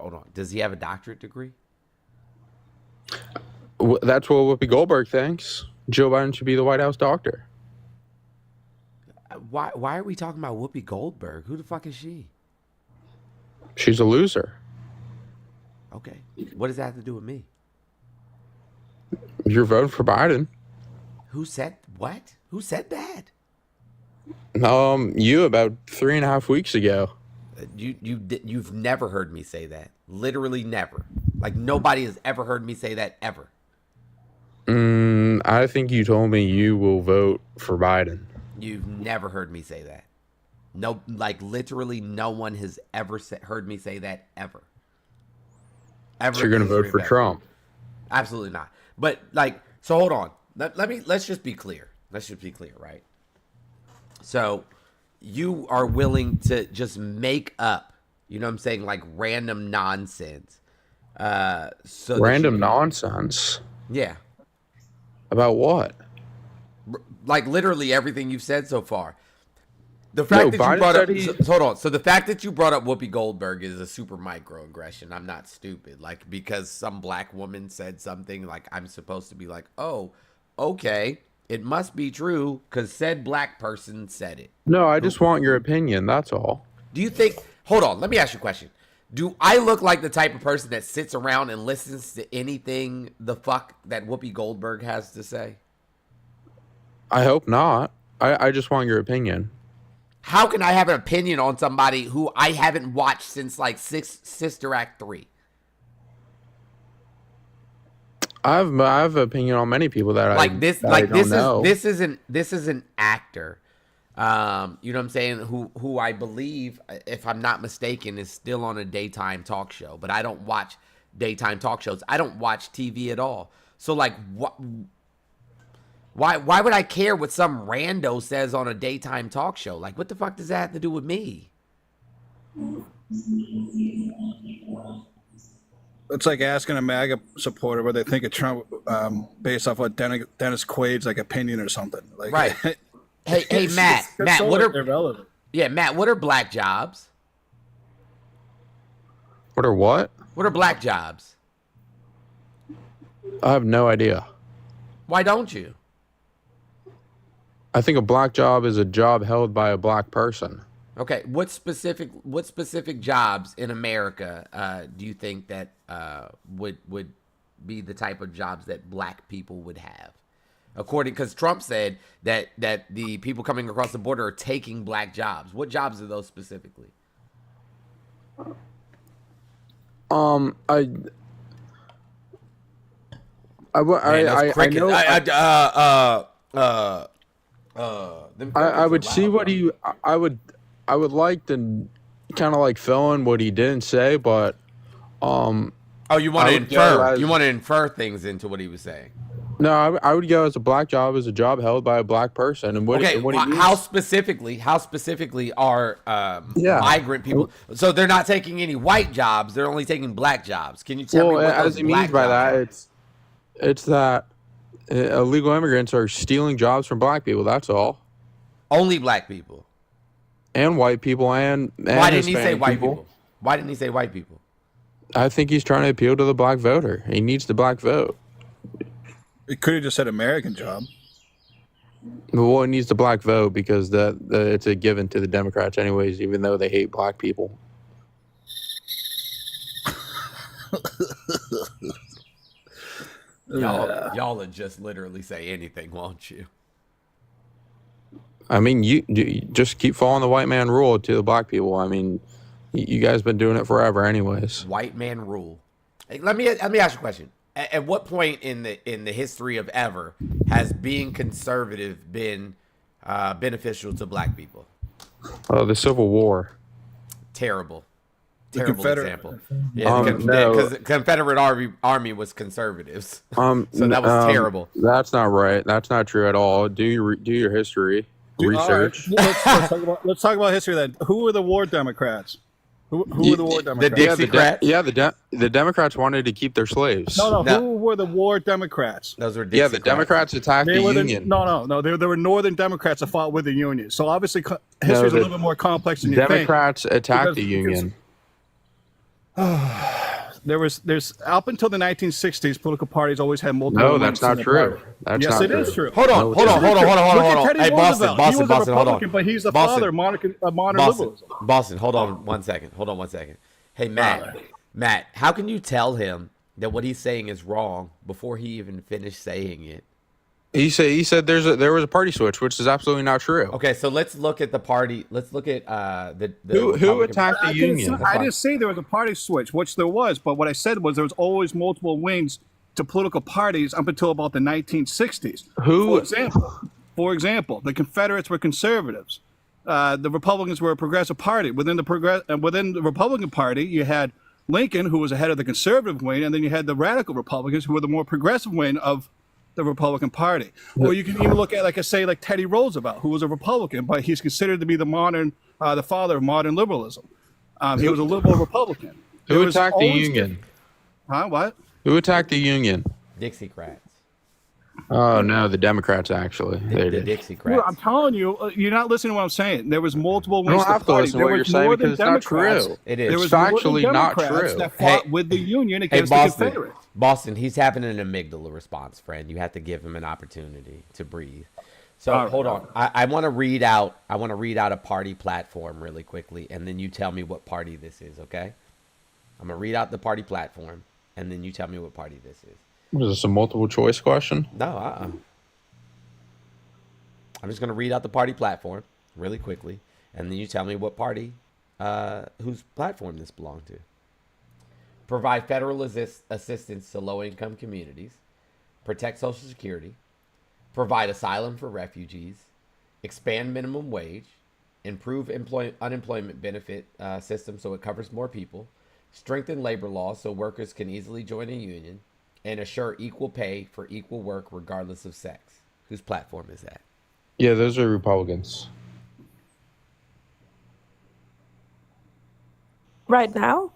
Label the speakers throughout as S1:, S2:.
S1: hold on. Does he have a doctorate degree?
S2: That's what Whoopi Goldberg thinks. Joe Biden should be the White House doctor.
S1: Why are we talking about Whoopi Goldberg? Who the fuck is she?
S2: She's a loser.
S1: Okay. What does that have to do with me?
S2: You're voting for Biden.
S1: Who said what? Who said that?
S2: You about 3.5 weeks ago.
S1: You've never heard me say that. Literally never. Like nobody has ever heard me say that ever.
S2: I think you told me you will vote for Biden.
S1: You've never heard me say that. No, like literally no one has ever heard me say that ever.
S2: So you're going to vote for Trump?
S1: Absolutely not. But like, so hold on. Let's just be clear. Let's just be clear, right? So you are willing to just make up, you know what I'm saying, like random nonsense.
S2: Random nonsense?
S1: Yeah.
S2: About what?
S1: Like literally everything you've said so far. The fact that you brought up, hold on. So the fact that you brought up Whoopi Goldberg is a super microaggression. I'm not stupid. Like because some black woman said something, like I'm supposed to be like, oh, okay, it must be true because said black person said it.
S2: No, I just want your opinion. That's all.
S1: Do you think? Hold on. Let me ask you a question. Do I look like the type of person that sits around and listens to anything the fuck that Whoopi Goldberg has to say?
S2: I hope not. I just want your opinion.
S1: How can I have an opinion on somebody who I haven't watched since like Sister Act 3?
S2: I have an opinion on many people that
S1: like
S2: I
S1: this.
S2: that
S1: Like
S2: I don't know.
S1: this is an actor. You know what I'm saying? Who I believe, if I'm not mistaken, is still on a daytime talk show. But I don't watch daytime talk shows. I don't watch TV at all. So like, what? Why would I care what some rando says on a daytime talk show? Like, what the fuck does that have to do with me?
S3: It's like asking a MAGA supporter what they think of Trump based off what Dennis Quaid's like opinion or something. Like,
S1: right. Hey, Matt. Matt,
S3: so
S1: what are
S3: irrelevant.
S1: Yeah, Matt, what are black jobs?
S2: What are what?
S1: What are black jobs?
S2: I have no idea.
S1: Why don't you?
S2: I think a black job is a job held by a black person.
S1: Okay, what specific jobs in America do you think that would be the type of jobs that black people would have? Because Trump said that the people coming across the border are taking black jobs. What jobs are those specifically?
S2: I would see what he. I would like to kind of like fill in what he didn't say, but
S1: Oh, you want to infer? You want to infer things into what he was saying?
S2: No, I would go as a black job is a job held by a black person. And what?
S1: Okay,
S2: what
S1: how specifically are migrant people? So they're not taking any white jobs; they're only taking black jobs. Can you tell me what
S2: as he means by that? It's that illegal immigrants are stealing jobs from black people. That's all.
S1: Only black people.
S2: And white people and
S1: why didn't he say
S2: Hispanic
S1: white people? Why didn't he say white people?
S2: I think he's trying to appeal to the black voter. He needs the black vote.
S3: It could have just said American job.
S2: Well, it needs the black vote because it's a given to the Democrats anyways, even though they hate black people.
S1: Y'all would just literally say anything, won't you?
S2: I mean, you just keep following the white man rule to the black people. I mean, you guys been doing it forever anyways.
S1: White man rule. Hey, let me ask you a question. At what point in the history of ever has being conservative been beneficial to black people?
S2: The Civil War.
S1: Terrible example.
S2: Yeah,
S1: because the Confederate Army was conservatives. So that was terrible.
S2: That's not right. That's not true at all. Do your history research.
S3: Right. Let's talk about history then. Who were the war Democrats? Who were the war Democrats?
S1: The Dixiecrats?
S2: The Democrats wanted to keep their slaves.
S3: No. Who were the war Democrats?
S1: Those were Dixiecrats.
S2: Yeah, the Democrats attacked the Union.
S3: No. There were Northern Democrats that fought with the Union. So obviously, history is a little bit more complex than you think.
S2: Democrats attacked the Union.
S3: There's up until the 1960s, political parties always had multiple.
S2: No, that's not true. That's
S3: yes,
S2: not
S3: it
S2: true.
S3: is true.
S1: Hold on.
S3: Look at Teddy
S1: Hey,
S3: Roosevelt. He was a
S1: Boston, hold
S3: Republican,
S1: on.
S3: but he's the
S1: Boston.
S3: father of modern liberalism.
S1: Boston, hold on one second. Hey, Matt, how can you tell him that what he's saying is wrong before he even finished saying it?
S2: He said there was a party switch, which is absolutely not true.
S1: Okay, so let's look at the party. Let's look at the
S2: who attacked the Union.
S3: I didn't say there was a party switch, which there was, but what I said was there was always multiple wings to political parties up until about the 1960s. For example, the Confederates were conservatives. The Republicans were a progressive party. Within the Republican Party, you had Lincoln, who was the head of the conservative wing, and then you had the radical Republicans, who were the more progressive wing of the Republican Party. Or you can even look at, like Teddy Roosevelt, who was a Republican, but he's considered to be the father of modern liberalism. He was a liberal Republican.
S2: Who attacked the Union?
S3: What?
S2: Who attacked the Union?
S1: Dixiecrats.
S2: Oh no, the Democrats actually.
S1: The Dixiecrats.
S3: Dude, I'm telling you, you're not listening to what I'm saying. There was multiple wings.
S2: You don't have to listen to what you're saying because it's not true.
S1: It is.
S3: There was
S2: factually not true.
S3: That fought with the Union against the Confederates.
S1: Boston, he's having an amygdala response, friend. You have to give him an opportunity to breathe. So hold on. I want to read out. A party platform really quickly, and then you tell me what party this is. Okay? I'm gonna read out the party platform, and then you tell me what party this is.
S2: Was this a multiple choice question?
S1: No. I'm just gonna read out the party platform really quickly, and then you tell me what party, whose platform this belonged to. Provide federal assistance to low-income communities, protect Social Security, provide asylum for refugees, expand minimum wage, improve unemployment benefit system so it covers more people, strengthen labor laws so workers can easily join a union, and assure equal pay for equal work regardless of sex. Whose platform is that?
S2: Yeah, those are Republicans.
S4: Right now?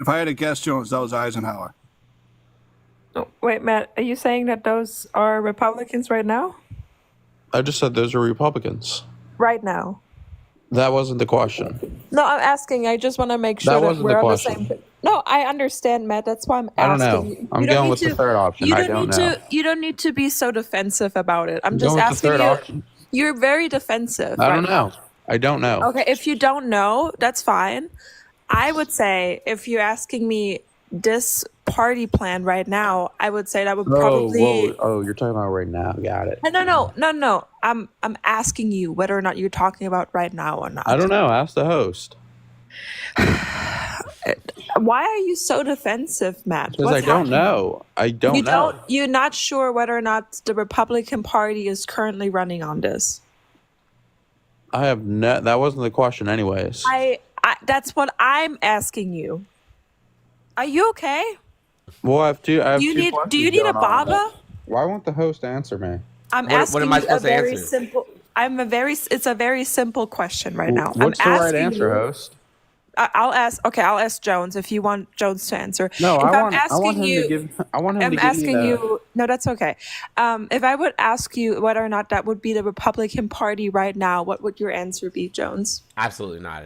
S3: If I had to guess, Jones, that was Eisenhower.
S4: Oh, wait, Matt, are you saying that those are Republicans right now?
S2: I just said those are Republicans.
S4: Right now.
S2: That wasn't the question.
S4: No, I'm asking. I just want to make sure that we're on the same page. No, I understand, Matt. That's why I'm asking.
S2: I don't know. I'm going with the third option. I don't know.
S4: You don't need to be so defensive about it. I'm just asking you.
S2: Option.
S4: You're very defensive.
S2: I don't know. I don't know.
S4: Okay, if you don't know, that's fine. I would say if you're asking me this party plan right now, I would say that would probably.
S2: Oh, you're talking about right now. Got it.
S4: No. I'm asking you whether or not you're talking about right now or not.
S2: I don't know. Ask the host.
S4: Why are you so defensive, Matt?
S2: Because I don't know. I don't know.
S4: You're not sure whether or not the Republican Party is currently running on this.
S2: I have no. That wasn't the question, anyways.
S4: That's what I'm asking you. Are you okay?
S2: Well, I have two.
S4: Do you need a baba?
S2: Why won't the host answer me?
S4: I'm asking
S1: what am I supposed
S4: you a
S1: to
S4: very
S1: answer?
S4: simple. It's a very simple question right now.
S2: What's the right answer, host?
S4: I'll ask Jones if you want Jones to answer.
S2: No,
S4: I
S2: want him to give
S4: you. No, that's okay. If I would ask you whether or not that would be the Republican Party right now, what would your answer be, Jones?
S1: Absolutely not.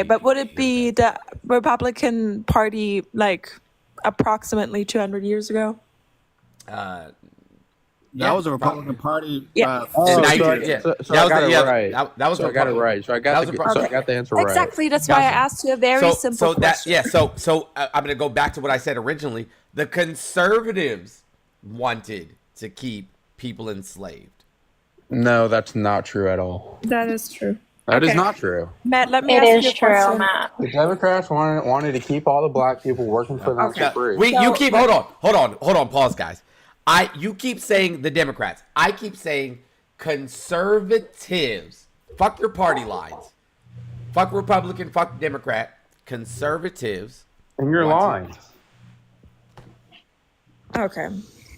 S4: But would it be the Republican Party like approximately 200 years ago?
S3: That was a Republican Party.
S4: Yeah.
S2: I got it right. So I got it right. So I got the answer right.
S4: Exactly. That's why I asked you a very simple question.
S1: So I'm going to go back to what I said originally. The conservatives wanted to keep people enslaved.
S2: No, that's not true at all.
S4: That is true.
S2: That is not true.
S4: Matt, let me ask you a question. It is true,
S5: Matt.
S2: The Democrats wanted to keep all the black people working for them for free.
S1: Hold on, pause, guys. You keep saying the Democrats. I keep saying conservatives. Fuck your party lines. Fuck Republican, fuck Democrat. Conservatives.
S2: And you're lying.
S4: Okay.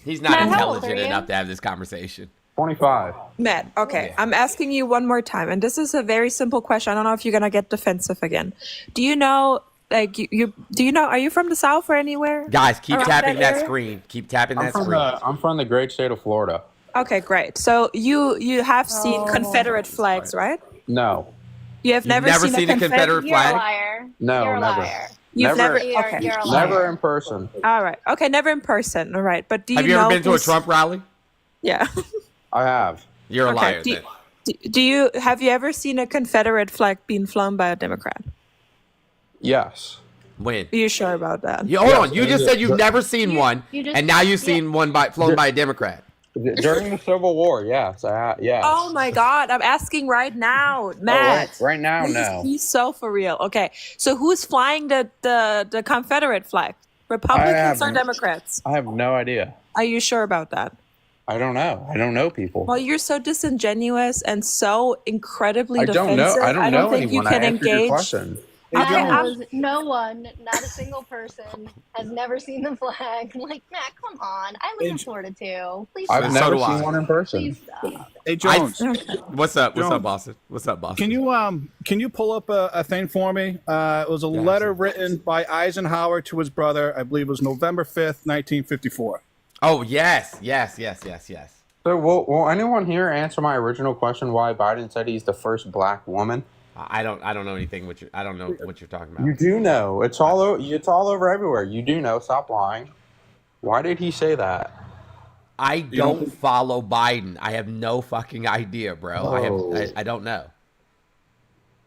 S1: He's not intelligent enough to have this conversation.
S2: 25.
S4: Matt, okay. I'm asking you one more time, and this is a very simple question. I don't know if you're going to get defensive again. Do you know, like, do you know, are you from the South or anywhere?
S1: Guys, keep tapping that screen. Keep tapping that screen.
S2: I'm from the great state of Florida.
S4: Okay, great. So you have seen Confederate flags, right?
S2: No.
S4: You have never seen a Confederate
S5: You're a
S1: flag?
S5: liar.
S2: No,
S5: You're a
S2: never.
S5: liar.
S4: You've
S2: Never.
S4: never. Okay.
S5: You're a liar.
S2: Never in person.
S4: All right. Okay. Never in person. All right. But do you
S1: Have you
S4: know
S1: ever been to a
S4: who's-
S1: Trump rally?
S4: Yeah.
S2: I have.
S1: You're a
S4: Okay.
S1: liar.
S4: Do,
S1: Then.
S4: do you have you ever seen a Confederate flag being flown by a Democrat?
S2: Yes.
S1: When?
S4: Are you sure about that?
S1: Hold on. You just said you've never seen one,
S5: you just-
S1: and now you've seen one flown by a Democrat.
S2: During the Civil War, yes. Yes.
S4: Oh my God! I'm asking right now, Matt.
S2: right now,
S4: Please
S2: no.
S4: be so for real. Okay, so who's flying the Confederate flag? Republicans or Democrats?
S2: I have no idea.
S4: Are you sure about that?
S2: I don't know. I don't know people.
S4: Well, you're so disingenuous and so incredibly
S2: I
S4: defensive.
S2: don't know. I don't know
S4: think
S2: anyone.
S4: you can
S2: I answered your
S4: engage.
S2: question.
S5: No one, not a single person, has never seen the flag. Like, Matt, come on. I live in Florida too. Please stop.
S2: I've
S1: So
S2: never
S1: do I.
S2: seen one in person.
S5: Please stop.
S3: Hey, Jones.
S1: What's up? What's
S3: Jones.
S1: up, Boston? What's up, Boston?
S3: Can you pull up a thing for me? It was a letter written by Eisenhower to his brother. I believe it was November 5th, 1954.
S1: Oh yes.
S2: So, will anyone here answer my original question? Why Biden said he's the first black woman?
S1: I don't know anything. I don't know what you're talking about.
S2: You do know. It's all over. It's all over everywhere. You do know. Stop lying. Why did he say that?
S1: I don't follow Biden. I have no fucking idea, bro.
S2: Oh.
S1: I don't know.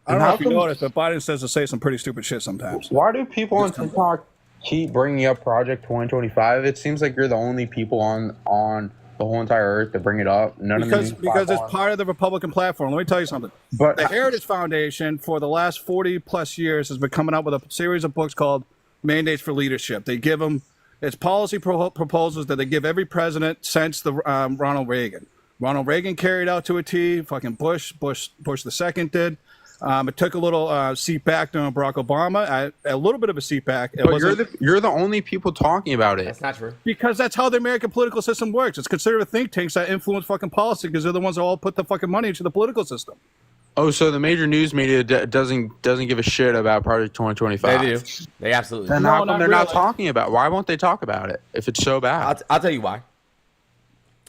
S3: I don't know if you noticed, but Biden says to say some pretty stupid shit sometimes.
S2: Why do people on TikTok keep bringing up Project 2025? It seems like you're the only people on the whole entire earth to bring it up.
S3: Because it's part of the Republican platform. Let me tell you something.
S2: But
S3: The Heritage Foundation, for the last 40 plus years, has been coming up with a series of books called Mandates for Leadership. They give them, it's policy proposals that they give every president since the Ronald Reagan. Ronald Reagan carried out to a T. Fucking Bush the second did. It took a little seat back during Barack Obama. A little bit of a seat back.
S2: But you're the only people talking about it.
S1: That's not true.
S3: Because that's how the American political system works. It's considered a think tanks that influence fucking policy because they're the ones that all put the fucking money into the political system.
S2: Oh, so the major news media doesn't give a shit about Project 2025.
S1: They do. They absolutely
S2: Then
S1: do.
S2: how come they're not
S3: really.
S2: talking about it? Why won't they talk about it if it's so bad?
S1: I'll tell you why.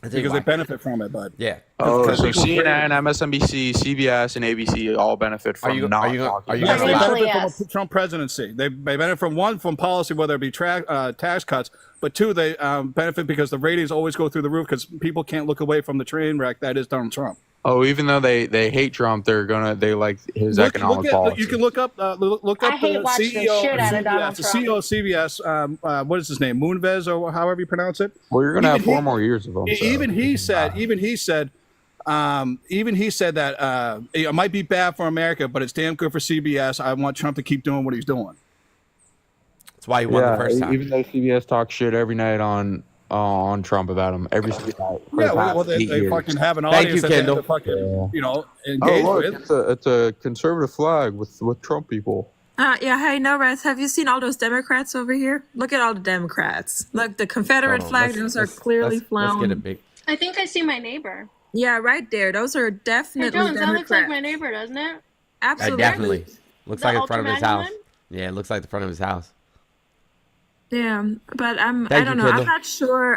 S3: Because they benefit from it, bud.
S1: Yeah.
S2: Oh, so
S3: people-
S2: CNN, MSNBC, CBS, and ABC all benefit from
S1: you
S2: not
S1: gonna-
S2: talking
S1: are you
S3: Yes,
S1: gonna
S3: they
S1: lie?
S5: Actually,
S3: benefit
S5: yes.
S3: from a Trump presidency. They benefit from policy, whether it be tax cuts, but two, they benefit because the ratings always go through the roof because people can't look away from the train wreck that is Donald Trump.
S2: Oh, even though they hate Trump, they like his economic policy.
S3: You can look up look up
S5: I hate
S3: the
S5: watching the
S3: CEO
S5: shit out of
S3: of
S5: Donald
S3: CBS, the
S5: Trump.
S3: CEO of CBS. What is his name? Moonves or however you pronounce it.
S2: Well, you're gonna have
S3: Even
S2: 4 more years of them. So.
S3: Even he said that it might be bad for America, but it's damn good for CBS. I want Trump to keep doing what he's doing.
S1: That's why he won the first time.
S2: Even though CBS talks shit every night on Trump about him every single night. for
S3: Yeah,
S2: the
S3: well,
S2: past
S3: they
S2: 8 years.
S3: fucking have an
S1: Thank
S3: audience
S1: you,
S3: that they have
S1: Kendall.
S3: to fucking,
S2: Oh,
S3: engage
S2: look,
S3: with.
S2: it's a conservative flag with Trump people.
S4: Yeah, hey, no, Rez, have you seen all those Democrats over here? Look at all the Democrats. Look, the Confederate
S1: Hold on,
S4: flag, those are clearly flown.
S1: Let's get a big.
S5: I think I see my neighbor.
S4: Yeah, right there. Those are
S5: Hey,
S4: definitely
S5: Jones, that looks like
S4: Democrats.
S5: my neighbor, doesn't it?
S4: Absolutely.
S1: Definitely looks
S5: The
S1: like in front of his
S5: ultra
S1: house.
S5: magnum
S1: Yeah, it looks like the front of his house.
S4: Yeah, but I
S1: Thank
S4: don't
S1: you,
S4: know.
S1: Kendall.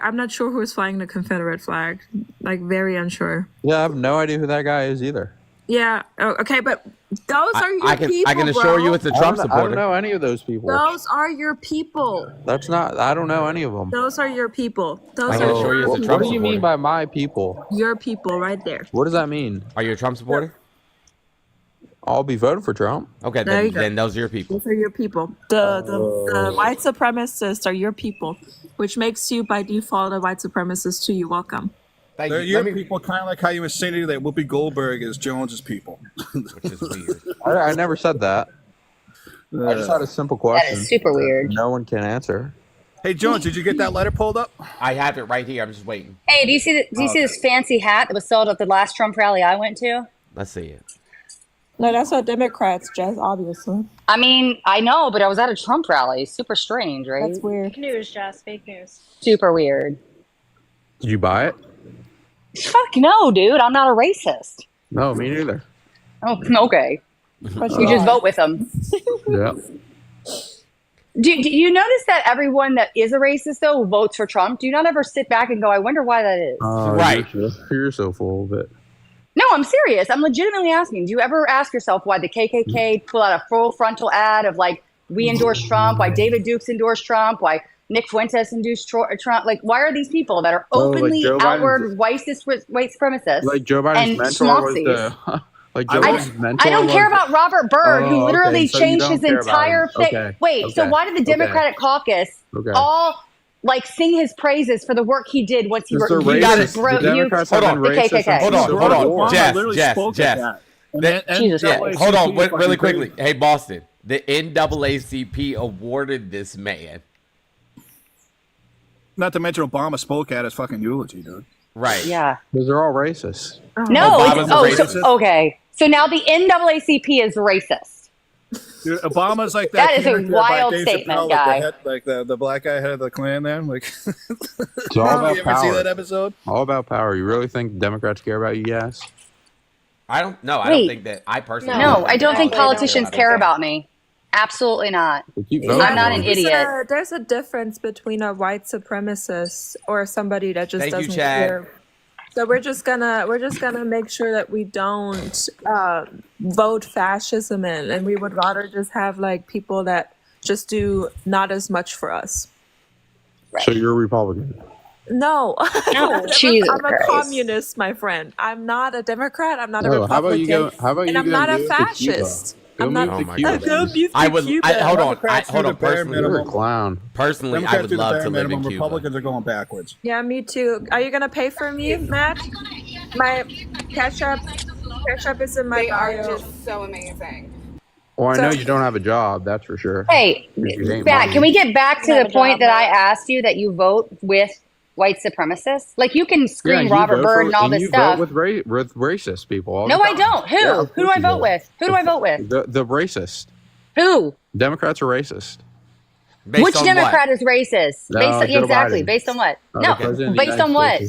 S4: I'm not sure who's flying the Confederate flag. Like, very unsure.
S2: Yeah, I have no idea who that guy is either.
S4: Yeah. Oh, okay, but those are your people,
S1: I can assure
S4: bro.
S1: you it's a
S2: I
S1: Trump
S2: don't
S1: supporter.
S2: know any of those people.
S4: Those are your people.
S2: That's not. I don't know any of them.
S4: Those are your people. Those
S1: I can
S4: are
S1: assure you it's a
S2: What
S1: Trump
S2: do you mean
S1: supporter.
S2: by my people?
S4: your people right there.
S2: What does that mean?
S1: Are you a Trump supporter?
S2: I'll be voting for Trump.
S1: Okay,
S4: There you go.
S1: then those are your people.
S4: Those are your people. The white supremacists are your people, which makes you by default a white supremacist too. You're welcome.
S1: Thank
S3: They're
S1: you.
S3: your
S1: Let me,
S3: people, kind of like how you insinuated that Whoopi Goldberg is Jones's people.
S1: which is weird.
S2: I never said that. I just had a simple question.
S6: That is super weird.
S2: No one can answer.
S3: Hey, Jones, did you get that letter pulled up?
S1: I have it right here. I'm just waiting.
S6: Hey, do you see this fancy hat that was sold at the last Trump rally I went to?
S1: Let's see it.
S4: No, that's what Democrats, Jess, obviously.
S6: I mean, I know, but I was at a Trump rally. Super strange, right?
S4: That's weird.
S5: Fake news, Jess. Fake news.
S6: Super weird.
S2: Did you buy it?
S6: Fuck no, dude. I'm not a racist.
S2: No, me neither.
S6: Oh, okay.
S4: But
S6: You just vote with them.
S2: Yeah.
S6: Do you notice that everyone that is a racist, though, votes for Trump? Do you not ever sit back and go, I wonder why that is?
S1: Right.
S2: You're so full of it.
S6: No, I'm serious. I'm legitimately asking. Do you ever ask yourself why the KKK pull out a full frontal ad of like, we endorse Trump, why David Dukes endorsed Trump, why Nick Fuentes endorsed Trump? Like, why are these people that are openly outward white supremacists
S2: like Joe Biden's
S6: and
S2: mentor was
S6: schmucksies?
S2: like Joe Biden's mentor
S6: I don't care about Robert Byrd, who literally
S2: so you
S6: changed
S2: don't
S6: his
S2: care about
S6: entire
S2: him.
S6: thing.
S2: Okay.
S6: Wait, so why did the Democratic caucus all like sing his praises for the work he did once he
S2: Hold
S6: the
S2: Democrats have been racist
S6: KKK.
S1: Hold on.
S3: Jeff.
S1: Hold on, really quickly. Hey, Boston, the NAACP awarded this man.
S3: Not to mention Obama spoke at his fucking eulogy, dude.
S1: Right.
S6: Yeah.
S2: Because they're all racist.
S6: No. Okay. So now the NAACP is racist.
S3: Dude, Obama's like that.
S6: That is a wild statement, guy.
S3: Like the black guy head of the Klan there. Like,
S2: it's all about
S3: you
S2: power.
S3: ever see that episode?
S2: All about power. You really think Democrats care about you guys?
S1: I don't know. I don't think that. I personally.
S6: No, I don't think politicians care about me. Absolutely not. I'm not an idiot.
S4: There's a difference between a white supremacist or somebody that just doesn't care. So we're just gonna make sure that we don't vote fascism in, and we would rather just have like people that just do not as much for us.
S2: Right. So you're a Republican?
S4: No,
S6: no,
S4: I'm a communist, my friend. I'm not a Democrat. I'm not a Republican. And I'm not a fascist. I'm not.
S1: I would. Hold on. Personally,
S2: you're a clown.
S1: Personally, I would love to live in Cuba.
S3: Republicans are going backwards.
S4: Yeah, me too. Are you gonna pay for me, Matt? My cash app is in my bio.
S7: They are just so amazing.
S2: Well, I know you don't have a job. That's for sure.
S6: Hey, Matt, can we get back to the point that I asked you that you vote with white supremacists? Like you can scream Robert Byrd and all this stuff.
S2: Vote with racist people.
S6: No, I don't. Who? Yeah, who do I vote with? Who do I vote with?
S2: The racist.
S6: Who?
S2: Democrats are racist.
S6: Which Democrat is racist? Exactly. Based on what? No. Based on what?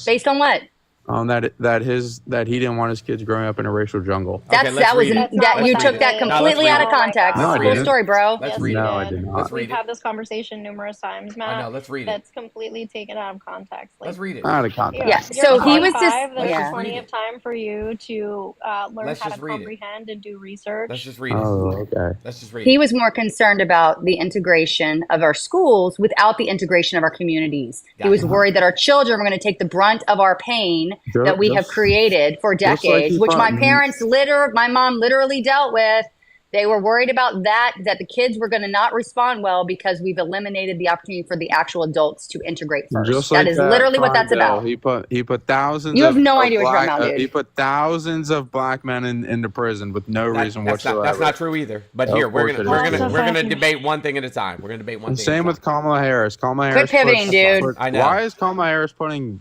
S6: Based on what?
S2: That he didn't want his kids growing up in a racial jungle.
S6: You took that completely out of context.
S2: No,
S6: cool story, bro.
S5: Let's
S2: read it. No, I did not.
S5: We've had this conversation numerous times, Matt.
S1: I know. Let's read it.
S5: That's completely taken out of context. Like,
S1: let's read it.
S2: Out of context.
S6: Yeah. So he was just.
S5: There's plenty of time for you to learn how to comprehend and do research.
S1: Let's just read it.
S2: Oh, okay.
S1: Let's just read it.
S6: He was more concerned about the integration of our schools without the integration of our communities. He was worried that our children were going to take the brunt of our pain that we have created for decades, which my mom literally dealt with. They were worried about that the kids were going to not respond well because we've eliminated the opportunity for the actual adults to integrate first. That is literally what that's about.
S2: He put thousands.
S6: You have no idea what you're talking about, dude.
S2: He put thousands of black men into prison with no reason whatsoever.
S1: That's not true either. But here we're gonna debate one thing at a time. We're gonna debate one thing.
S2: Same with Kamala Harris.
S6: Quit pivoting, dude.
S2: I know. Why is Kamala Harris putting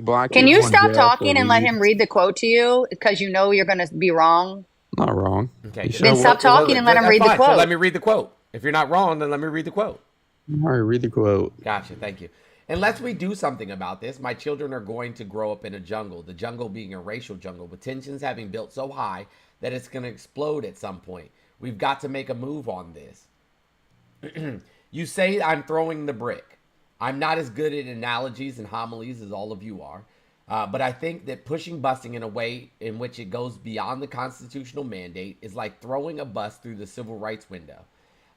S2: black?
S6: Can you stop talking and let him read the quote to you because you know you're going to be wrong?
S2: Not wrong.
S1: Okay.
S6: Then stop talking and let him read the quote.
S1: So let me read the quote. If you're not wrong, then let me read the quote.
S2: All right, read the quote.
S1: Gotcha. Thank you. Unless we do something about this, my children are going to grow up in a jungle, the jungle being a racial jungle, with tensions having built so high that it's going to explode at some point. We've got to make a move on this. You say I'm throwing the brick. I'm not as good at analogies and homilies as all of you are. But I think that pushing busing in a way in which it goes beyond the constitutional mandate is like throwing a bus through the civil rights window.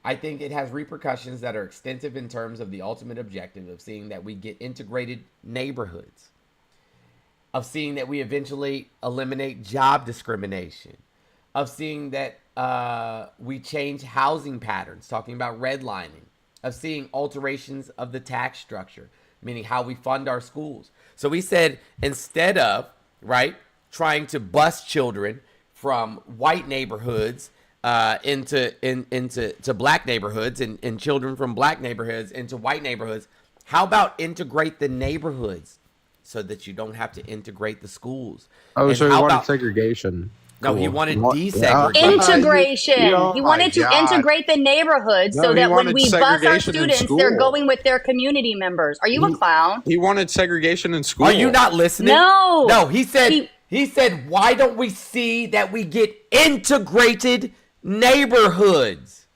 S1: I think it has repercussions that are extensive in terms of the ultimate objective of seeing that we get integrated neighborhoods, of seeing that we eventually eliminate job discrimination, of seeing that we change housing patterns, talking about redlining, of seeing alterations of the tax structure, meaning how we fund our schools. So we said, instead of, trying to bus children from white neighborhoods into black neighborhoods and children from black neighborhoods into white neighborhoods, how about integrate the neighborhoods so that you don't have to integrate the schools?
S2: Oh, so he wanted segregation.
S1: No, he wanted desegregation.
S6: Integration. He wanted to integrate the neighborhood so that when we bus our students, they're going with their community members. Are you a clown?
S2: He wanted segregation in school.
S1: Are you not listening?
S6: No.
S1: No, he said, why don't we see that we get integrated neighborhoods?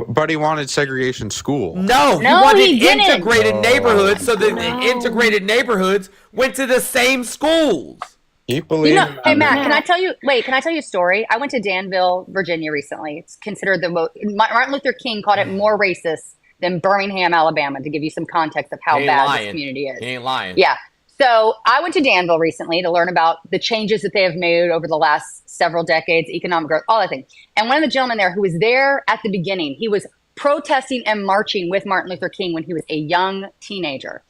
S2: But he wanted segregation school.
S1: No, he wanted integrated neighborhoods so that the integrated neighborhoods went to the same schools.
S2: Keep believing.
S6: Hey Matt, can I tell you a story? I went to Danville, Virginia recently. It's considered the most, Martin Luther King called it more racist than Birmingham, Alabama, to give you some context of how bad this community is.
S1: He ain't lying.
S6: Yeah. So I went to Danville recently to learn about the changes that they have made over the last several decades, economic growth, all that thing. And one of the gentlemen there who was there at the beginning, he was protesting and marching with Martin Luther King when he was a young teenager.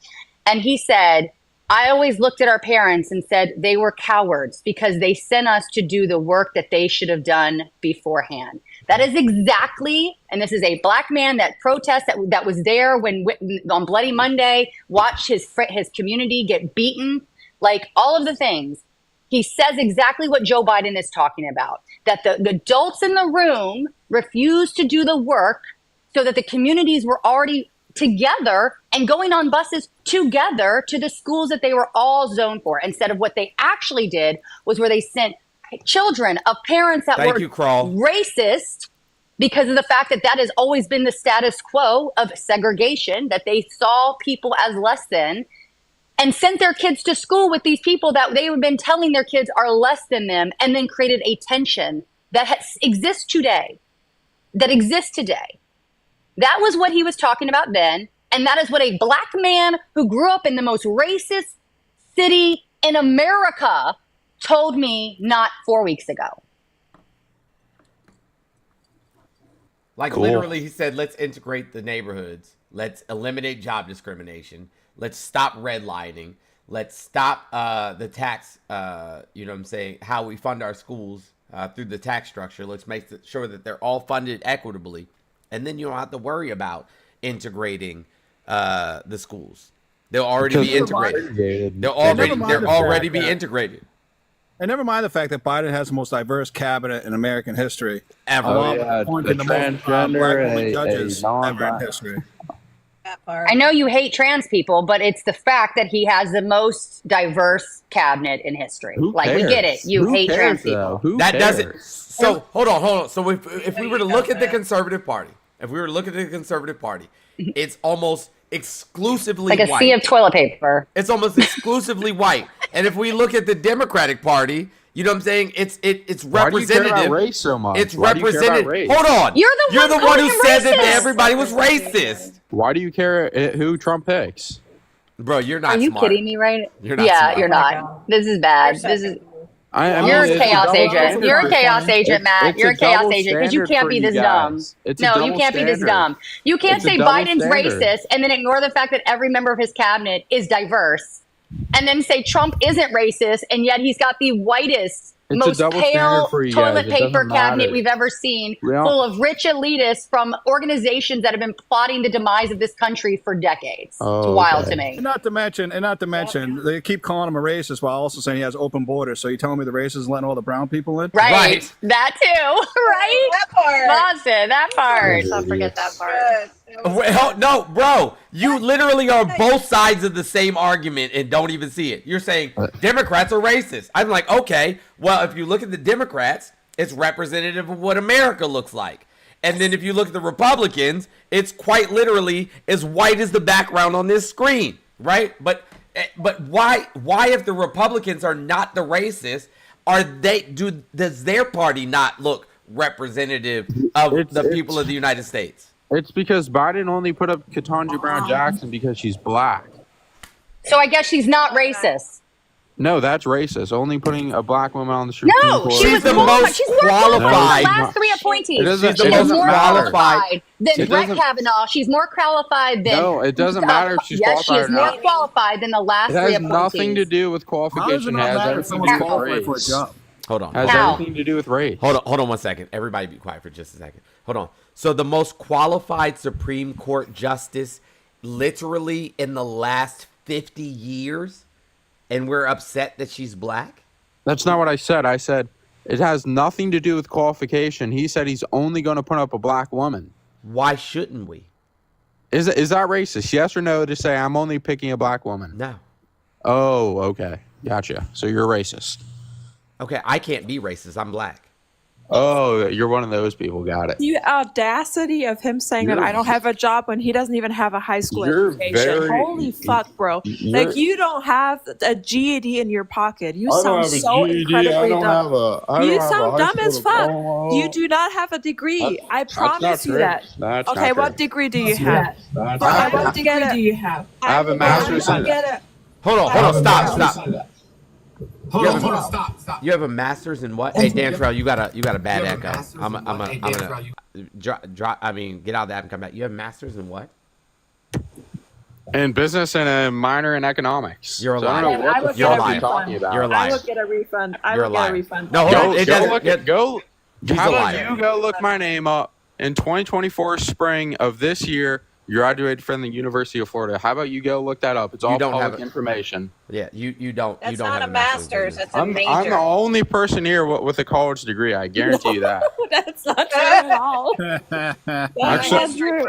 S6: And he said, I always looked at our parents and said they were cowards because they sent us to do the work that they should have done beforehand. That is exactly, and this is a black man that protests that was there when on Bloody Monday, watched his community get beaten, like all of the things. He says exactly what Joe Biden is talking about, that the adults in the room refused to do the work so that the communities were already together and going on buses together to the schools that they were all zoned for. Instead of what they actually did was where they sent children of parents that were racist because of the fact that that has always been the status quo of segregation, that they saw people as less than, and sent their kids to school with these people that they have been telling their kids are less than them, and then created a tension that exists today. That exists today. That was what he was talking about then. And that is what a black man who grew up in the most racist city in America told me not 4 weeks ago.
S1: Like literally, he said, let's integrate the neighborhoods. Let's eliminate job discrimination. Let's stop redlining. Let's stop the tax, you know what I'm saying, how we fund our schools through the tax structure. Let's make sure that they're all funded equitably. And then you don't have to worry about integrating the schools. They'll already be integrated. They'll already be integrated.
S3: And never mind the fact that Biden has the most diverse cabinet in American history.
S1: Ever.
S3: Appointing the most black women judges ever in history.
S6: I know you hate trans people, but it's the fact that he has the most diverse cabinet in history. Like, we get it. You hate trans people.
S1: That doesn't. So hold on. So if we were to look at the Conservative Party, it's almost exclusively
S6: like a
S1: white.
S6: sea of toilet paper.
S1: It's almost exclusively white. And if we look at the Democratic Party, you know what I'm saying? It's representative.
S2: Why do you care about race so much?
S1: It's representative. Hold on.
S6: You're the one
S1: who said that everybody was racist.
S2: Why do you care who Trump picks?
S1: Bro, you're not.
S6: Are you
S1: smart.
S6: kidding me? Right?
S1: You're not. Smart.
S6: You're not. This is bad. This is.
S2: You're
S6: a chaos agent. You're a chaos agent, Matt. You're a chaos agent because you can't be this dumb. No, you can't be this dumb. You can't say Biden's racist and then ignore the fact that every member of his cabinet is diverse, and then say Trump isn't racist and yet he's got the whitest, most pale toilet paper cabinet we've ever seen, full of rich elitists from organizations that have been plotting the demise of this country for decades. It's wild to me.
S3: And not to mention, they keep calling him a racist while also saying he has open borders. So you telling me the racist is letting all the brown people in?
S6: Right. That too. Right.
S7: That part.
S6: Boston, that part.
S5: Don't forget that part.
S1: Well, no, bro, you literally are both sides of the same argument and don't even see it. You're saying Democrats are racist. I'm like, okay, well, if you look at the Democrats, it's representative of what America looks like. And then if you look at the Republicans, it's quite literally as white as the background on this screen, right? But why if the Republicans are not the racists, does their party not look representative of the people of the United States?
S2: It's because Biden only put up Ketanji Brown Jackson because she's black.
S6: So I guess she's not racist.
S2: No, that's racist. Only putting a black woman on the Supreme Court.
S6: No, she's the most qualified. The last three appointees.
S2: She's
S6: the most qualified than Brett Kavanaugh. She's more qualified than.
S2: No, it doesn't matter if she's qualified.
S6: Yes, she is more qualified than the last three appointees.
S2: It has nothing to do with qualification. It has everything to do with race.
S1: Hold on.
S2: Has everything to do with race.
S1: Hold on 1 second. Everybody be quiet for just a second. Hold on. So the most qualified Supreme Court justice literally in the last 50 years, and we're upset that she's black?
S2: That's not what I said. I said it has nothing to do with qualification. He said he's only going to put up a black woman.
S1: Why shouldn't we?
S2: Is that racist? Yes or no to say I'm only picking a black woman?
S1: No.
S2: Oh, okay. Gotcha. So you're racist.
S1: Okay, I can't be racist. I'm black.
S2: Oh, you're one of those people. Got it.
S4: The audacity of him saying that I don't have a job when he doesn't even have a high school education. Holy fuck, bro. Like, you don't have a GED in your pocket. You sound so incredibly dumb. You sound dumb as fuck. You do not have a degree. I promise you that. Okay, what degree do you have? What degree do you have?
S2: I have a master's in...
S1: Hold on, stop. Stop. You have a master's in what? Hey, Dantrell, you got a bad echo. I'm gonna drop. I mean, get out of that and come back. You have a master's in what?
S2: In business and a minor in economics.
S1: You're a liar.
S2: I don't know what the fuck you're talking about.
S1: You're a liar.
S4: I would get a refund. I would get a refund.
S1: No,
S2: go How about
S1: liar.
S2: you go look my name up in 2024 spring of this year? Graduated from the University of Florida. How about you go look that up? It's all public information.
S1: Yeah, you don't.
S8: That's
S1: you don't
S8: not
S1: have
S8: a master's. That's a major.
S2: I'm the only person here with a college degree. I guarantee you that.
S4: That's not true at all. That's not true.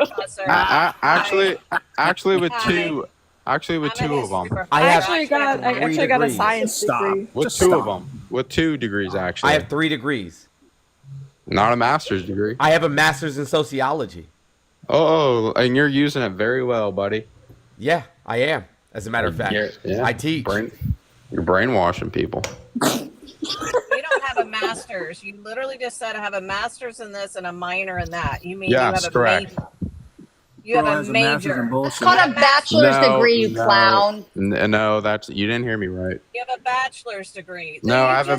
S2: Actually, with two of them.
S1: I
S4: actually got a science degree.
S2: With two of them. With 2 degrees, actually.
S1: I have 3 degrees.
S2: Not a master's degree.
S1: I have a master's in sociology.
S2: Oh, and you're using it very well, buddy.
S1: Yeah, I am. As a matter of fact, I teach.
S2: You're brainwashing people.
S8: You don't have a master's. You literally just said I have a master's in this and a minor in that. You mean you have a major? You have a major.
S6: It's called a bachelor's degree, you clown.
S2: No, you didn't hear me right.
S8: You have a bachelor's degree.
S2: No, I have a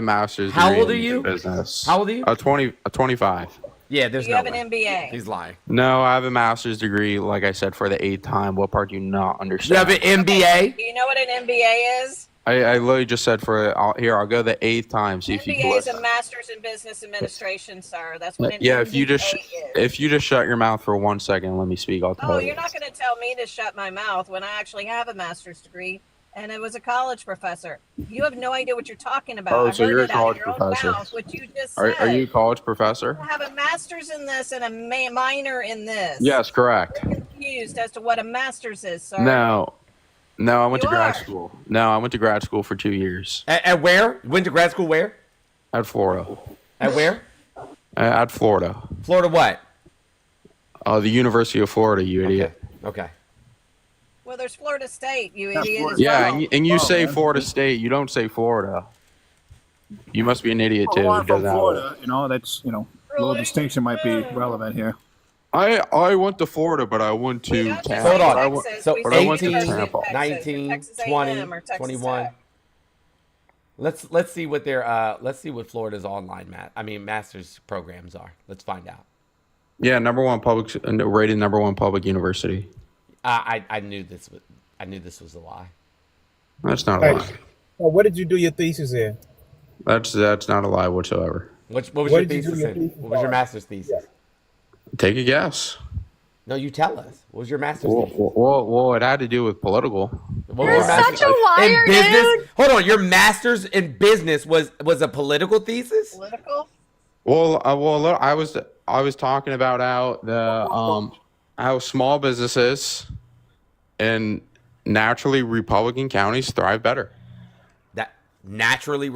S2: master's degree.
S1: How old are you?
S2: Business.
S1: How old are you?
S2: 25.
S1: Yeah, there's
S8: you
S1: no
S8: have
S1: way.
S8: an MBA.
S1: He's lying.
S2: No, I have a master's degree, like I said, for the 8th time. What part do you not understand?
S1: You have an MBA?
S8: Do you know what an MBA is?
S2: I literally just said I'll go the 8th time. See if you can
S8: MBA is
S2: listen.
S8: a master's in business administration, sir. That's what an
S2: Yeah,
S8: MBA
S2: if you just shut your mouth for 1 second, let me speak. I'll tell you.
S8: You're not going to tell me to shut my mouth when I actually have a master's degree and I was a college professor. You have no idea what you're talking about.
S2: Oh, so you're a college
S8: professor. What you just said.
S2: Are you a college professor?
S8: I have a master's in this and a minor in this.
S2: Yes, correct.
S8: You're confused as to what a master's is, sir.
S2: No, I went to grad school. No, I went to grad school for 2 years.
S1: At where? You went to grad school where?
S2: At Florida.
S1: At where?
S2: At Florida.
S1: Florida what?
S2: The University of Florida, you idiot.
S1: Okay.
S8: Well, there's Florida State, you idiot.
S2: Yeah, and you say Florida State. You don't say Florida. You must be an idiot too.
S3: I'm from Florida. That's a little distinction might be relevant here.
S2: I went to Florida, but I went to
S1: Hold
S2: Tampa.
S1: on. So 18,
S2: Tampa.
S1: 19, 20, 21. Let's see what Florida's online master's programs are. Let's find out.
S2: Yeah, rated number one public university.
S1: I knew this was a lie.
S2: That's not a lie.
S9: Well, what did you do your thesis in?
S2: That's not a lie whatsoever.
S1: What was your thesis in? What was your master's thesis?
S2: Take a guess.
S1: No, you tell us. What was your master's thesis?
S2: Well, it had to do with political.
S6: You're such a liar, dude.
S1: Hold on, your master's in business was a political thesis?
S8: Political?
S2: Well, I was talking about how small businesses in naturally Republican counties thrive better.
S1: That naturally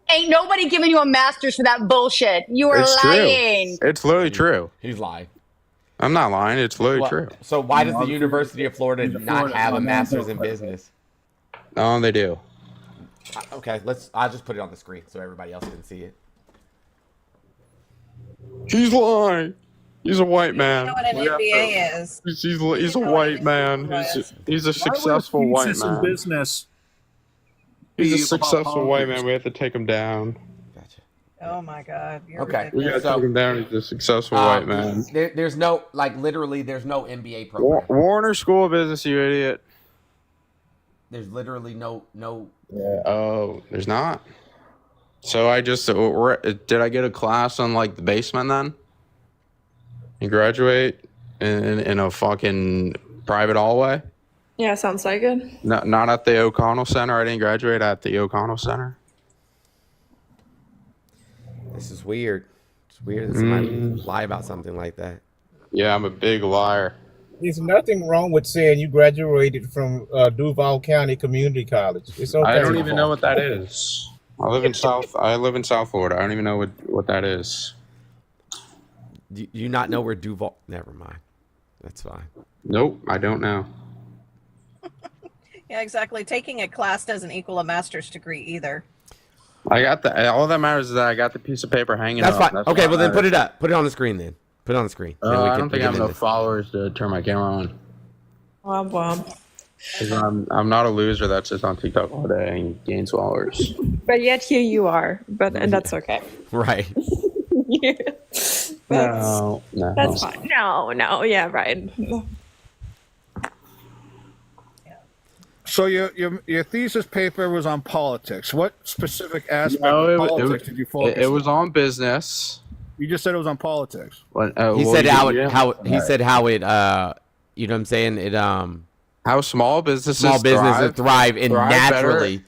S6: Ain't nobody giving you a master's for that bullshit. You are lying.
S2: True. It's literally true.
S1: He's lying.
S2: I'm not lying. It's literally true.
S1: So why does the University of Florida not have a master's in business?
S2: Oh, they do.
S1: Okay, I'll just put it on the screen so everybody else can see it.
S2: He's lying. He's a white man.
S8: You know what an MBA is.
S2: He's a white man. He's a successful white man.
S3: Business.
S2: He's a successful white man. We have to take him down.
S1: Gotcha.
S8: Oh my God.
S1: Okay.
S2: We gotta take him down. He's a successful white man.
S1: There's no literally there's no MBA program.
S2: Warner School of Business, you idiot.
S1: There's literally no.
S2: Yeah. Oh, there's not. So did I get a class on the basement then? And graduate in a fucking private hallway?
S4: Yeah, sounds like it.
S2: Not at the O'Connell Center. I didn't graduate at the O'Connell Center.
S1: This is weird. It's weird that somebody lie about something like that.
S2: Yeah, I'm a big liar.
S9: There's nothing wrong with saying you graduated from Duval County Community College. It's okay.
S2: I don't even know what that is. I live in South Florida. I don't even know what that is.
S1: Do you not know where Duval? Never mind. That's fine.
S2: Nope, I don't know.
S8: Yeah, exactly. Taking a class doesn't equal a master's degree either.
S2: I got all that matters is that I got the piece of paper hanging
S1: That's
S2: up.
S1: fine. Okay, well then put it up. Put it on the screen then. Put it on the screen.
S2: I don't think I have enough followers to turn my camera on.
S4: Womp womp.
S2: Because I'm not a loser that sits on TikTok all day and gains followers.
S4: But yet here you are. And that's okay.
S1: Right.
S4: Yeah.
S2: No.
S4: That's fine. No. Yeah, right.
S3: So your thesis paper was on politics. What specific aspect of politics did you focus on?
S2: It was on business.
S3: You just said it was on politics.
S1: He said how it you know what I'm saying? It
S2: how small businesses
S1: thrive in naturally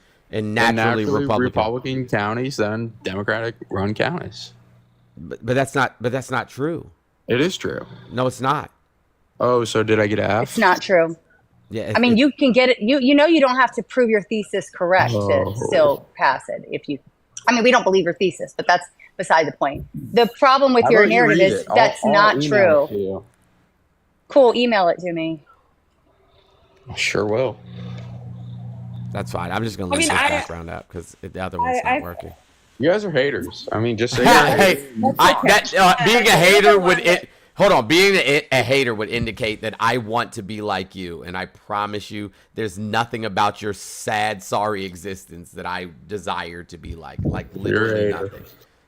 S2: Republican counties than Democratic run counties.
S1: But that's not true.
S2: It is true.
S1: No, it's not.
S2: Oh, so did I get an F?
S6: It's not true.
S1: Yeah,
S6: I mean, you can get it. You know, you don't have to prove your thesis correct to still pass it. I mean, we don't believe your thesis, but that's beside the point. The problem with your narrative is that's not true. Cool, email it to me.
S2: I sure will.
S1: That's fine. I'm just gonna leave this background up because the other one's not working.
S2: You guys are haters. I mean, just say you're
S1: being a hater would. Hold on, being a hater would indicate that I want to be like you, and I promise you, there's nothing about your sad, sorry existence that I desire to be like. Like literally nothing.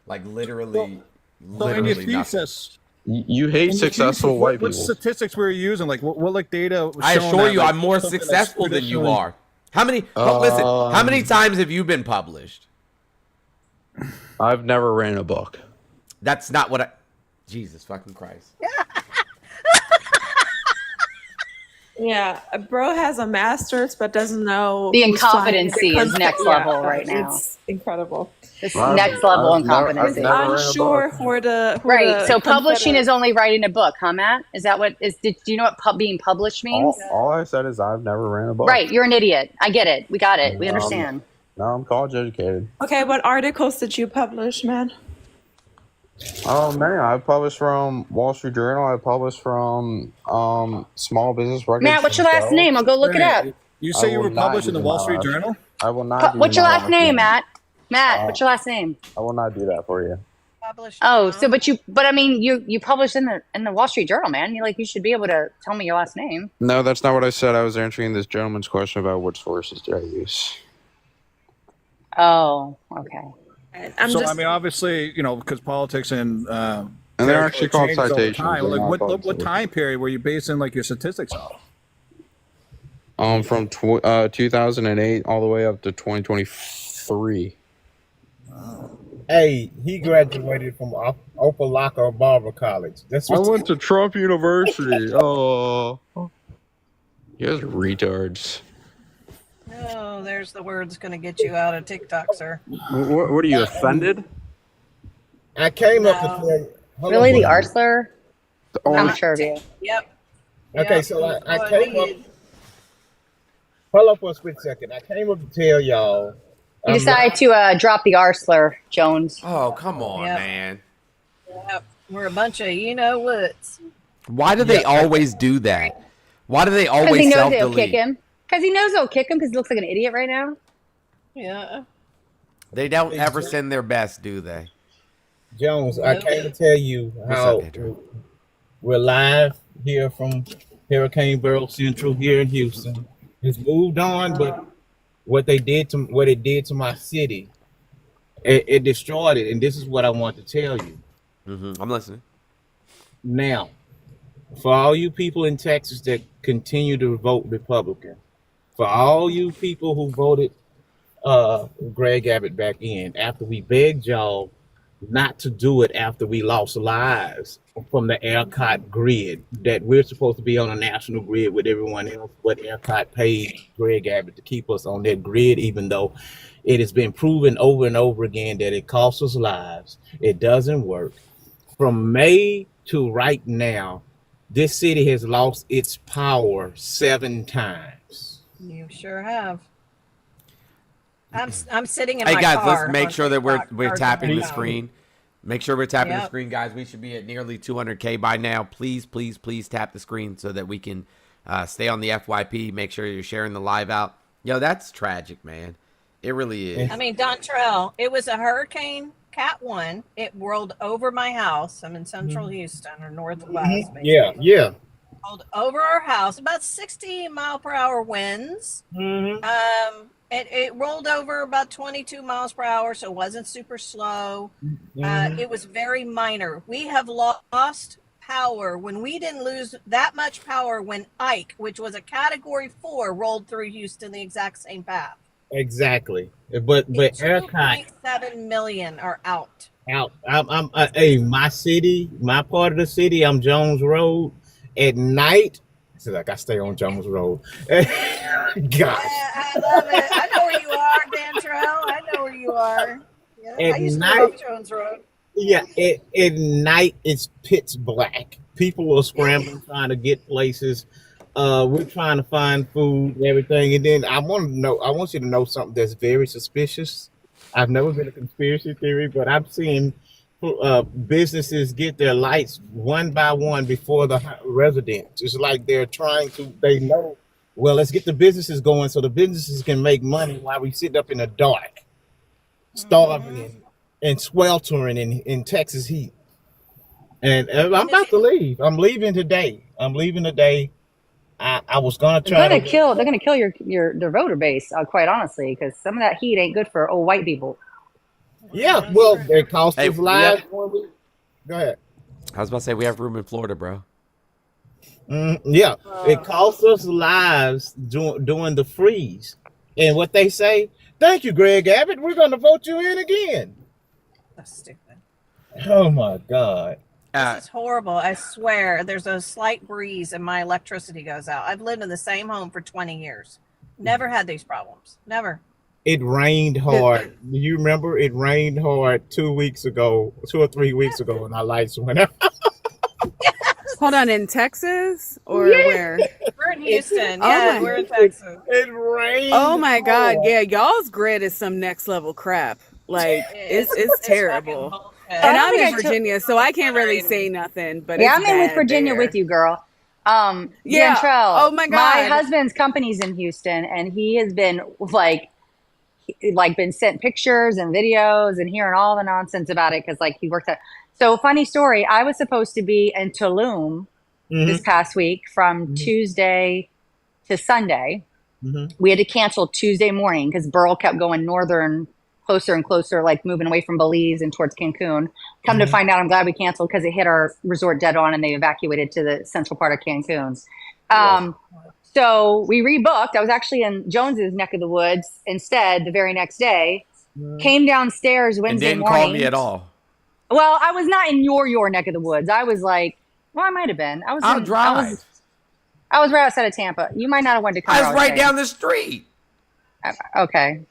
S1: Like literally
S3: in your thesis,
S2: you hate successful white people.
S3: What statistics were you using? Like what like data?
S1: I assure you, I'm more successful than you are. How many? Listen, how many times have you been published?
S2: I've never ran a book.
S1: That's not what I. Jesus fucking Christ.
S4: Yeah, bro has a master's but doesn't know
S6: the incompetency is next level right now.
S4: It's incredible.
S6: It's next level incompetency.
S4: Unsure for the
S6: right. So publishing is only writing a book, huh, Matt? Is that what is? Do you know what being published means?
S2: All I said is I've never ran a book.
S6: Right, you're an idiot. I get it. We got it. We understand.
S2: No, I'm college educated.
S4: Okay, what articles did you publish, man?
S2: Oh man, I published from Wall Street Journal. I published from Small Business Records.
S6: Matt, what's your last name? I'll go look it up.
S3: You say you were published in the Wall Street Journal?
S2: I will not.
S6: What's your last name, Matt? Matt, what's your last name?
S2: I will not do that for you.
S6: Oh, so but I mean, you published in the Wall Street Journal, man. You should be able to tell me your last name.
S2: No, that's not what I said. I was answering this gentleman's question about what sources did I use.
S6: Oh, okay.
S3: I mean, obviously, you know, because politics and
S2: they're actually called citations.
S3: Like, what time period were you basing like your statistics off?
S2: From 2008 all the way up to 2023.
S9: Hey, he graduated from Opelika Barber College.
S2: I went to Trump University. Oh, you guys are retards.
S8: Oh, there's the words going to get you out of TikTok, sir.
S2: What are you, offended?
S9: I came up to tell you.
S6: Really, the Arsler? I'm sure of you.
S8: Yep.
S9: Okay, so I came up. Hold up for a quick second. I came up to tell y'all.
S6: You decided to drop the Arsler, Jones.
S1: Oh, come on, man.
S8: Yep. We're a bunch of you-know-whats.
S1: Why do they always do that? Why do they always self-delete?
S6: They'll kick him. Because he knows they'll kick him because he looks like an idiot right now.
S8: Yeah.
S1: They don't ever send their best, do they?
S9: Jones, I came to tell you how we're live here from Hurricane Barrel Central here in Houston. It's moved on, but what it did to my city, it destroyed it. And this is what I want to tell you.
S1: Mm-hmm. I'm listening.
S9: Now, for all you people in Texas that continue to vote Republican, for all you people who voted Greg Abbott back in, after we begged y'all not to do it after we lost lives from the ERCOT grid, that we're supposed to be on a national grid with everyone else, but ERCOT paid Greg Abbott to keep us on that grid, even though it has been proven over and over again that it costs us lives. It doesn't work. From May to right now, this city has lost its power 7 times.
S8: You sure have. I'm sitting in
S1: Hey
S8: my
S1: guys,
S8: car.
S1: let's make
S8: on
S1: sure that we're
S8: TikTok
S1: we're tapping the
S8: charging my phone.
S1: screen. Make sure we're tapping the
S8: Yep.
S1: screen, guys. We should be at nearly 200K by now. Please, please, please tap the screen so that we can stay on the FYP. Make sure you're sharing the live out. Yo, that's tragic, man. It really is.
S8: I mean, Dontrell, it was a Hurricane Cat 1. It rolled over my house. I'm in central Houston or northwest.
S9: Yeah, yeah.
S8: Rolled over our house, about 60 mile per hour winds. It rolled over about 22 miles per hour, so it wasn't super slow. It was very minor. We have lost power when we didn't lose that much power when Ike, which was a Category 4, rolled through Houston the exact same path.
S9: Exactly. But ERCOT
S8: 2.7 million are out.
S9: I'm hey, my city, my part of the city, I'm Jones Road. At night, it's like I stay on Jones Road. Gosh.
S8: I love it. I know where you are, Dantrell. I know where you are. Yeah, I used to live up Jones Road.
S9: Yeah, at night it's pitch black. People are scrambling trying to get places. We're trying to find food and everything. And then I want you to know something that's very suspicious. I've never been a conspiracy theory, but I've seen businesses get their lights one by one before the residents. It's like they know, well, let's get the businesses going so the businesses can make money while we sit up in the dark, starving and sweltering in Texas heat. And I'm about to leave. I'm leaving today. I was gonna try.
S6: They're gonna kill their voter base. Quite honestly, because some of that heat ain't good for old white people.
S9: Yeah, well, it cost us lives. Go ahead.
S1: I was about to say we have room in Florida, bro.
S9: Yeah, it cost us lives during the freeze. And what they say, thank you, Greg Abbott. We're going to vote you in again.
S8: That's stupid.
S9: Oh my God.
S8: This is horrible. I swear there's a slight breeze and my electricity goes out. I've lived in the same home for 20 years. Never had these problems. Never.
S9: It rained hard. You remember it rained hard 2 or 3 weeks ago, and our lights went out.
S10: Hold on, in Texas or where?
S8: We're in Houston. We're in Texas.
S9: It rained.
S10: Oh my God. Yeah, y'all's grid is some next level crap. Like it's terrible. And I'm in Virginia, so I can't really say nothing. But
S6: yeah, I'm in with Virginia with you, girl.
S10: Yeah.
S6: Jantrell,
S10: Oh my God.
S6: My husband's company's in Houston, and he has been been sent pictures and videos and hearing all the nonsense about it because he worked at. So funny story. I was supposed to be in Tulum this past week from Tuesday to Sunday. We had to cancel Tuesday morning because Burl kept going northern, closer and closer, moving away from Belize and towards Cancun. Come to find out, I'm glad we canceled because it hit our resort dead on and they evacuated to the central part of Cancun. So we rebooked. I was actually in Jones's neck of the woods instead the very next day. Came downstairs Wednesday morning.
S1: And didn't call me at all.
S6: Well, I was not in your neck of the woods. I was I might have been. I was right outside of Tampa. You might not have wanted to come.
S1: I was right down the street.
S6: Okay.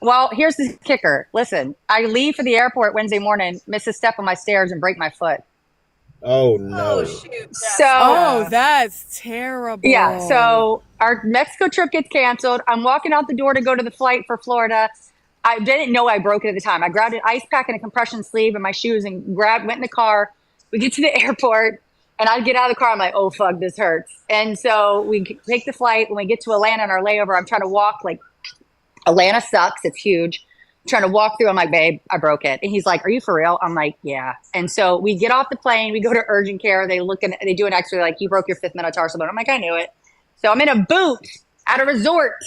S6: Well, here's the kicker. Listen, I leave for the airport Wednesday morning, miss a step on my stairs, and break my foot.
S9: Oh no!
S8: Oh shoot!
S10: That's terrible.
S6: Yeah. So our Mexico trip gets canceled. I'm walking out the door to go to the flight for Florida. I didn't know I broke it at the time. I grabbed an ice pack and a compression sleeve and my shoes and went in the car. We get to the airport and I get out of the car. I'm like, oh fuck, this hurts. And so we take the flight. When we get to Atlanta on our layover, I'm trying to walk. Atlanta sucks. It's huge. I'm trying to walk through. I'm like, babe, I broke it. And he's like, are you for real? I'm like, yeah. And so we get off the plane. We go to urgent care. They do an x-ray. You broke your fifth metatarsal bone. I'm like, I knew it. So I'm in a boot at a resort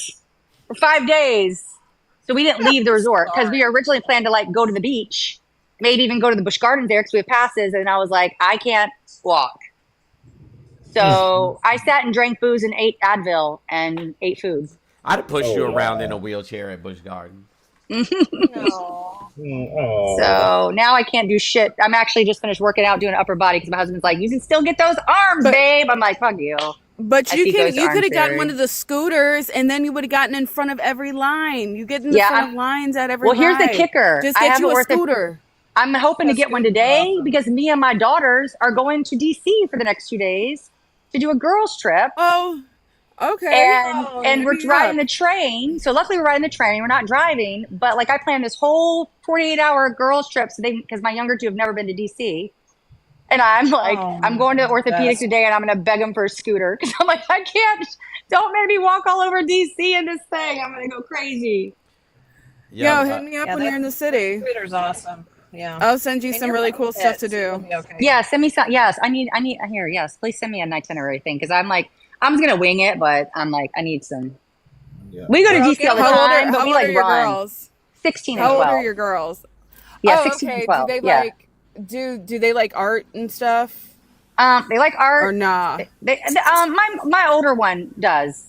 S6: for 5 days. So we didn't leave the resort because we originally planned to go to the beach, maybe even go to the Busch Gardens there because we have passes. And I was like, I can't walk. So I sat and drank booze and ate Advil and ate food.
S1: I'd have pushed you around in a wheelchair at Busch Gardens.
S6: So now I can't do shit. I'm actually just finished working out doing upper body because my husband's like, you can still get those arms, babe. I'm like, fuck you.
S10: But you could have gotten one of the scooters and then you would have gotten in front of every line. You get in the front of lines at every line.
S6: Well, here's the kicker.
S10: Just get you a scooter.
S6: I'm hoping to get one today because me and my daughters are going to DC for the next 2 days to do a girls trip.
S10: Oh, Okay.
S6: And we're riding the train. So luckily we're riding the train. We're not driving, but like I planned this whole 48-hour girls trip so because my younger two have never been to DC. And I'm like, I'm going to orthopedic today and I'm going to beg them for a scooter. Cause I'm like, I can't, don't make me walk all over DC in this thing. I'm going to go crazy.
S10: Yo, hit me up when you're in the city.
S8: Scooter's awesome. Yeah.
S10: I'll send you some really cool stuff to do.
S6: Okay. Yeah, send me some. Yes, I need here. Yes, please send me an itinerary thing because I'm like, I'm just gonna wing it, but I'm like, I need some. Yeah. We go to DC all the time, but we like run.
S10: Girls?
S6: 16 and 12.
S10: How old are your girls?
S6: Yeah, 16 and 12.
S10: Do they like do they like art and stuff?
S6: They like art
S10: or nah?
S6: My older one does.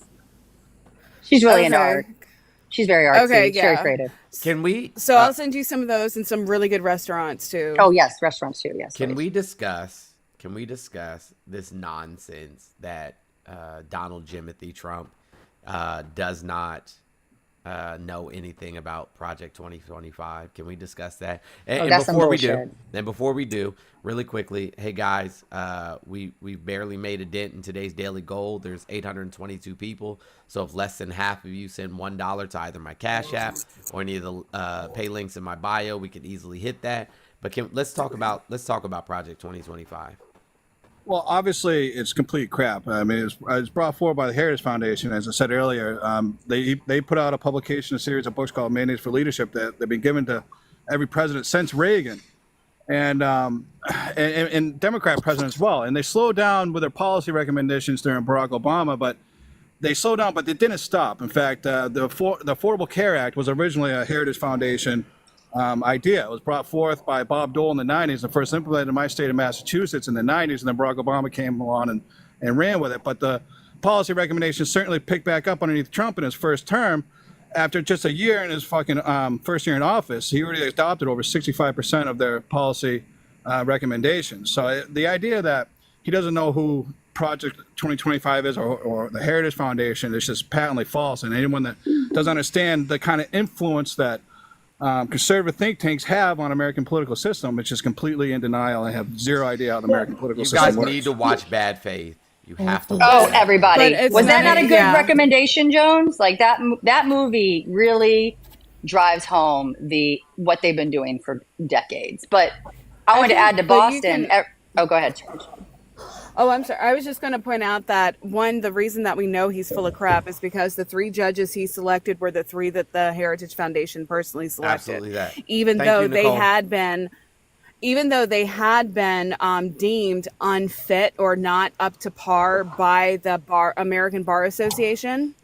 S6: She's really into art. She's very artsy.
S10: Okay,
S6: She's very creative.
S1: Can we?
S10: So I'll send you some of those and some really good restaurants too.
S6: Oh yes, restaurants too. Yes.
S1: Can we discuss this nonsense that Donald Jimothy Trump does not know anything about Project 2025? Can we discuss that? And before we do, really quickly, hey guys, we barely made a dent in today's daily goal. There's 822 people. So if less than half of you send $1 to either my Cash App or any of the pay links in my bio, we could easily hit that. But let's talk about Project 2025.
S3: Well, obviously, it's complete crap. I mean, it's brought forward by the Heritage Foundation, as I said earlier. They put out a publication, a series of books called Mandates for Leadership that they've been given to every president since Reagan, and Democrat presidents as well. And they slowed down with their policy recommendations during Barack Obama, but they slowed down, but they didn't stop. In fact, the Affordable Care Act was originally a Heritage Foundation idea. It was brought forth by Bob Dole in the 90s and first implemented in my state of Massachusetts in the 90s, and then Barack Obama came along and ran with it. But the policy recommendations certainly picked back up underneath Trump in his first term. After just a year in his first year in office, he already adopted over 65% of their policy recommendations. So the idea that he doesn't know who Project 2025 is or the Heritage Foundation is just patently false. And anyone that doesn't understand the kind of influence that conservative think tanks have on American political system, which is completely in denial and have zero idea how the American political system works.
S1: You guys need to watch Bad Faith. You have to.
S6: Everybody. Was that not a good recommendation, Jones? Like that movie really drives home what they've been doing for decades. But I wanted to add to Boston. Go ahead, Charles.
S10: Oh, I'm sorry. I was just going to point out that the reason that we know he's full of crap is because the 3 judges he selected were the 3 that the Heritage Foundation personally selected.
S1: Absolutely that.
S10: Even though they had been deemed unfit or not up to par by the American Bar Association,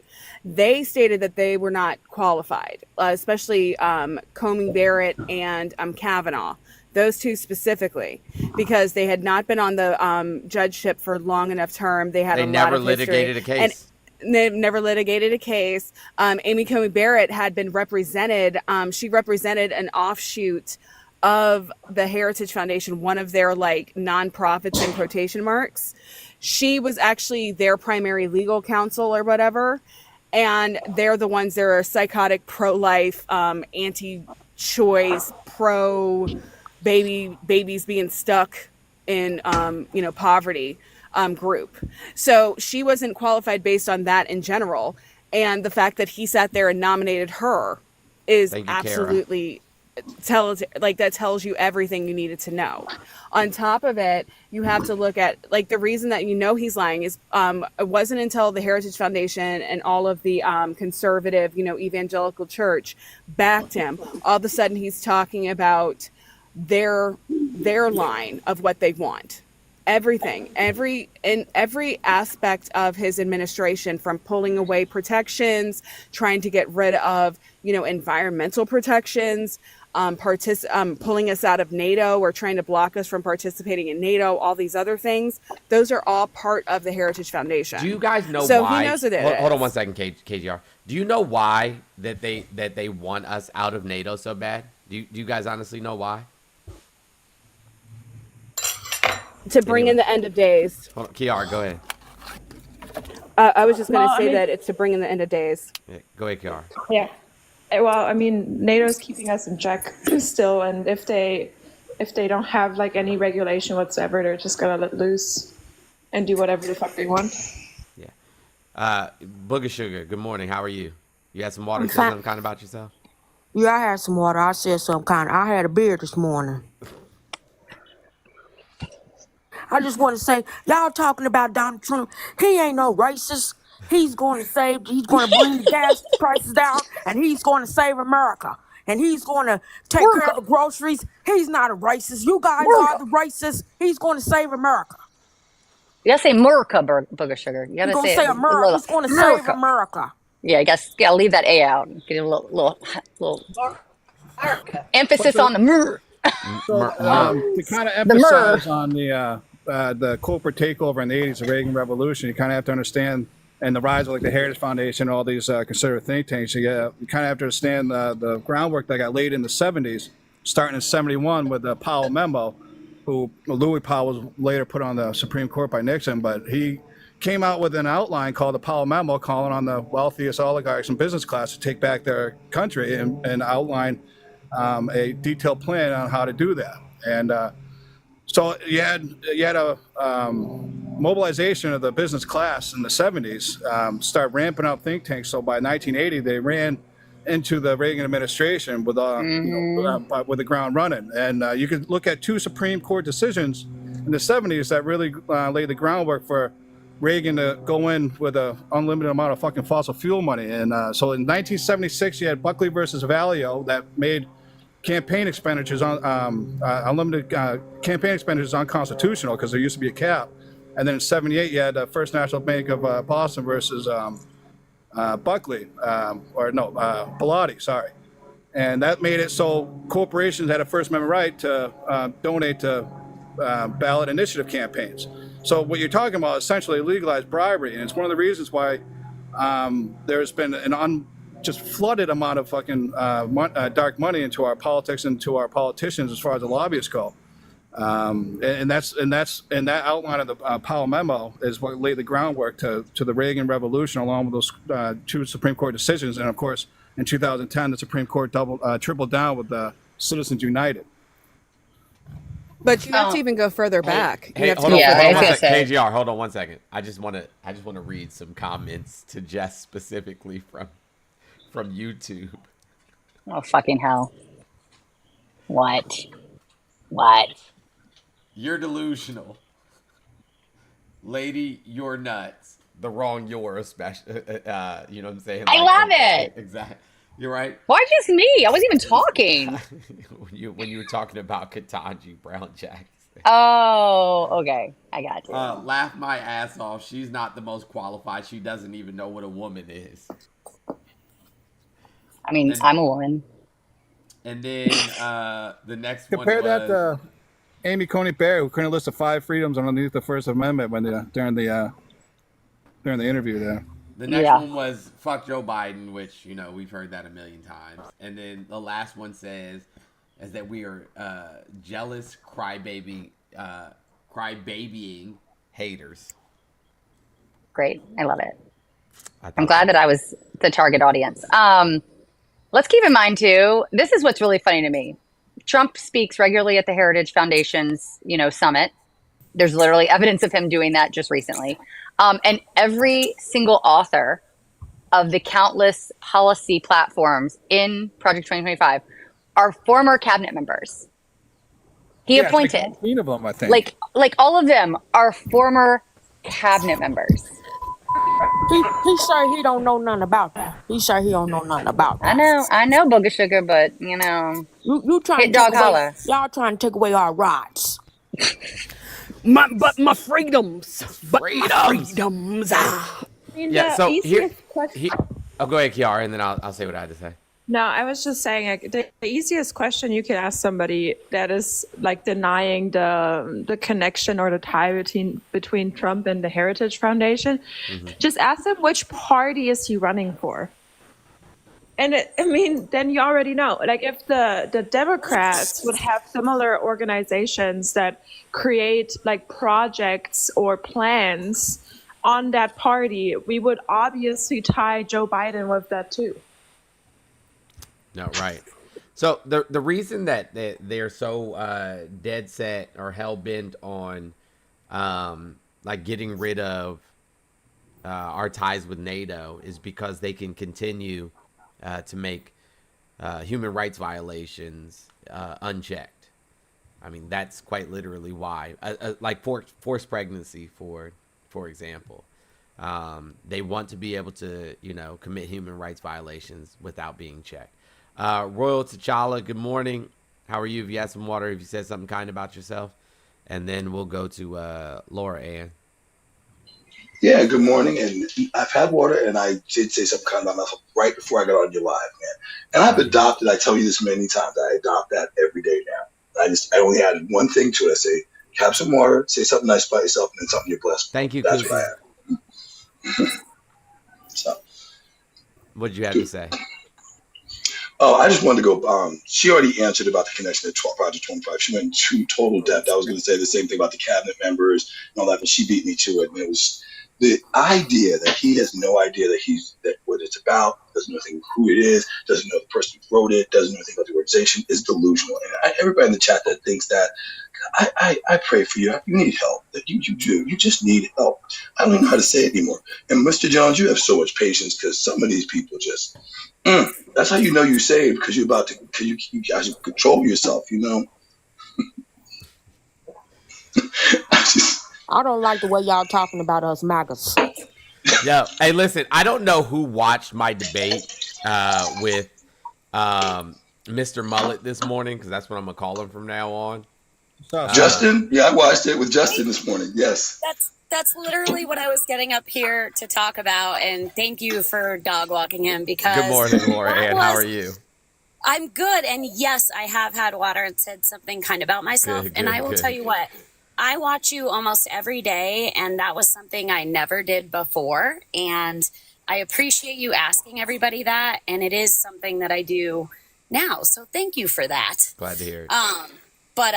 S10: they stated that they were not qualified, especially Comey Barrett and Kavanaugh. Those 2 specifically, because they had not been on the judgeship for long enough term. They never litigated a case. And they never litigated a case. Amy Coney Barrett had been represented. She represented an offshoot of the Heritage Foundation, one of their nonprofits in quotation marks. She was actually their primary legal counsel or whatever. And they're the ones that are psychotic, pro-life, anti-choice, babies being stuck in poverty group. So she wasn't qualified based on that in general, and the fact that he sat there and nominated her is absolutely that tells you everything you needed to know. On top of it, you have to look at the reason that he's lying is it wasn't until the Heritage Foundation and all of the conservative evangelical church backed him. All of a sudden he's talking about their line of what they want. Everything, every aspect of his administration, from pulling away protections, trying to get rid of environmental protections, pulling us out of NATO or trying to block us from participating in NATO, all these other things, those are all part of the Heritage Foundation.
S1: Do you guys know why?
S10: So he knows it.
S1: Hold on one second, KGR. Do you know why that they want us out of NATO so bad? Do you guys honestly know why?
S10: To bring in the end of days.
S1: Kiara, go ahead.
S10: I was just going to say that it's to bring in the end of days.
S1: Yeah, go ahead, Kiara.
S4: Yeah. Well, I mean, NATO's keeping us in check still, and if they don't have any regulation whatsoever, they're just gonna let loose and do whatever the fuck they want.
S1: Yeah. Booger Sugar, good morning. How are you? You had some water,
S11: I'm
S1: say
S11: fine.
S1: something kind about yourself?
S11: Yeah, I had some water. I said some kind. I had a beer this morning. I just want to say, y'all talking about Donald Trump. He ain't no racist. He's going to bring the gas prices down, and he's going to save America. And he's going to take care of the groceries. He's not a racist. You guys are the racists. He's going to save America.
S6: You gotta say America, Booger Sugar. You gotta
S11: He's going to
S6: say
S11: say
S6: it a
S11: America.
S6: little
S11: He's going to save
S6: America.
S11: America.
S6: Yeah, I guess you gotta leave that A out. Get a little emphasis on the mer.
S3: So to kind of emphasize on the corporate takeover in the 80s, the Reagan Revolution, you kind of have to understand, and the rise of like the Heritage Foundation, all these conservative think tanks, you kind of have to understand the groundwork that got laid in the 70s, starting in 71 with the Powell memo, who Louis Powell was later put on the Supreme Court by Nixon, but he came out with an outline called the Powell memo, calling on the wealthiest oligarchs and business class to take back their country and outline a detailed plan on how to do that. And so you had a mobilization of the business class in the 70s, start ramping up think tanks. So by 1980, they ran into the Reagan administration with with the ground running. And you could look at two Supreme Court decisions in the 70s that really laid the groundwork for Reagan to go in with an unlimited amount of fucking fossil fuel money. And so in 1976, you had Buckley versus Valeo that made campaign expenditures on unlimited campaign expenditures unconstitutional because there used to be a cap. And then in 78, you had First National Bank of Boston versus Buckley, Bilotti, sorry. And that made it so corporations had a First Amendment right to donate to ballot initiative campaigns. So what you're talking about is essentially legalized bribery, and it's one of the reasons why there's been an just flooded amount of fucking dark money into our politics and to our politicians as far as the lobbyists go. And that outline of the Powell memo is what laid the groundwork to the Reagan Revolution, along with those two Supreme Court decisions. And of course, in 2010, the Supreme Court tripled down with the Citizens United.
S10: But you have to even go further back.
S1: Hold on one second. KGR, hold on one second. I just want to read some comments to Jess specifically from YouTube.
S6: Oh, fucking hell. What?
S1: You're delusional. Lady, you're nuts. The wrong you're, especially. You know what I'm saying?
S6: I love it.
S1: Exactly. You're right.
S6: Why just me? I wasn't even talking.
S1: when you were talking about Ketanji Brown Jackson.
S6: Oh, okay. I got you.
S1: Laugh my ass off. She's not the most qualified. She doesn't even know what a woman is.
S6: I mean, I'm a woman.
S1: And then the next
S3: Compare
S1: one was...
S3: that to Amy Coney Barrett, who couldn't list the 5 freedoms underneath the First Amendment during the interview there.
S1: The next one was fuck Joe Biden, which, you know, we've heard that a million times. And then the last one is that we are jealous, crybabying haters.
S6: Great. I love it. I'm glad that I was the target audience. Let's keep in mind, too, this is what's really funny to me. Trump speaks regularly at the Heritage Foundation's, summit. There's literally evidence of him doing that just recently. And every single author of the countless policy platforms in Project 2025 are former cabinet members. He appointed.
S3: Like 15 of them, I think.
S6: Like all of them are former cabinet members.
S11: He sure he don't know nothing about that. He sure he don't know nothing about that.
S6: I know, Booger Sugar, but you
S11: trying
S6: hit dog holler.
S11: Y'all trying to take away our rights.
S10: My freedoms. Freedoms.
S1: Yeah. So here. Oh, go ahead, Kiara, and then I'll say what I had to say.
S4: No, I was just saying the easiest question you can ask somebody that is like denying the connection or the tie between Trump and the Heritage Foundation, just ask them which party is he running for. And then you already know. Like if the Democrats would have similar organizations that create like projects or plans on that party, we would obviously tie Joe Biden with that too.
S1: No, right. So the reason that they're so dead set or hell bent on like getting rid of our ties with NATO is because they can continue to make human rights violations unchecked. I mean, that's quite literally why. Like forced pregnancy, for example. They want to be able to, commit human rights violations without being checked. Royal T'Challa, good morning. How are you? If you had some water, if you said something kind about yourself. And then we'll go to Laura Ann.
S12: Yeah, good morning. And I've had water, and I did say something kind about myself right before I got on your live, man. And I've adopted, I tell you this many times, I adopt that every day now. I only added one thing to it. I say, have some water, say something nice about yourself, and then something you're blessed with.
S1: Thank you,
S12: That's
S1: Kufi.
S12: what I add. So,
S1: what did you have to say?
S12: Oh, I just wanted to go. She already answered about the connection to Project 25. She went into total depth. I was going to say the same thing about the cabinet members and all that, but she beat me to it. And it was the idea that he has no idea that what it's about, doesn't know anything who it is, doesn't know the person who wrote it, doesn't know anything about the organization, is delusional. And everybody in the chat that thinks that, I pray for you. You need help. You do. You just need help. I don't even know how to say it anymore. And Mr. Jones, you have so much patience because some of these people just. That's how you know you're saved, because you guys control yourself,
S11: I don't like the way y'all talking about us MAGAs.
S1: Yeah. Hey, listen, I don't know who watched my debate with Mr. Mullet this morning, because that's what I'm going to call him from now on.
S12: Justin? Yeah, I watched it with Justin this morning. Yes.
S13: That's literally what I was getting up here to talk about, and thank you for dog walking him, because
S1: good morning, Laura Ann. How are you?
S13: I'm good, and yes, I have had water and said something kind about myself, and I will tell you what, I watch you almost every day, and that was something I never did before, and I appreciate you asking everybody that, and it is something that I do now, so thank you for that.
S1: Glad to hear it.
S13: But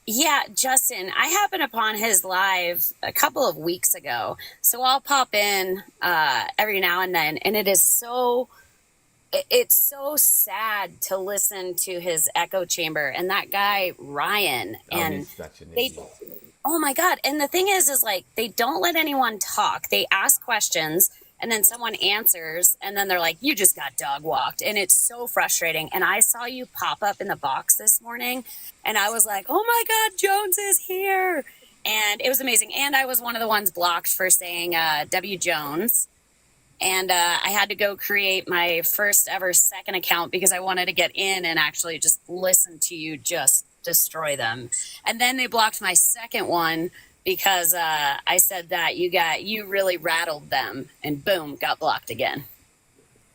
S13: yeah, Justin, I happened upon his live a couple of weeks ago. So I'll pop in every now and then. And it's so sad to listen to his echo chamber and that guy, Ryan. And
S1: he's such an idiot.
S13: Oh my God. And the thing is like, they don't let anyone talk. They ask questions and then someone answers and then they're like, you just got dog walked. And it's so frustrating. And I saw you pop up in the box this morning and I was like, oh my God, Jones is here. And it was amazing. And I was one of the ones blocked for saying W. Jones. And I had to go create my first ever second account because I wanted to get in and actually just listen to you just destroy them. And then they blocked my second one because I said that you really rattled them, and boom, got blocked again.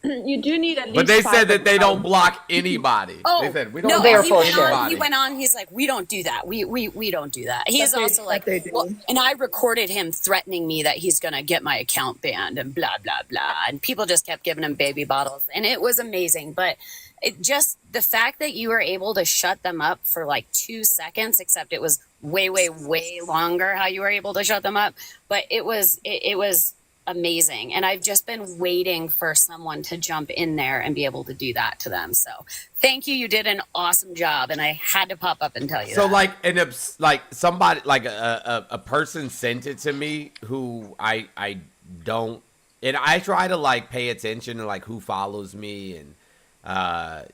S4: You do need at least.
S1: But they said that they don't block anybody.
S13: Oh,
S1: they said we don't.
S13: No,
S6: they were
S1: block
S6: full of
S13: he went on. He's like, we don't do that. We don't do that. He's
S4: But
S13: also like, well, and I recorded him threatening me that he's gonna get my account banned and blah blah blah. And people just kept giving him baby bottles, and it was amazing. But it just the fact that you were able to shut them up for like 2 seconds, except it was way longer how you were able to shut them up. But it was amazing, and I've just been waiting for someone to jump in there and be able to do that to them. So thank you. You did an awesome job, and I had to pop up and tell you.
S1: So
S13: that.
S1: like somebody like a person sent it to me who I don't, and I try to like pay attention to like who follows me, and I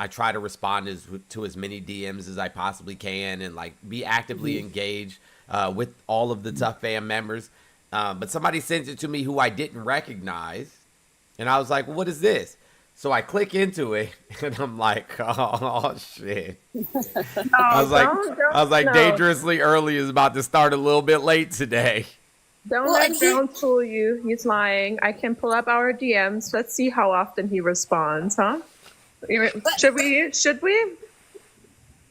S1: try to respond to as many DMs as I possibly can and like be actively engaged with all of the Tough Fam members. But somebody sent it to me who I didn't recognize, and I was like, well, what is this? So I click into it, and I'm like, oh shit. I was like, dangerously early is about to start a little bit late today.
S4: Don't let Jones fool you. He's lying. I can pull up our DMs. Let's see how often he responds, huh? Should we?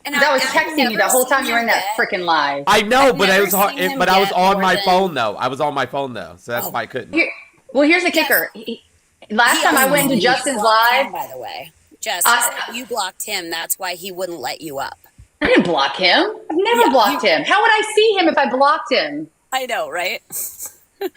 S13: And
S6: I was texting you the whole time you were in that freaking live.
S1: I know, but I was on my phone though. I was on my phone though, so that's why I couldn't.
S6: Here's the kicker. Last time I went into Justin's live,
S13: by the way, Jess, you blocked him. That's why he wouldn't let you up.
S6: I didn't block him. I've never blocked him. How would I see him if I blocked him?
S13: I know, right?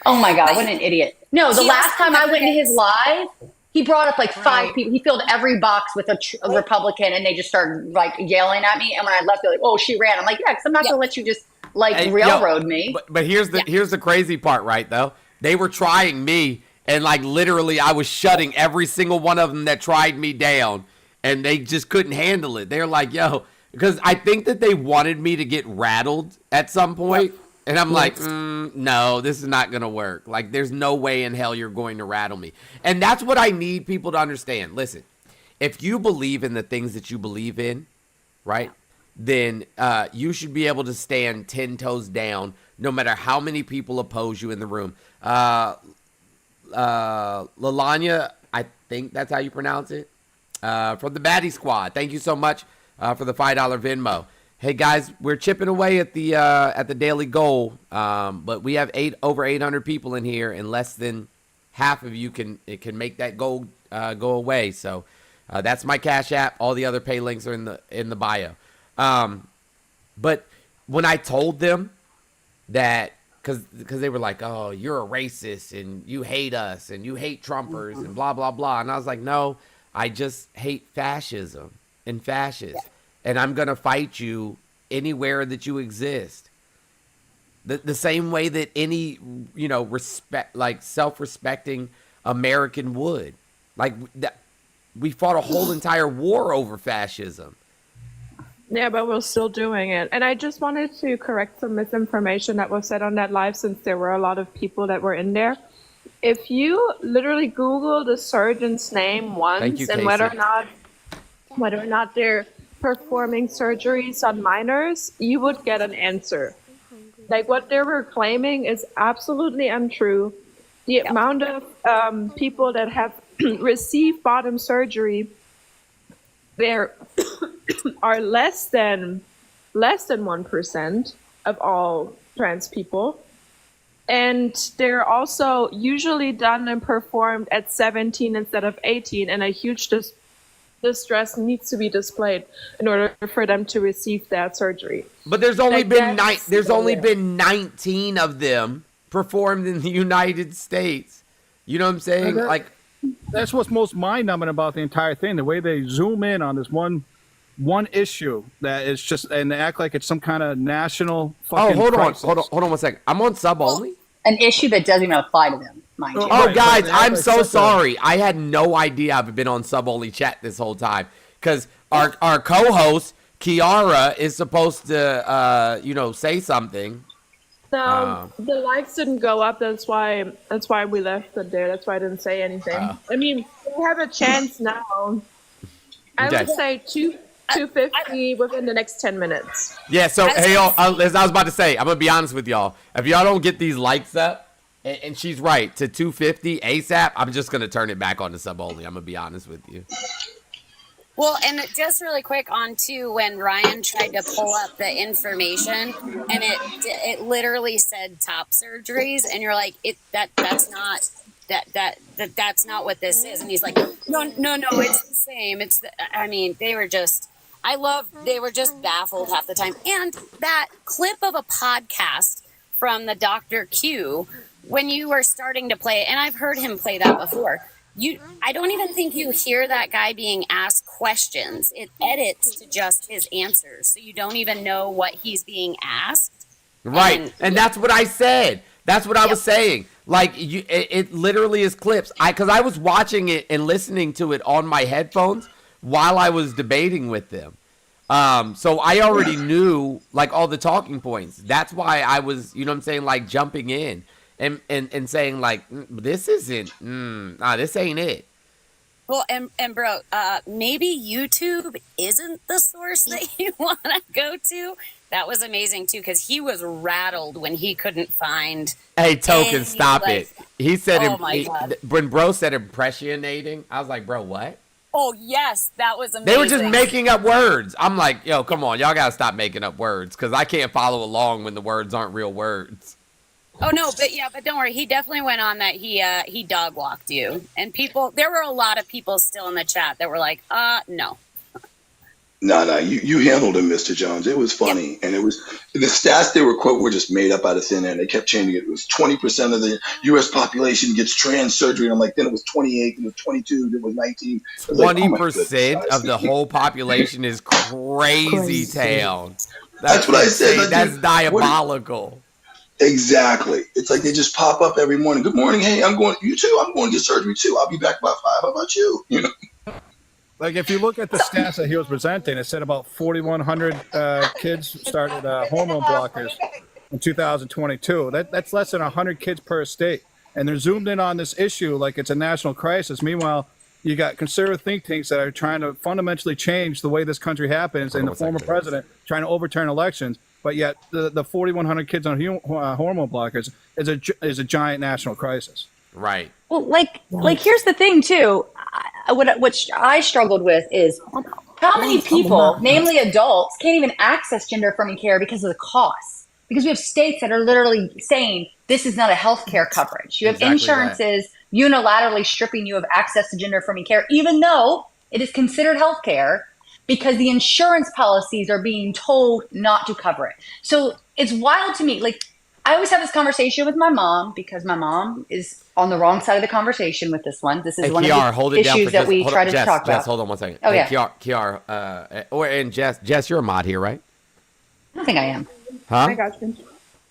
S6: Oh my God, what an idiot. No, the last time I went into his live, he brought up like 5 people. He filled every box with a Republican, and they just started like yelling at me. And when I left, they're like, "Oh, she ran." I'm like, "Yeah, because I'm not going to let you just like railroad me."
S1: But here's the crazy part, right? Though They were trying me, and like literally I was shutting every single one of them that tried me down, and they just couldn't handle it. They're like, yo, because I think that they wanted me to get rattled at some point. And I'm like, no, this is not going to work. Like, there's no way in hell you're going to rattle me. And that's what I need people to understand. Listen, if you believe in the things that you believe in, right, then you should be able to stand 10 toes down no matter how many people oppose you in the room. Lalanya, I think that's how you pronounce it, from the Baddie Squad. Thank you so much for the $5 Venmo. Hey guys, we're chipping away at the daily goal, but we have over 800 people in here, and less than half of you can make that goal go away. So that's my Cash App. All the other pay links are in the bio. But when I told them that, because they were like, oh, you're a racist and you hate us and you hate Trumpers and blah blah blah, and I was like, no, I just hate fascism and fascists. Yeah. And I'm going to fight you anywhere that you exist. The same way that any, self-respecting American would. Like, we fought a whole entire war over fascism.
S4: Yeah, but we're still doing it. And I just wanted to correct some misinformation that was said on that live, since there were a lot of people that were in there. If you literally Google the surgeon's name once and whether or not they're performing surgeries on minors, you would get an answer. Like, what they were claiming is absolutely untrue. The amount of people that have received bottom surgery, there are less than 1% of all trans people. And they're also usually done and performed at 17 instead of 18, and a huge distress needs to be displayed in order for them to receive that surgery.
S1: But there's only been 19 of them performed in the United States. You know what I'm saying?
S3: That's what's most mind-numbing about the entire thing. The way they zoom in on this one issue that is just, and they act like it's some kind of national fucking crisis.
S1: Hold on 1 second. I'm on sub only.
S6: An issue that doesn't even apply to them. Mind you.
S1: Oh, guys, I'm so sorry. I had no idea I've been on sub-only chat this whole time, because our co-host, Kiara, is supposed to, say something.
S4: No, the likes didn't go up. That's why we left it there. That's why I didn't say anything. I mean, we have a chance now. I would say 250 within the next 10 minutes.
S1: Yeah, so, hey, y'all, as I was about to say, I'm going to be honest with y'all. If y'all don't get these likes up, and she's right, to 250 ASAP, I'm just going to turn it back on to sub-only. I'm going to be honest with you.
S13: Well, and just really quick on, too, when Ryan tried to pull up the information, and it literally said top surgeries, and you're like, that's not what this is. And he's like, no, it's the same. They were just baffled half the time. And that clip of a podcast from the Dr. Q, when you were starting to play it, and I've heard him play that before, I don't even think you hear that guy being asked questions. It edits to just his answers, so you don't even know what he's being asked.
S1: Right, and that's what I said. That's what I was saying. Like, it literally is clips. Because I was watching it and listening to it on my headphones while I was debating with them. So I already knew, like, all the talking points. That's why I was, like, jumping in and saying, like, this isn't, this ain't it.
S13: Well, and bro, maybe YouTube isn't the source that you want to go to. That was amazing, too, because he was rattled when he couldn't find.
S1: Hey, Token, stop it. He said,
S13: God.
S1: When bro said impressionating, I was like, bro, what?
S13: Oh, yes, that was amazing.
S1: They were just making up words. I'm like, yo, come on. Y'all got to stop making up words, because I can't follow along when the words aren't real words.
S13: Oh, no, but don't worry. He definitely went on that he dog walked you. And there were a lot of people still in the chat that were like, no.
S12: No, you handled him, Mr. Jones. It was funny. And it was, the stats they were quoting were just made up out of thin air. They kept changing it. It was 20% of the U.S. population gets trans surgery. And I'm like, then it was 28, it was 22, it was 19.
S1: 20% of the whole population is crazy town.
S12: That's what I said.
S1: That's diabolical.
S12: Exactly. It's like they just pop up every morning. Good morning. Hey, you too. I'm going to get surgery too. I'll be back by 5. How about you? You know?
S3: Like if you look at the stats that he was presenting, it said about 4,100 kids started hormone blockers in 2022. That's less than 100 kids per state, and they're zoomed in on this issue like it's a national crisis. Meanwhile, you got conservative think tanks that are trying to fundamentally change the way this country happens, and the former president trying to overturn elections. But yet, the 4,100 kids on hormone blockers is a giant national crisis.
S1: Right.
S6: Well, like here's the thing too. Which I struggled with is how many people, namely adults, can't even access gender affirming care because of the costs. Because we have states that are literally saying this is not a health care coverage. You have insurances unilaterally stripping you of access to gender affirming care, even though it is considered health care, because the insurance policies are being told not to cover it. So it's wild to me. Like, I always have this conversation with my mom because my mom is on the wrong side of the conversation with this one. This is one of the issues that we try to talk about.
S1: Jess, hold on one second.
S6: Oh, yeah.
S1: Kiara, and Jess, you're a mod here, right?
S6: I don't think I am.
S1: Huh?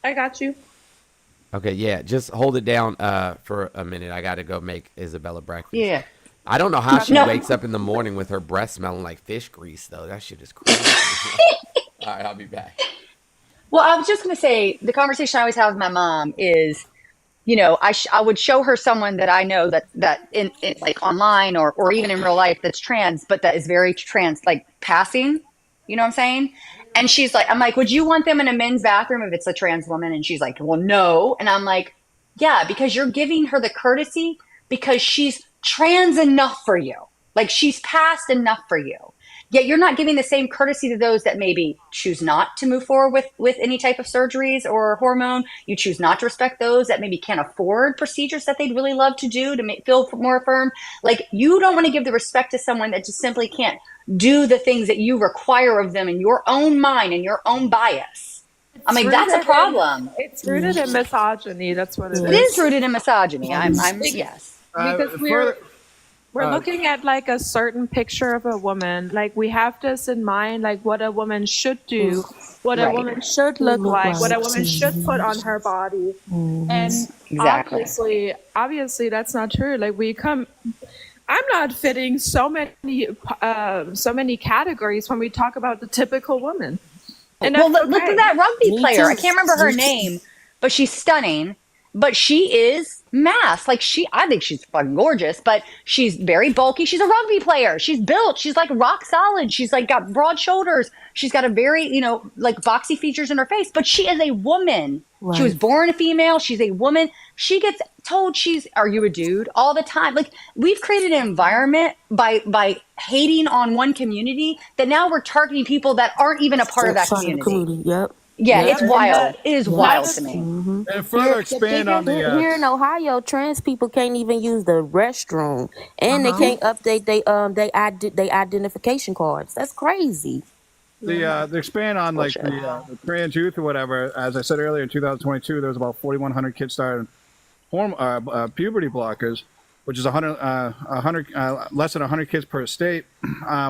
S4: I got you.
S1: Okay, yeah. Just hold it down for a minute. I got to go make Isabella breakfast.
S6: Yeah.
S1: I don't know how she wakes up in the morning with her breath smelling like fish grease, though. That shit is crazy. All right, I'll be back.
S6: Well, I was just going to say, the conversation I always have with my mom is, you know, I would show her someone that I know that in like online or even in real life that's trans, but that is very trans, like passing, you know what I'm saying? And she's like, I'm like, would you want them in a men's bathroom if it's a trans woman? And she's like, well, no. And I'm like, yeah, because you're giving her the courtesy because she's trans enough for you. Like, she's passed enough for you. Yet you're not giving the same courtesy to those that maybe choose not to move forward with any type of surgeries or hormone. You choose not to respect those that maybe can't afford procedures that they'd really love to do to feel more affirmed. Like, you don't want to give the respect to someone that just simply can't do the things that you require of them in your own mind and your own bias. I mean, that's a problem.
S4: It's rooted in misogyny. That's what it is.
S6: It is rooted in misogyny. I'm yes.
S4: Because we're looking at like a certain picture of a woman. Like, we have this in mind, like what a woman should do, what a woman should look like, what a woman should put on her body. And obviously that's not true. Like, I'm not fitting so many categories when we talk about the typical woman. And
S6: well, look at that rugby player. I can't remember her name, but she's stunning. But she is masked. Like, I think she's fucking gorgeous, but she's very bulky. She's a rugby player. She's built. She's like rock solid. She's like got broad shoulders. She's got a very, like boxy features in her face, but she is a woman. Right. She was born a female. She's a woman. She gets told are you a dude all the time? Like, we've created an environment by hating on one community that now we're targeting people that aren't even a part of that community.
S11: Yep.
S6: Yeah, it's wild. It is wild to me.
S3: Mm-hmm. And further expand on the
S11: here in Ohio, trans people can't even use the restroom, and they can't update they identification cards. That's crazy.
S3: The expand on like the trans youth or whatever. As I said earlier, in 2022, there was about 4,100 kids started puberty blockers, which is 100 less than 100 kids per state.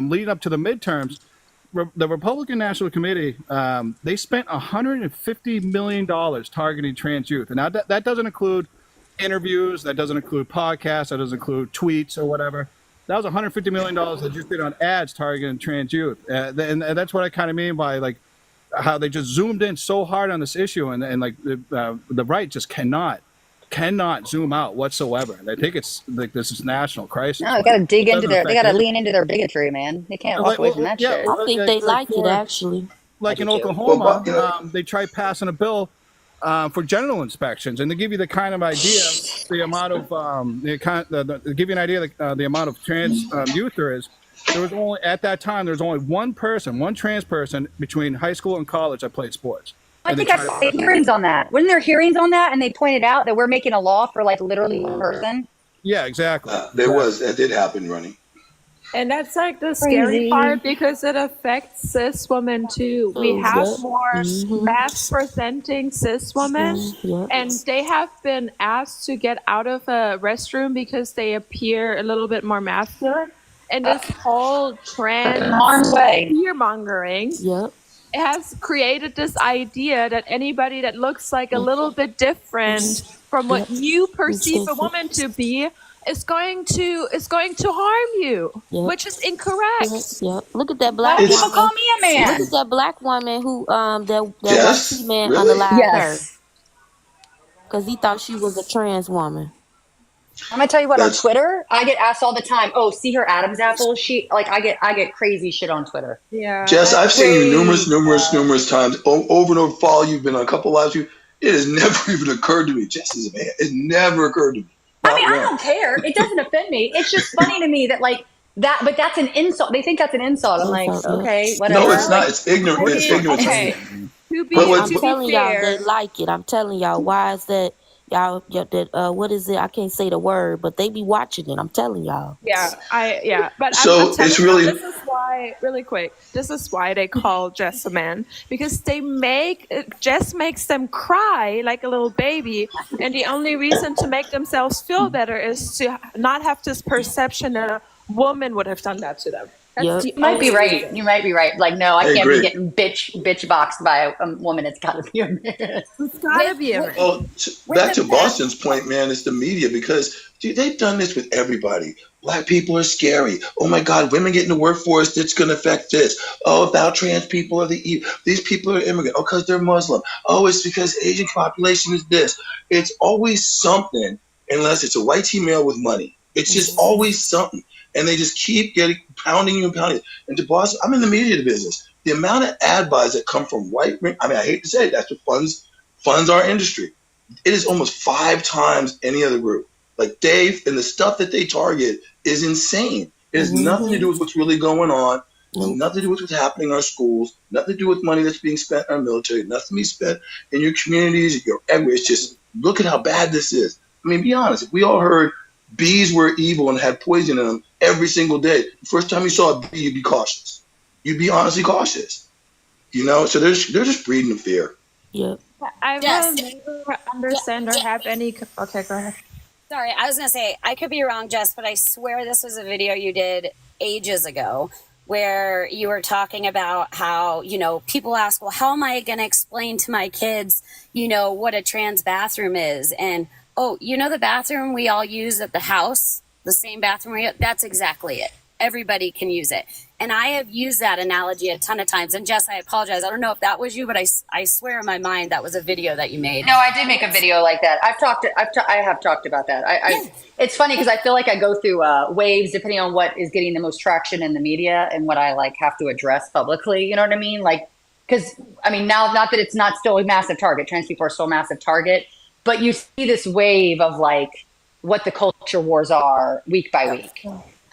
S3: Leading up to the midterms, the Republican National Committee, they spent $150 million targeting trans youth. And now that doesn't include interviews, that doesn't include podcasts, that doesn't include tweets or whatever. That was $150 million that just did on ads targeting trans youth. And that's what I kind of mean by like how they just zoomed in so hard on this issue, and like the right just cannot zoom out whatsoever. They think it's like this is national crisis.
S6: No, they got to dig into they got to lean into their bigotry, man. They can't walk away from that shit.
S11: I think they like it, actually.
S3: Like in Oklahoma, they tried passing a bill for genital inspections, and to give you the kind of idea, the amount of give you an idea the amount of trans youth there is. There was only at that time there was only one trans person between high school and college that played sports.
S6: I think I saw hearings on that. Wasn't there hearings on that? And they pointed out that we're making a law for like literally one person.
S3: Yeah, exactly.
S12: That did happen, Ronnie.
S4: And that's like the scary part because it affects cis women too. We have more mass presenting cis women, and they have been asked to get out of a restroom because they appear a little bit more masculine. And this whole trans fear mongering has created this idea that anybody that looks like a little bit different from what you perceive a woman to be is going to harm you, which is incorrect.
S11: Look at that
S6: Why
S11: black
S6: do
S11: woman.
S6: people call me a man?
S11: Look at that black woman who that white
S12: Yes,
S11: man
S12: really?
S11: unalived her
S6: Yes.
S11: because he thought she was a trans woman.
S6: I'm gonna tell you what, on
S12: That's
S6: Twitter, I get asked all the time, "Oh, see her Adam's apple?" I get crazy shit on Twitter.
S4: Yeah.
S12: Jess. I've seen you numerous
S6: Crazy.
S12: times over and over. Follow you've been on a couple lives. It has never even occurred to me. Jess is a man. It never occurred to me.
S6: I mean, I don't care. It doesn't offend me. It's just funny to me that like that, but that's an insult. They think that's an insult. I'm like, okay, whatever.
S12: No, it's not.
S6: Like,
S12: It's ignorant. It's ignorant.
S4: Okay.
S11: I'm telling y'all, they like it. I'm telling y'all, why is that? Y'all, what is it? I can't say the word, but they be watching it. I'm telling y'all.
S4: But
S12: So
S4: I'm telling
S12: it's
S4: you,
S12: really-
S4: this is why, really quick, this is why they call Jess a man, because Jess makes them cry like a little baby, and the only reason to make themselves feel better is to not have this perception that a woman would have done that to them. That's
S6: you might be right. You might be right. Like, no, I can't be getting bitch boxed by a woman. It's got to be a man.
S4: It's got to be a man.
S12: Well, back to Boston's point, man, it's the media, because dude, they've done this with everybody. Black people are scary. Oh my God, women get in the workforce, that's going to affect this. Oh, about trans people are these people are immigrant. Oh, because they're Muslim. Oh, it's because Asian population is this. It's always something, unless it's a white female with money. It's just always something. And they just keep pounding you and pounding you. And to Boston, I'm in the media business. The amount of ad buys that come from white, I mean, I hate to say it, that's what funds our industry. It is almost 5 times any other group. Like Dave, and the stuff that they target is insane. It has nothing to do with what's really going on. It has nothing to do with what's happening in our schools. Nothing to do with money that's being spent on our military. Nothing to be spent in your communities. Everywhere. It's just, look at how bad this is. I mean, be honest. If we all heard bees were evil and had poison in them every single day, the first time you saw a bee, you'd be cautious. You'd be honestly cautious. So they're just breeding the fear.
S11: Yeah.
S4: I will never understand or have any. Okay, go ahead.
S13: Sorry, I was going to say, I could be wrong, Jess, but I swear this was a video you did ages ago where you were talking about how, people ask, well, how am I going to explain to my kids, what a trans bathroom is? And, oh, the bathroom we all use at the house, the same bathroom, that's exactly it. Everybody can use it. And I have used that analogy a ton of times. And Jess, I apologize. I don't know if that was you, but I swear in my mind that was a video that you made.
S6: No, I did make a video like that. I have talked about that. It's funny because I feel like I go through waves depending on what is getting the most traction in the media and what I have to address publicly. You know what I mean? Because now, not that it's not still a massive target. Trans people are still a massive target, but you see this wave of what the culture wars are week by week.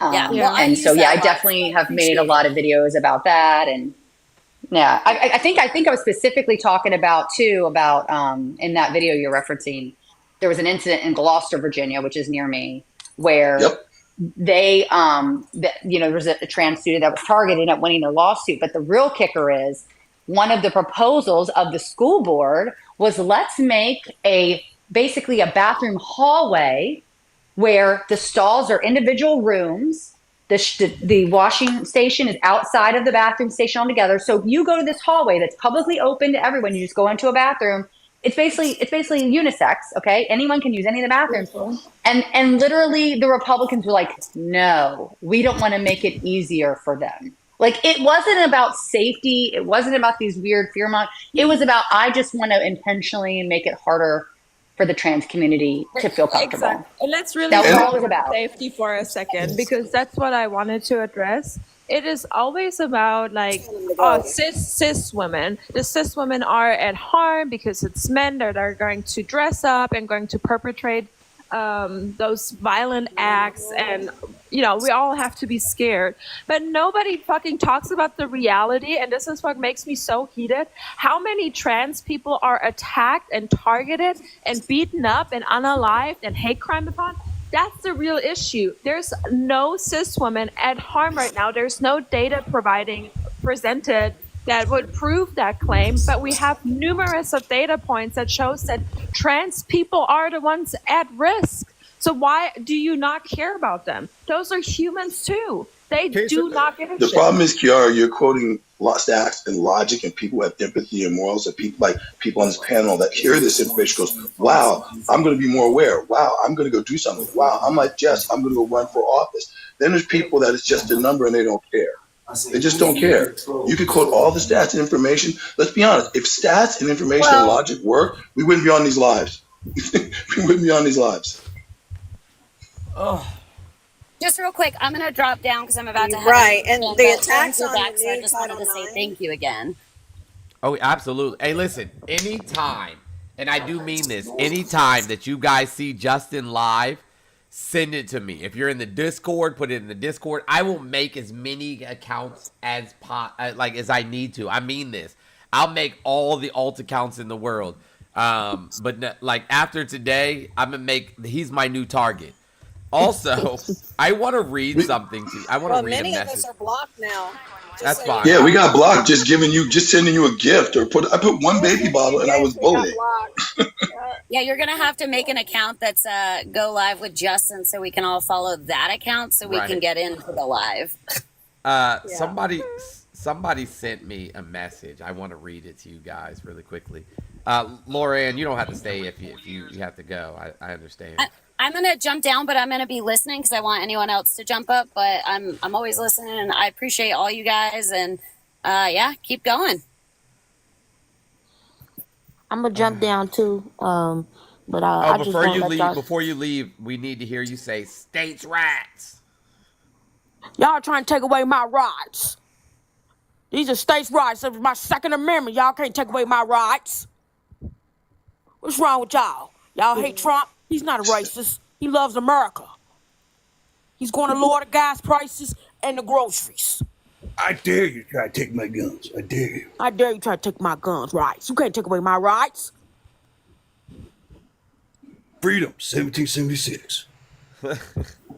S6: I definitely have made a lot of videos about that, and I think I was specifically talking about in that video you're referencing, there was an incident in Gloucester, Virginia, which is near me, where they there was a trans student that was targeted and ended up winning their lawsuit. But the real kicker is one of the proposals of the school board was, let's make basically a bathroom hallway where the stalls are individual rooms. The washing station is outside of the bathroom station altogether. So if you go to this hallway that's publicly open to everyone, you just go into a bathroom. It's basically unisex. Okay, anyone can use any of the bathrooms. And literally, the Republicans were like, no, we don't want to make it easier for them. It wasn't about safety. It wasn't about these weird fear mongers. It was about, I just want to intentionally make it harder for the trans community to feel comfortable.
S4: Exactly. And let's really
S6: talk
S4: about
S6: about
S4: safety for a second, because that's what I wanted to address. It is always about cis women. The cis women are at harm because it's men that are going to dress up and going to perpetrate those violent acts, and we all have to be scared, but nobody fucking talks about the reality. And this is what makes me so heated. How many trans people are attacked and targeted and beaten up and unalived and hate crime upon? That's the real issue. There's no cis woman at harm right now. There's no data presented that would prove that claim, but we have numerous of data points that shows that trans people are the ones at risk. So why do you not care about them? Those are humans too.
S11: They do not give a
S12: The
S11: shit.
S12: problem is, Kiara, you're quoting stats and logic, and people have empathy and morals. And people like people on this panel that hear this information goes, "Wow, I'm going to be more aware. Wow, I'm going to go do something. Wow, I'm like Jess, I'm going to go run for office." Then there's people that it's just a number and they don't care. They just don't care. You could quote all the stats and information. Let's be honest. If stats and information and logic work, we wouldn't be on these lives. We wouldn't be on these lives.
S13: Oh. Just real quick, I'm going to drop down because I'm about to have
S8: right. And the attacks on
S13: back,
S8: the
S13: so I just wanted to say thank you again.
S1: Oh, absolutely. Hey, listen, anytime, and I do mean this, anytime that you guys see Justin live, send it to me. If you're in the Discord, put it in the Discord. I will make as many accounts as I need to. I mean this. I'll make all the alt accounts in the world. But like after today, I'm gonna make. He's my new target. Also, I want to read something to you. I want to read a message.
S8: Many of us are blocked now.
S1: That's fine.
S12: Yeah, we got blocked just sending you a gift I put one baby bottle and I was bullied.
S13: Yeah, you're gonna have to make an account that's go live with Justin so we can all follow that account so we can get into the live.
S1: Somebody sent me a message. I want to read it to you guys really quickly. Lauren, you don't have to stay if you have to go. I understand.
S13: I'm gonna jump down, but I'm gonna be listening because I want anyone else to jump up. But I'm always listening, and I appreciate all you guys. And keep going.
S11: I'm gonna jump down too. But I just
S1: before you leave, we need to hear you say "states' rights."
S11: Y'all trying to take away my rights. These are states' rights. It was my Second Amendment. Y'all can't take away my rights. What's wrong with y'all? Y'all hate Trump? He's not a racist. He loves America. He's going to lower the gas prices and the groceries.
S3: I dare you try to take my guns. I dare you.
S11: I dare you try to take my guns' rights. You can't take away my rights.
S3: Freedom, 1776.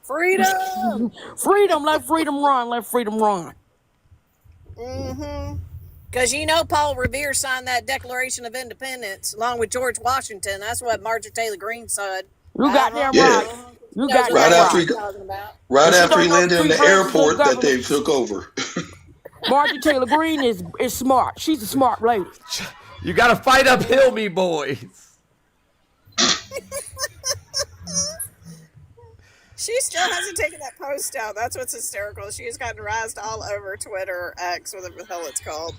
S8: Freedom.
S11: Freedom. Let freedom run. Let freedom run.
S8: Mm-hmm. Because Paul Revere signed that Declaration of Independence along with George Washington. That's what Marjorie Taylor Greene said.
S11: You got that right. You got
S12: that right after he landed in the airport that they took over.
S11: Marjorie Taylor Greene is smart. She's a smart lady.
S1: You got to fight uphill, me boys.
S8: She still hasn't taken that post out. That's what's hysterical. She has gotten razzed all over Twitter or X, whatever the hell it's called.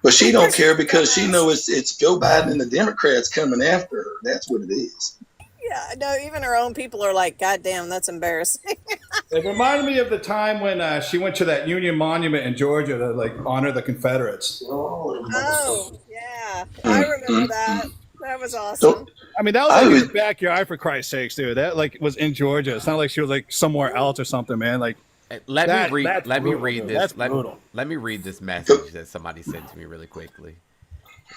S12: But she don't care because she knows it's Joe Biden and the Democrats coming after her. That's what it is.
S8: Yeah, no, even her own people are like, God damn, that's embarrassing.
S3: It reminded me of the time when she went to that Union Monument in Georgia to honor the Confederates.
S8: Oh, yeah. I remember that. That was awesome.
S3: I mean, that was in your backyard, for Christ's sakes, dude. That was in Georgia. It's not like she was somewhere else or something, man.
S1: Let me read this. Let me read this message that somebody sent to me really quickly.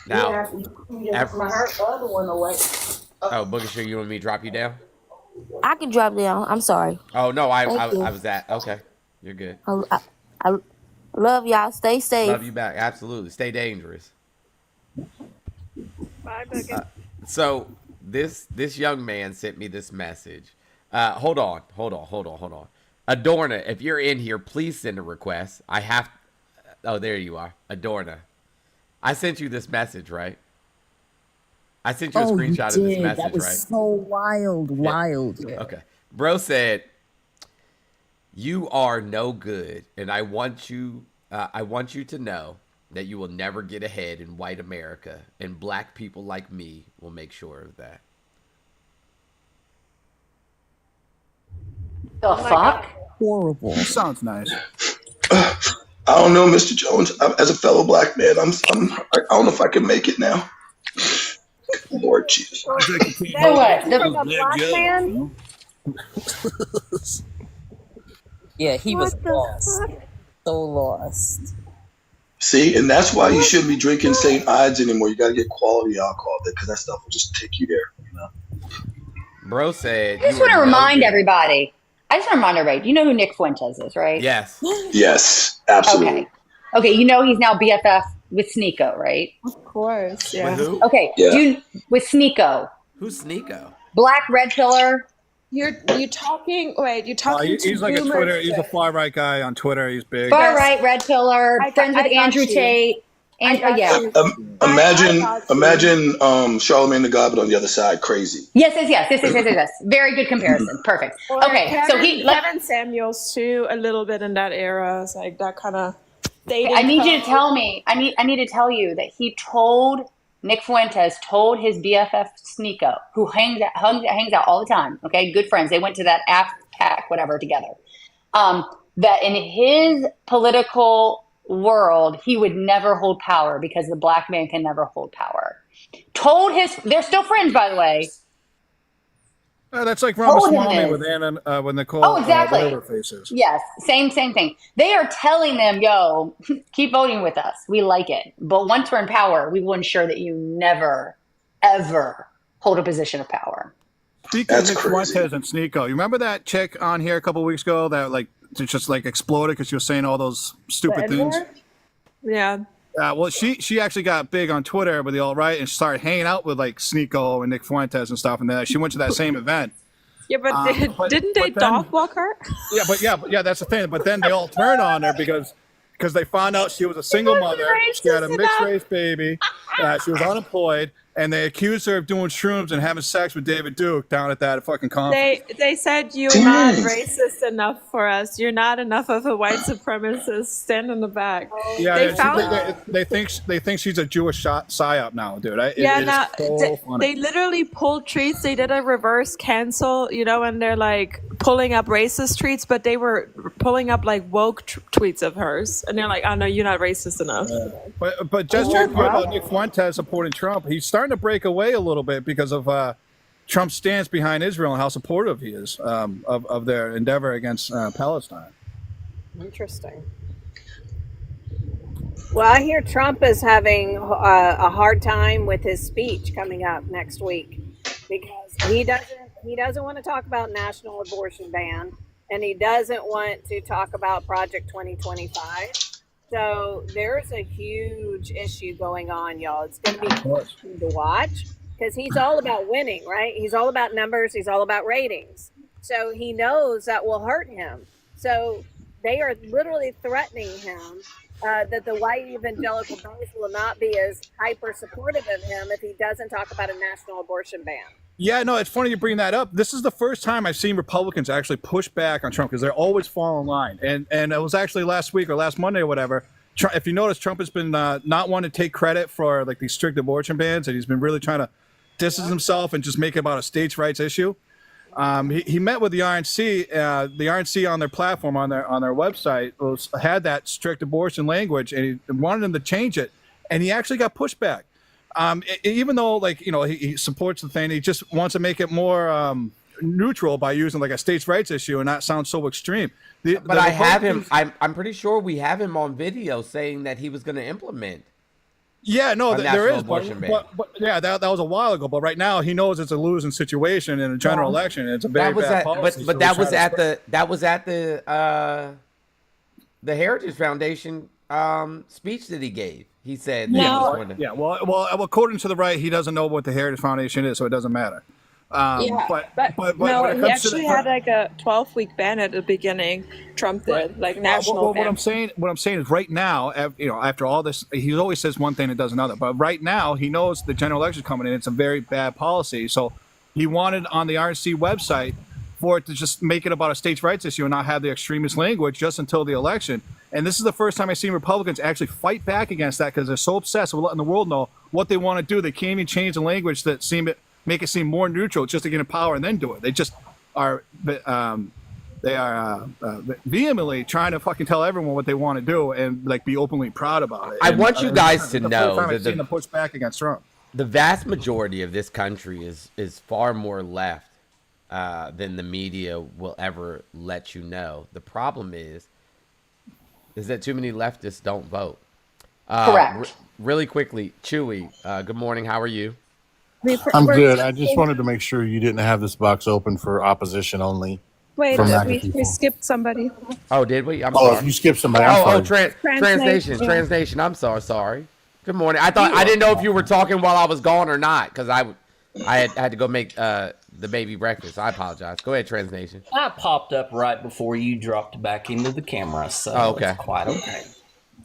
S1: Now,
S11: my other one away.
S1: Oh, Boogie, sure you want me to drop you down?
S11: I can drop down. I'm sorry.
S1: Oh no, I was that. Okay, you're good.
S11: I love y'all. Stay safe.
S1: Love you back. Absolutely. Stay dangerous.
S8: Bye, Boogie.
S1: So this young man sent me this message. Hold on. Adorna, if you're in here, please send a request. Oh, there you are. Adorna. I sent you this message, right? I sent you a screenshot of this message,
S14: that was
S1: right?
S14: So wild.
S1: Yeah. Okay. Bro said, "You are no good, and I want you to know that you will never get ahead in white America, and black people like me will make sure of that."
S6: The fuck?
S14: Horrible.
S3: Sounds nice.
S12: I don't know, Mr. Jones. As a fellow black man, I don't know if I can make it now. Lord Jesus.
S6: What? The black man?
S14: Yeah, he was lost. So lost.
S12: See, and that's why you shouldn't be drinking St. Ides anymore. You got to get quality alcohol because that stuff will just take you there.
S1: Bro said,
S6: I just want to remind everybody. Do you know who Nick Fuentes is, right?
S1: Yes.
S12: Yes, absolutely.
S6: Okay, he's now BFF with Sneeko, right?
S4: Of course, yeah.
S1: With who?
S6: Okay,
S12: Yeah.
S6: with Sneeko.
S1: Who's Sneeko?
S6: Black Red Pillar.
S4: You talking? Wait, you talking to
S3: He's like a
S4: boomer
S3: Twitter. He's a
S4: shit.
S3: far right guy on Twitter. He's big.
S6: Far
S4: Yes.
S6: right, red pillar, friends with Andrew
S4: you.
S6: Tate. And
S4: I got
S6: yeah.
S4: you.
S12: Imagine Charlemagne the God, but on the other side, crazy.
S6: Yes. Very good comparison. Perfect.
S4: Or
S6: Okay,
S4: Kevin Samuels too, a little bit in that era. It's like that kind of.
S6: I need you to tell me. I need to tell you that Nick Fuentes told his BFF Sneeko, who hangs out all the time. Okay, good friends. They went to that AFPAC whatever together. That in his political world, he would never hold power because the black man can never hold power. They're still friends, by the way.
S3: That's like Ramaswamy with Anna, with Nicole.
S6: Oh, exactly.
S3: Whatever faces.
S6: Yes, same thing. They are telling them, yo, keep voting with us. We like it. But once we're in power, we will ensure that you never, ever hold a position of power.
S3: Speaking of Nick Fuentes and Sneeko, you remember that chick on here a couple of weeks ago that just exploded because she was saying all those stupid things?
S4: Yeah.
S3: Well, she actually got big on Twitter with the alt-right and started hanging out with Sneeko and Nick Fuentes and stuff. And then she went to that same event.
S4: Yeah, but didn't they dog walk her?
S3: Yeah, that's the thing. But then they all turned on her because they found out she was a single mother. She had a mixed race baby. She was unemployed. And they accused her of doing shrooms and having sex with David Duke down at that fucking conference.
S4: They said you're not racist enough for us. You're not enough of a white supremacist. Stand in the back.
S3: Yeah, they think she's a Jewish psyop now, dude.
S4: They literally pulled tweets. They did a reverse cancel, and they're pulling up racist tweets, but they were pulling up woke tweets of hers, and they're like, "Oh no, you're not racist enough."
S3: But just to hear about Nick Fuentes supporting Trump, he's starting to break away a little bit because of Trump's stance behind Israel and how supportive he is of their endeavor against Palestine.
S8: Interesting. Well, I hear Trump is having a hard time with his speech coming up next week because he doesn't want to talk about national abortion ban, and he doesn't want to talk about Project 2025. So there's a huge issue going on, y'all. It's going to be interesting to watch because he's all about winning, right? He's all about numbers. He's all about ratings. So he knows that will hurt him. So they are literally threatening him that the white evangelical base will not be as hyper supportive of him if he doesn't talk about a national abortion ban.
S3: Yeah, no, it's funny you bring that up. This is the first time I've seen Republicans actually push back on Trump because they're always fall in line. And it was actually last week or last Monday or whatever. If you notice, Trump has been not wanting to take credit for these strict abortion bans, and he's been really trying to distance himself and just make it about a states' rights issue. He met with the RNC. The RNC on their platform, on their website, had that strict abortion language, and he wanted them to change it, and he actually got pushback. Even though he supports the thing, he just wants to make it more neutral by using a states' rights issue and not sound so extreme.
S1: But I have him. I'm pretty sure we have him on video saying that he was going to implement.
S3: Yeah, no, there is, but yeah, that was a while ago. But right now, he knows it's a losing situation in a general election. And it's a very bad policy.
S1: But that was at the Heritage Foundation speech that he gave. He said,
S3: well, according to the right, he doesn't know what the Heritage Foundation is, so it doesn't matter.
S4: But no, he actually had a 12-week ban at the beginning. Trump did national ban.
S3: What I'm saying is right now, after all this, he always says one thing and does another. But right now, he knows the general election is coming in. It's a very bad policy. So he wanted on the RNC website for it to just make it about a states' rights issue and not have the extremist language just until the election. And this is the first time I've seen Republicans actually fight back against that because they're so obsessed with letting the world know what they want to do. They can't even change the language that make it seem more neutral just to get in power and then do it. They just are vehemently trying to fucking tell everyone what they want to do and be openly proud about it.
S1: I want you guys to know
S3: that I've seen them push back against Trump.
S1: The vast majority of this country is far more left than the media will ever let you know. The problem is that too many leftists don't vote.
S6: Correct.
S1: Really quickly, Chewy, good morning. How are you?
S15: I'm good. I just wanted to make sure you didn't have this box open for opposition only.
S4: Wait, we skipped somebody.
S1: Oh, did we? I'm sorry.
S15: If you skipped somebody, I'm sorry.
S1: Translation. I'm sorry. Good morning. I didn't know if you were talking while I was gone or not, because I had to go make the baby breakfast. I apologize. Go ahead, Trans Nation.
S16: I popped up right before you dropped back into the camera, so
S1: okay.
S16: It's quite okay.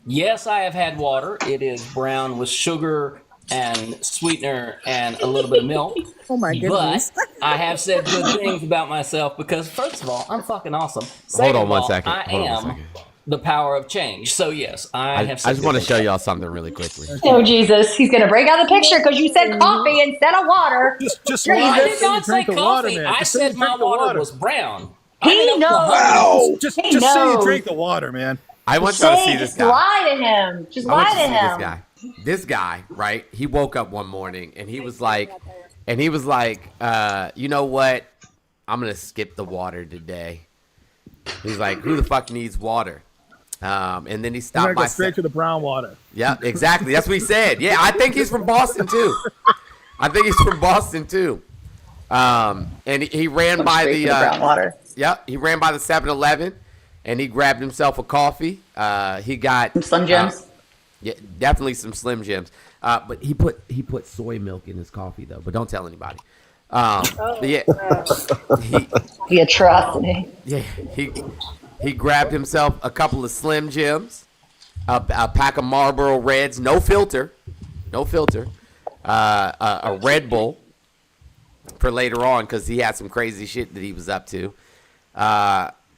S16: Yes, I have had water. It is brown with sugar and sweetener and a little bit of milk.
S14: Oh my goodness.
S16: But I have said good things about myself because, first of all, I'm fucking awesome.
S1: Hold on one second.
S16: I am the power of change. So, yes, I have said
S1: I just want to show y'all something really quickly.
S6: Oh, Jesus. He's going to break out the picture because you said coffee instead of water.
S3: Just
S16: I did not say coffee. I said my water was brown.
S6: He knows.
S12: Wow.
S3: Just say you drink the water, man.
S1: I want y'all to see this
S6: Just
S1: guy.
S6: lie to him. Just
S1: I want
S6: lie
S1: you
S6: to
S1: to see
S6: him.
S1: This guy, right? He woke up one morning and he was like, you know what? I'm gonna skip the water today. He's like, who the fuck needs water? And then he stopped by.
S3: Go straight to the brown water.
S1: Yeah, exactly. That's what he said. Yeah, I think he's from Boston too. And he ran by the
S6: brown water.
S1: Yeah, he ran by the 7-Eleven. And he grabbed himself a coffee. He got
S6: some Slim Jims.
S1: Yeah, definitely some Slim Jims. But he put soy milk in his coffee though. But don't tell anybody. The
S6: atrocity.
S1: Yeah, he grabbed himself a couple of Slim Jims, a pack of Marlboro Reds, no filter, a Red Bull for later on because he had some crazy shit that he was up to.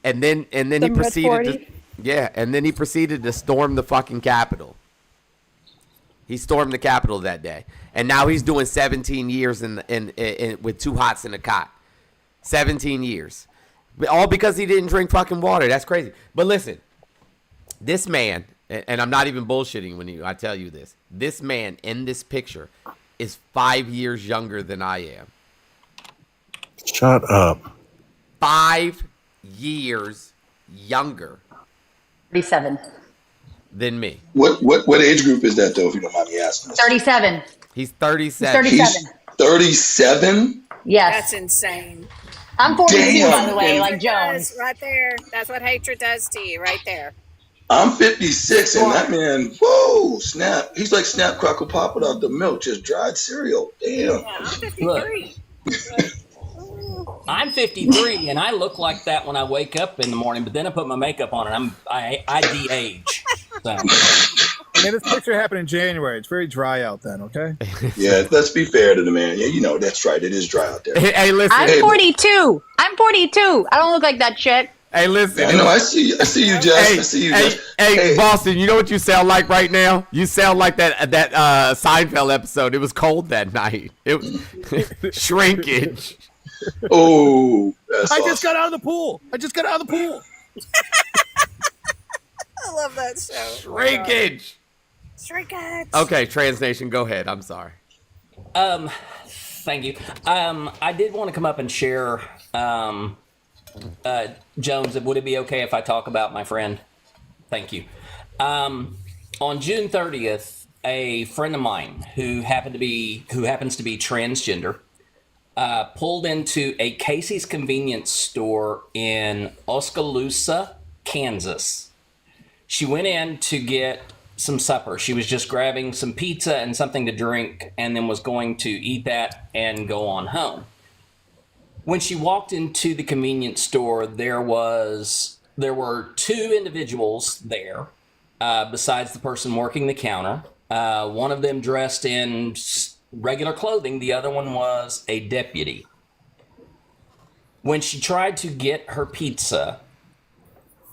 S1: And then he proceeded he proceeded to storm the fucking Capitol. He stormed the Capitol that day. And now he's doing 17 years in with 2 hots in a cot. 17 years. All because he didn't drink fucking water. That's crazy. But listen, this man, and I'm not even bullshitting when I tell you this. This man in this picture is 5 years younger than I am.
S15: Shut up.
S1: 5 years younger
S6: 37
S1: than me.
S12: What age group is that though, if you don't mind me asking?
S6: 37.
S1: He's 37.
S12: He's 37?
S6: Yes.
S8: That's insane.
S6: I'm 42, by the way, like Jones.
S8: Right there. That's what hatred does to you, right there.
S12: I'm 56, and that man, whoa, snap. He's like Snap Crackle Pop without the milk, just dried cereal. Damn.
S8: Yeah, I'm 53.
S16: I'm 53, and I look like that when I wake up in the morning. But then I put my makeup on, and I de-age. So.
S3: Man, this picture happened in January. It's very dry out then. Okay.
S12: Yeah, let's be fair to the man. Yeah, you know that's right. It is dry out there.
S1: Hey, listen.
S6: I'm 42. I'm 42. I don't look like that chick.
S1: Hey, listen.
S12: I know. I see you, Jess.
S1: Hey, Boston. You know what you sound like right now? You sound like that Seinfeld episode. It was cold that night. It was shrinkage.
S12: Oh,
S3: I just got out of the pool.
S8: I love that show.
S1: Shrinkage.
S8: Shrinkage.
S1: Okay, Trans Nation, go ahead. I'm sorry.
S16: Thank you. I did want to come up and share, Jones, would it be okay if I talk about my friend? Thank you. On June 30th, a friend of mine who happens to be transgender pulled into a Casey's convenience store in Oskaloosa, Kansas. She went in to get some supper. She was just grabbing some pizza and something to drink and then was going to eat that and go on home. When she walked into the convenience store, there were 2 individuals there besides the person working the counter. One of them dressed in regular clothing. The other one was a deputy. When she tried to get her pizza,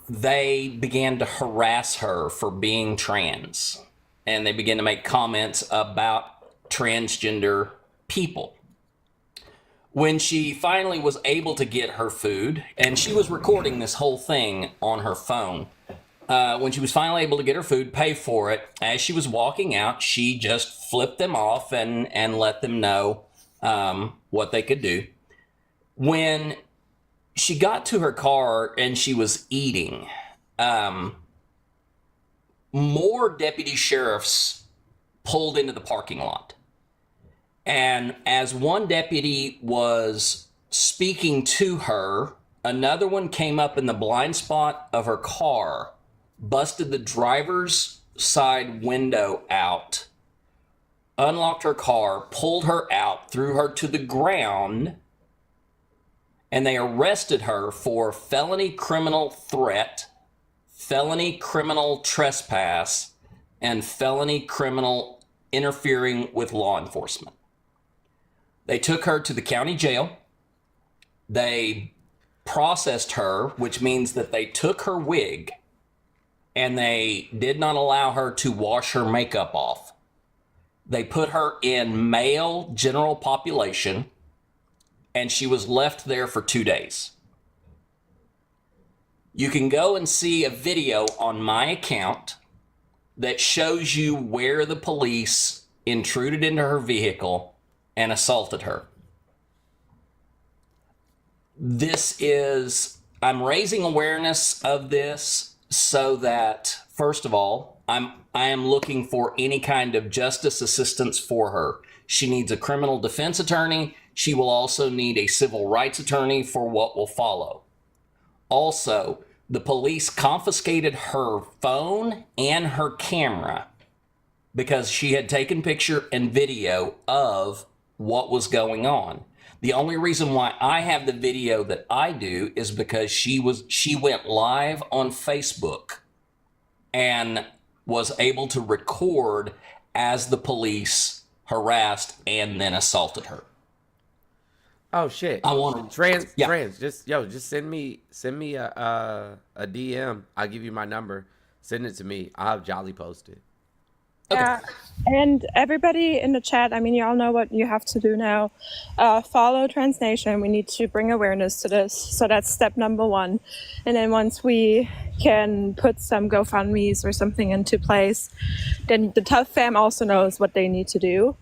S16: they began to harass her for being trans. And they began to make comments about transgender people. When she finally was able to get her food, and she was recording this whole thing on her phone, when she was finally able to get her food, pay for it, as she was walking out, she just flipped them off and let them know what they could do. When she got to her car and she was eating, more deputy sheriffs pulled into the parking lot. And as one deputy was speaking to her, another one came up in the blind spot of her car, busted the driver's side window out, unlocked her car, pulled her out, threw her to the ground, and they arrested her for felony criminal threat, felony criminal trespass, and felony criminal interfering with law enforcement. They took her to the county jail. They processed her, which means that they took her wig and they did not allow her to wash her makeup off. They put her in male general population, and she was left there for 2 days. You can go and see a video on my account that shows you where the police intruded into her vehicle and assaulted her. I'm raising awareness of this so that, first of all, I am looking for any kind of justice assistance for her. She needs a criminal defense attorney. She will also need a civil rights attorney for what will follow. Also, the police confiscated her phone and her camera because she had taken picture and video of what was going on. The only reason why I have the video that I do is because she went live on Facebook and was able to record as the police harassed and then assaulted her.
S1: Oh shit!
S16: I want to
S1: trans. Just send me a DM. I'll give you my number. Send it to me. I'll have Jolly post it.
S16: Okay.
S4: Yeah, and everybody in the chat, I mean, you all know what you have to do now. Follow Trans Nation. We need to bring awareness to this. So that's step number one. And then once we can put some GoFundMes or something into place, then the TUFF fam also knows what they need to do.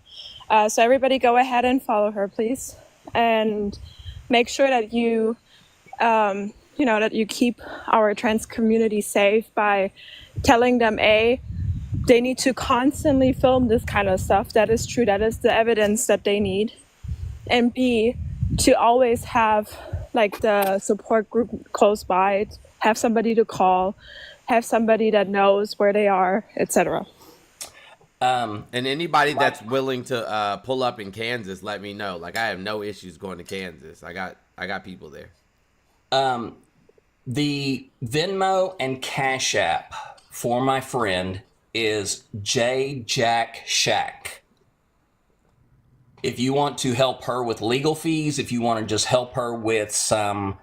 S4: So everybody go ahead and follow her, please. And make sure that you, that you keep our trans community safe by telling them, they need to constantly film this kind of stuff. That is true. That is the evidence that they need. And B, to always have like the support group close by, have somebody to call, have somebody that knows where they are, etc.
S1: And anybody that's willing to pull up in Kansas, let me know. Like, I have no issues going to Kansas. I got people there.
S16: The Venmo and Cash App for my friend is J Jack Shack. If you want to help her with legal fees, if you want to just help her with some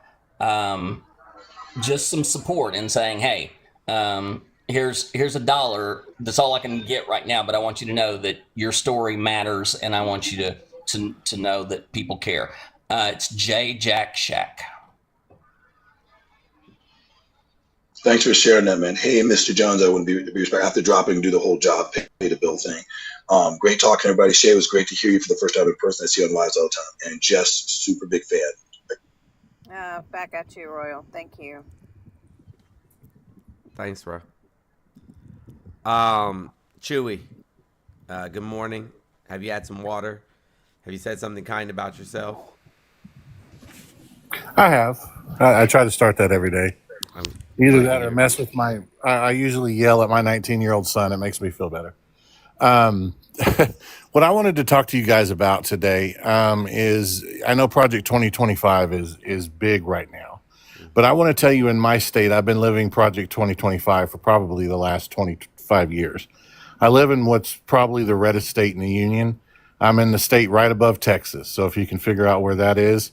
S16: support and saying, hey, here's $1. That's all I can get right now, but I want you to know that your story matters, and I want you to know that people care. It's J Jack Shack.
S12: Thanks for sharing that, man. Hey, Mr. Jones, I wouldn't be respectful. I have to drop it and do the whole job, pay the bill thing. Great talking, everybody. Shay, it was great to hear you for the first time in person. I see you on lives all the time. And Jess, super big fan.
S17: Back at you, Royal. Thank you.
S1: Thanks, bro. Chewy, good morning. Have you had some water? Have you said something kind about yourself?
S15: I have. I try to start that every day. Either that or mess with I usually yell at my 19-year-old son. It makes me feel better. What I wanted to talk to you guys about today is, I know Project 2025 is big right now, but I want to tell you, in my state, I've been living Project 2025 for probably the last 25 years. I live in what's probably the reddest state in the union. I'm in the state right above Texas. So if you can figure out where that is.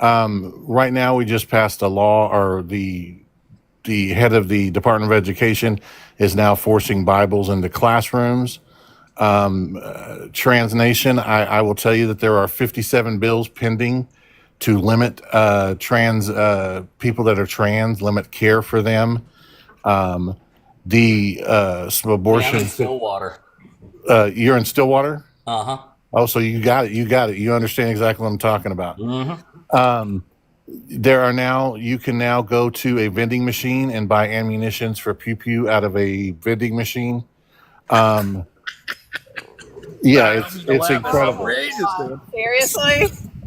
S15: Right now, we just passed a law, or the head of the Department of Education is now forcing Bibles into classrooms. Trans Nation, I will tell you that there are 57 bills pending to limit trans people that are trans, limit care for them. Some abortion.
S16: I'm in Stillwater.
S15: You're in Stillwater?
S16: Uh-huh.
S15: Oh, so you got it. You understand exactly what I'm talking about.
S16: Mm-hmm.
S15: You can now go to a vending machine and buy ammunitions for pew pew out of a vending machine. Yeah, it's incredible.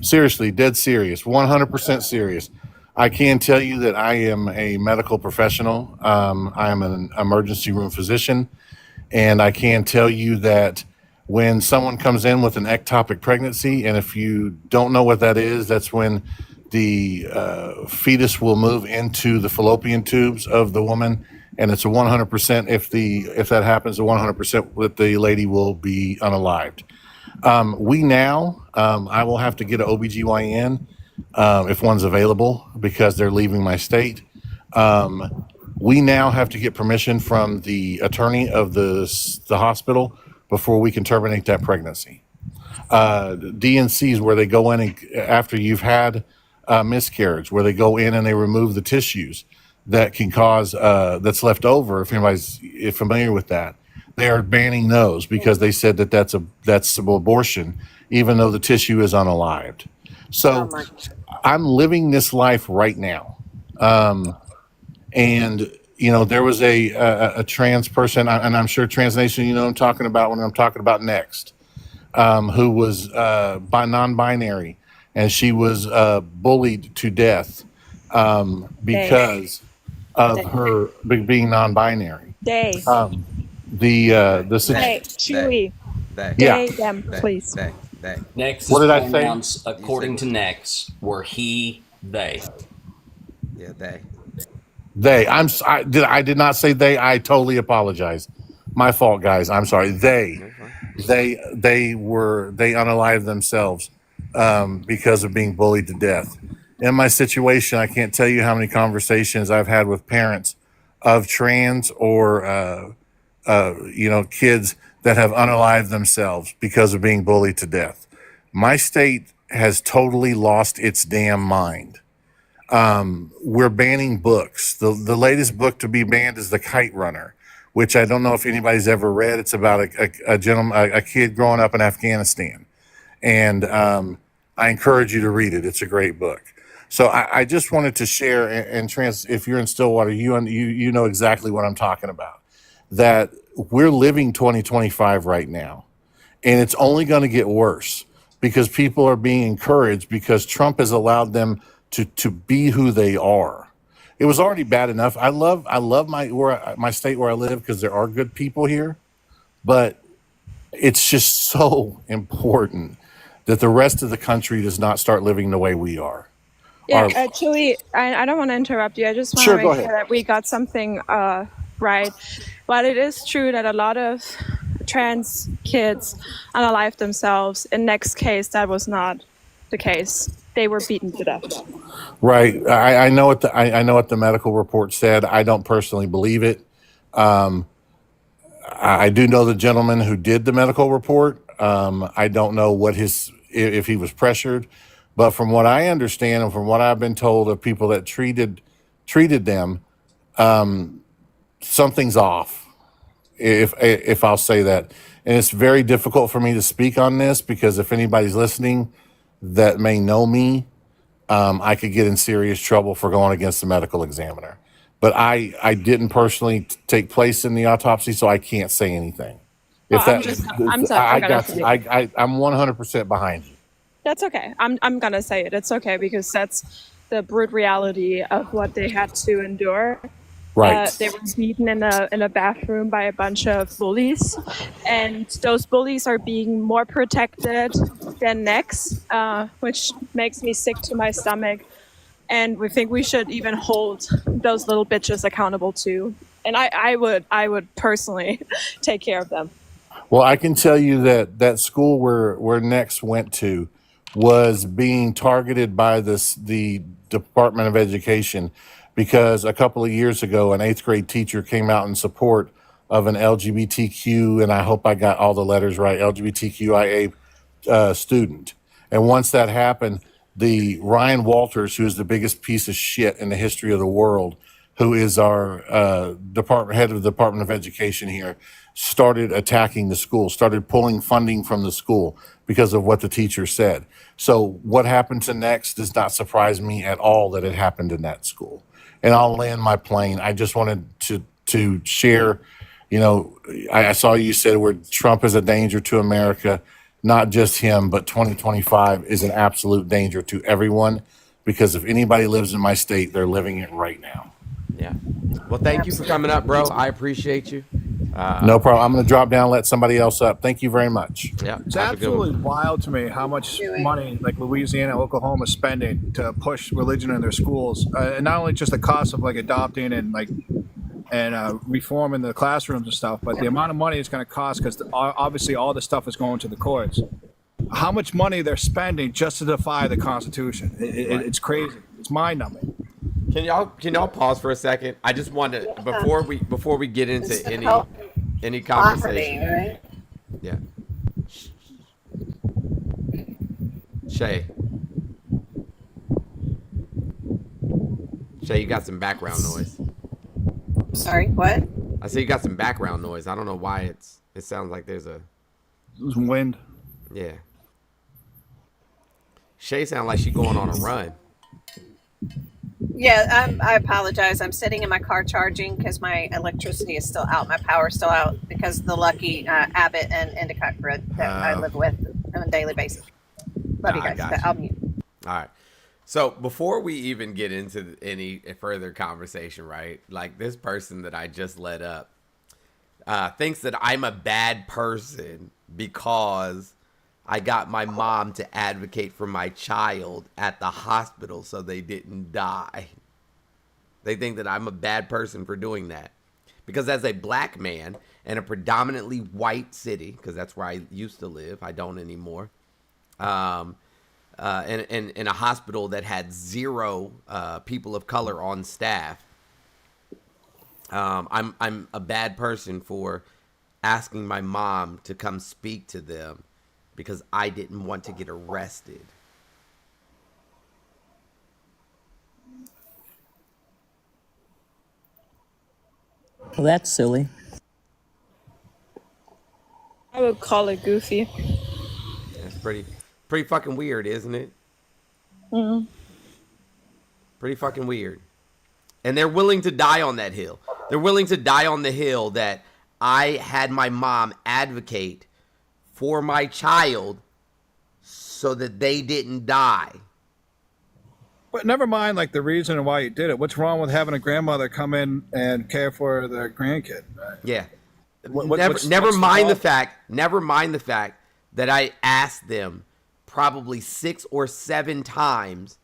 S15: Seriously, dead serious, 100% serious. I can tell you that I am a medical professional. I am an emergency room physician, and I can tell you that when someone comes in with an ectopic pregnancy, and if you don't know what that is, that's when the fetus will move into the fallopian tubes of the woman, and it's a 100%. If that happens, a 100% that the lady will be unalived. We now, I will have to get an OBGYN if one's available because they're leaving my state. We now have to get permission from the attorney of the hospital before we can terminate that pregnancy. DNCs, where they go in and after you've had miscarriage, where they go in and they remove the tissues that can cause that's left over. If anybody's familiar with that, they are banning those because they said that that's an abortion, even though the tissue is unalived. So I'm living this life right now. And there was a trans person, and I'm sure Trans Nation, what I'm talking about when I'm talking about next, who was non-binary, and she was bullied to death because of her being non-binary. The
S4: Chewy.
S15: Yeah.
S4: Them, please.
S16: Next
S15: What did I say?
S16: pronouns, according to Next, were he, they.
S1: Yeah, they.
S15: They. I did not say they. I totally apologize. My fault, guys. I'm sorry. They unalived themselves because of being bullied to death. In my situation, I can't tell you how many conversations I've had with parents of trans or kids that have unalived themselves because of being bullied to death. My state has totally lost its damn mind. We're banning books. The latest book to be banned is The Kite Runner, which I don't know if anybody's ever read. It's about a kid growing up in Afghanistan. And I encourage you to read it. It's a great book. So I just wanted to share, and if you're in Stillwater, you know exactly what I'm talking about, that we're living 2025 right now. And it's only going to get worse because people are being encouraged because Trump has allowed them to be who they are. It was already bad enough. I love my state where I live because there are good people here, but it's just so important that the rest of the country does not start living the way we are.
S4: Yeah, actually, I don't want to interrupt you. I just want to make sure that we got something right. While it is true that a lot of trans kids unalive themselves, in Next case, that was not the case. They were beaten to death.
S15: Right. I know what the medical report said. I don't personally believe it. I do know the gentleman who did the medical report. I don't know if he was pressured, but from what I understand and from what I've been told of people that treated them, something's off. If I'll say that, and it's very difficult for me to speak on this because if anybody's listening that may know me, I could get in serious trouble for going against the medical examiner. But I didn't personally take place in the autopsy, so I can't say anything. I'm 100% behind you.
S4: That's okay. I'm gonna say it. It's okay because that's the brute reality of what they had to endure.
S15: Right.
S4: They were beaten in a bathroom by a bunch of bullies, and those bullies are being more protected than Next, which makes me sick to my stomach. And we think we should even hold those little bitches accountable too. And I would personally take care of them.
S15: Well, I can tell you that school where Next went to was being targeted by the Department of Education because a couple of years ago, an 8th grade teacher came out in support of an LGBTQ, and I hope I got all the letters right, LGBTQIA student. And once that happened, the Ryan Walters, who is the biggest piece of shit in the history of the world, who is our head of the Department of Education here, started attacking the school, started pulling funding from the school because of what the teacher said. So what happened to Next does not surprise me at all that it happened in that school. And I'll land my plane. I just wanted to share, I saw you said where Trump is a danger to America. Not just him, but 2025 is an absolute danger to everyone because if anybody lives in my state, they're living it right now.
S1: Yeah. Well, thank you for coming up, bro. I appreciate you.
S15: No problem. I'm going to drop down, let somebody else up. Thank you very much.
S1: Yeah,
S3: it's absolutely wild to me how much money like Louisiana and Oklahoma is spending to push religion in their schools, and not only just the cost of like adopting and reforming the classrooms and stuff, but the amount of money it's going to cost, because obviously all the stuff is going to the courts. How much money they're spending just to defy the Constitution? It's crazy. It's mind-numbing.
S1: Can y'all pause for a second? I just want to before we get into any conversation.
S8: Right?
S1: Yeah. Shay, you got some background noise.
S8: Sorry, what?
S1: I say you got some background noise. I don't know why it sounds like there's
S3: some wind.
S1: Yeah. Shay sounds like she's going on a run.
S8: Yeah, I apologize. I'm sitting in my car charging because my electricity is still out. My power is still out because of the lucky Abbott and Endicott grid that I live with on a daily basis. Love you guys. I'll mute.
S1: All right. So before we even get into any further conversation, right? Like this person that I just led up thinks that I'm a bad person because I got my mom to advocate for my child at the hospital so they didn't die. They think that I'm a bad person for doing that. Because as a black man in a predominantly white city, because that's where I used to live, I don't anymore, in a hospital that had 0 people of color on staff, I'm a bad person for asking my mom to come speak to them because I didn't want to get arrested.
S14: Well, that's silly.
S4: I would call it goofy.
S1: That's pretty fucking weird, isn't it?
S4: Mm.
S1: Pretty fucking weird. And they're willing to die on that hill. They're willing to die on the hill that I had my mom advocate for my child so that they didn't die.
S3: But never mind, like the reason why you did it. What's wrong with having a grandmother come in and care for their grandkid?
S1: Yeah. Never mind the fact that I asked them probably 6 or 7 times,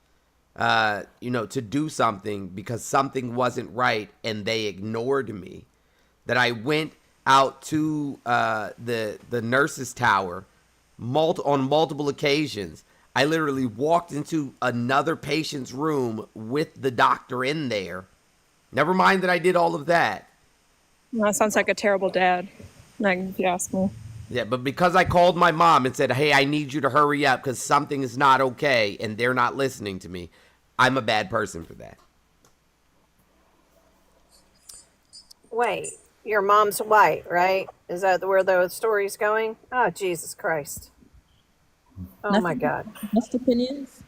S1: to do something because something wasn't right and they ignored me. That I went out to the nurse's tower on multiple occasions. I literally walked into another patient's room with the doctor in there. Never mind that I did all of that.
S4: That sounds like a terrible dad, if you ask me.
S1: Yeah, but because I called my mom and said, hey, I need you to hurry up because something is not okay and they're not listening to me, I'm a bad person for that.
S8: Wait, your mom's white, right? Is that where the story's going? Oh, Jesus Christ. Oh,
S14: Nothing.
S8: my God.
S14: Just opinions?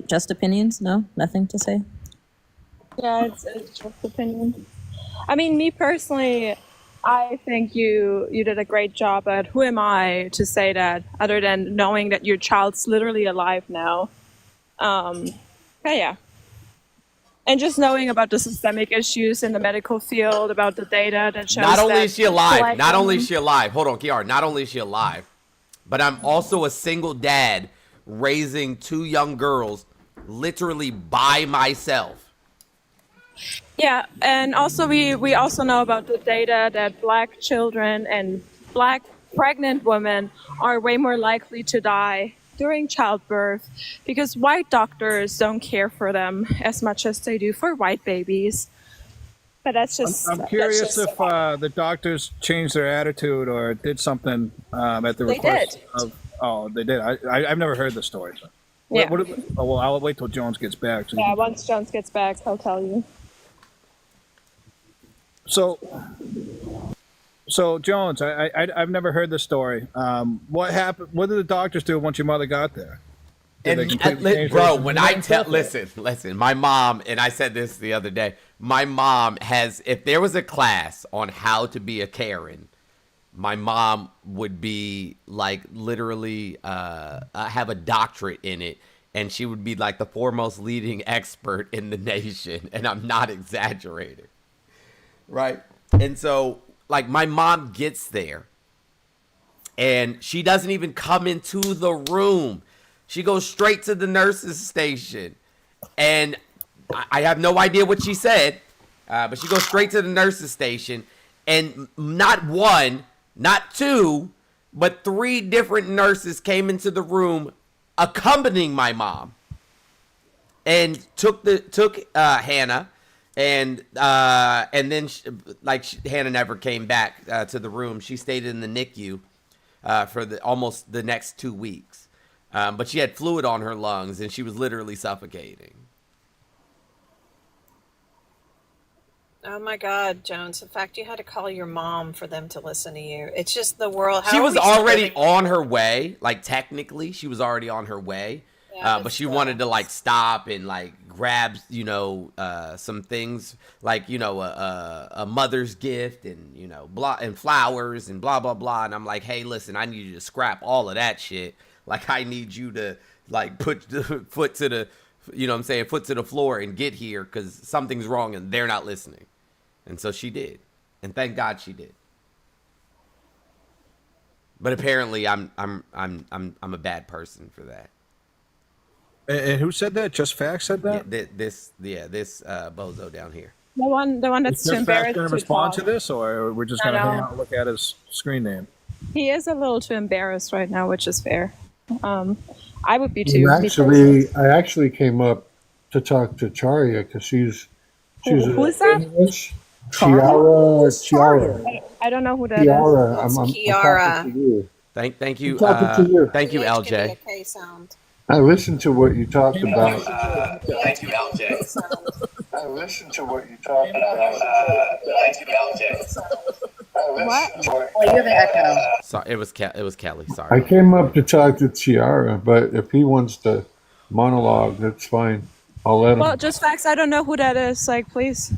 S14: Just opinions? No? Nothing to say?
S4: Yeah, it's just opinion. I mean, me personally, I think you did a great job, but who am I to say that other than knowing that your child's literally alive now? Yeah. And just knowing about the systemic issues in the medical field, about the data that shows
S1: Not only
S4: that
S1: is she alive, hold on, Kiara, not only is she alive, but I'm also a single dad raising 2 young girls literally by myself.
S4: Yeah, and also we also know about the data that Black children and Black pregnant women are way more likely to die during childbirth because white doctors don't care for them as much as they do for white babies. But that's just...
S3: I'm curious if the doctors changed their attitude or did something at the request of... Oh, they did. I've never heard the story. So.
S4: Yeah.
S3: Well, I'll wait till Jones gets back.
S4: Yeah, once Jones gets back, I'll tell you.
S3: So Jones, I've never heard the story. What happened? What did the doctors do once your mother got there?
S1: Listen, my mom, and I said this the other day, my mom has, if there was a class on how to be a Karen, my mom would be like literally have a doctorate in it, and she would be like the foremost leading expert in the nation, and I'm not exaggerating. right? And so, like, my mom gets there, and she doesn't even come into the room. She goes straight to the nurse's station. And I have no idea what she said, but she goes straight to the nurse's station. And not one, not two, but 3 different nurses came into the room accompanying my mom. And took Hannah. And then, Hannah never came back to the room. She stayed in the NICU for almost the next 2 weeks. But she had fluid on her lungs, and she was literally suffocating.
S8: Oh my God, Jones. In fact, you had to call your mom for them to listen to you. It's just the world.
S1: She was already on her way. Like, technically, she was already on her way.
S8: Yeah,
S1: but she wanted to, like, stop and, like, grab, some things, like, a mother's gift and, and flowers and blah, blah, blah. And I'm like, hey, listen, I need you to scrap all of that shit. Like, I need you to, like, put the foot to the, foot to the floor and get here because something's wrong and they're not listening. And so she did. And thank God she did. But apparently I'm a bad person for that.
S18: And who said that? Just Facts said that?
S1: Yeah, this bozo down here.
S4: The one that's too
S18: Just Facts
S4: embarrassed
S18: going to
S4: to
S18: respond
S4: talk.
S18: to this, or we're just going to hang out and look at his screen name?
S4: He is a little too embarrassed right now, which is fair. I would be too.
S19: I actually came up to talk to Charia because she's
S4: Who is that?
S19: English. Chiara.
S4: I don't know who that
S19: Chiara.
S4: is.
S19: I'm
S8: Kiara.
S19: talking to you.
S1: Thank you.
S19: I'm talking to you.
S1: Thank you, LJ.
S8: K sound.
S19: I listened to what you talked about.
S1: Thank you, LJ.
S19: I listened to what you talked about.
S1: Thank you, LJ.
S4: What?
S6: Oh, you have an echo.
S1: Sorry, it was Kelly. Sorry.
S19: I came up to talk to Chiara, but if he wants to monologue, that's fine. I'll let him.
S4: Well, Just Facts. I don't know who that is. Like, please.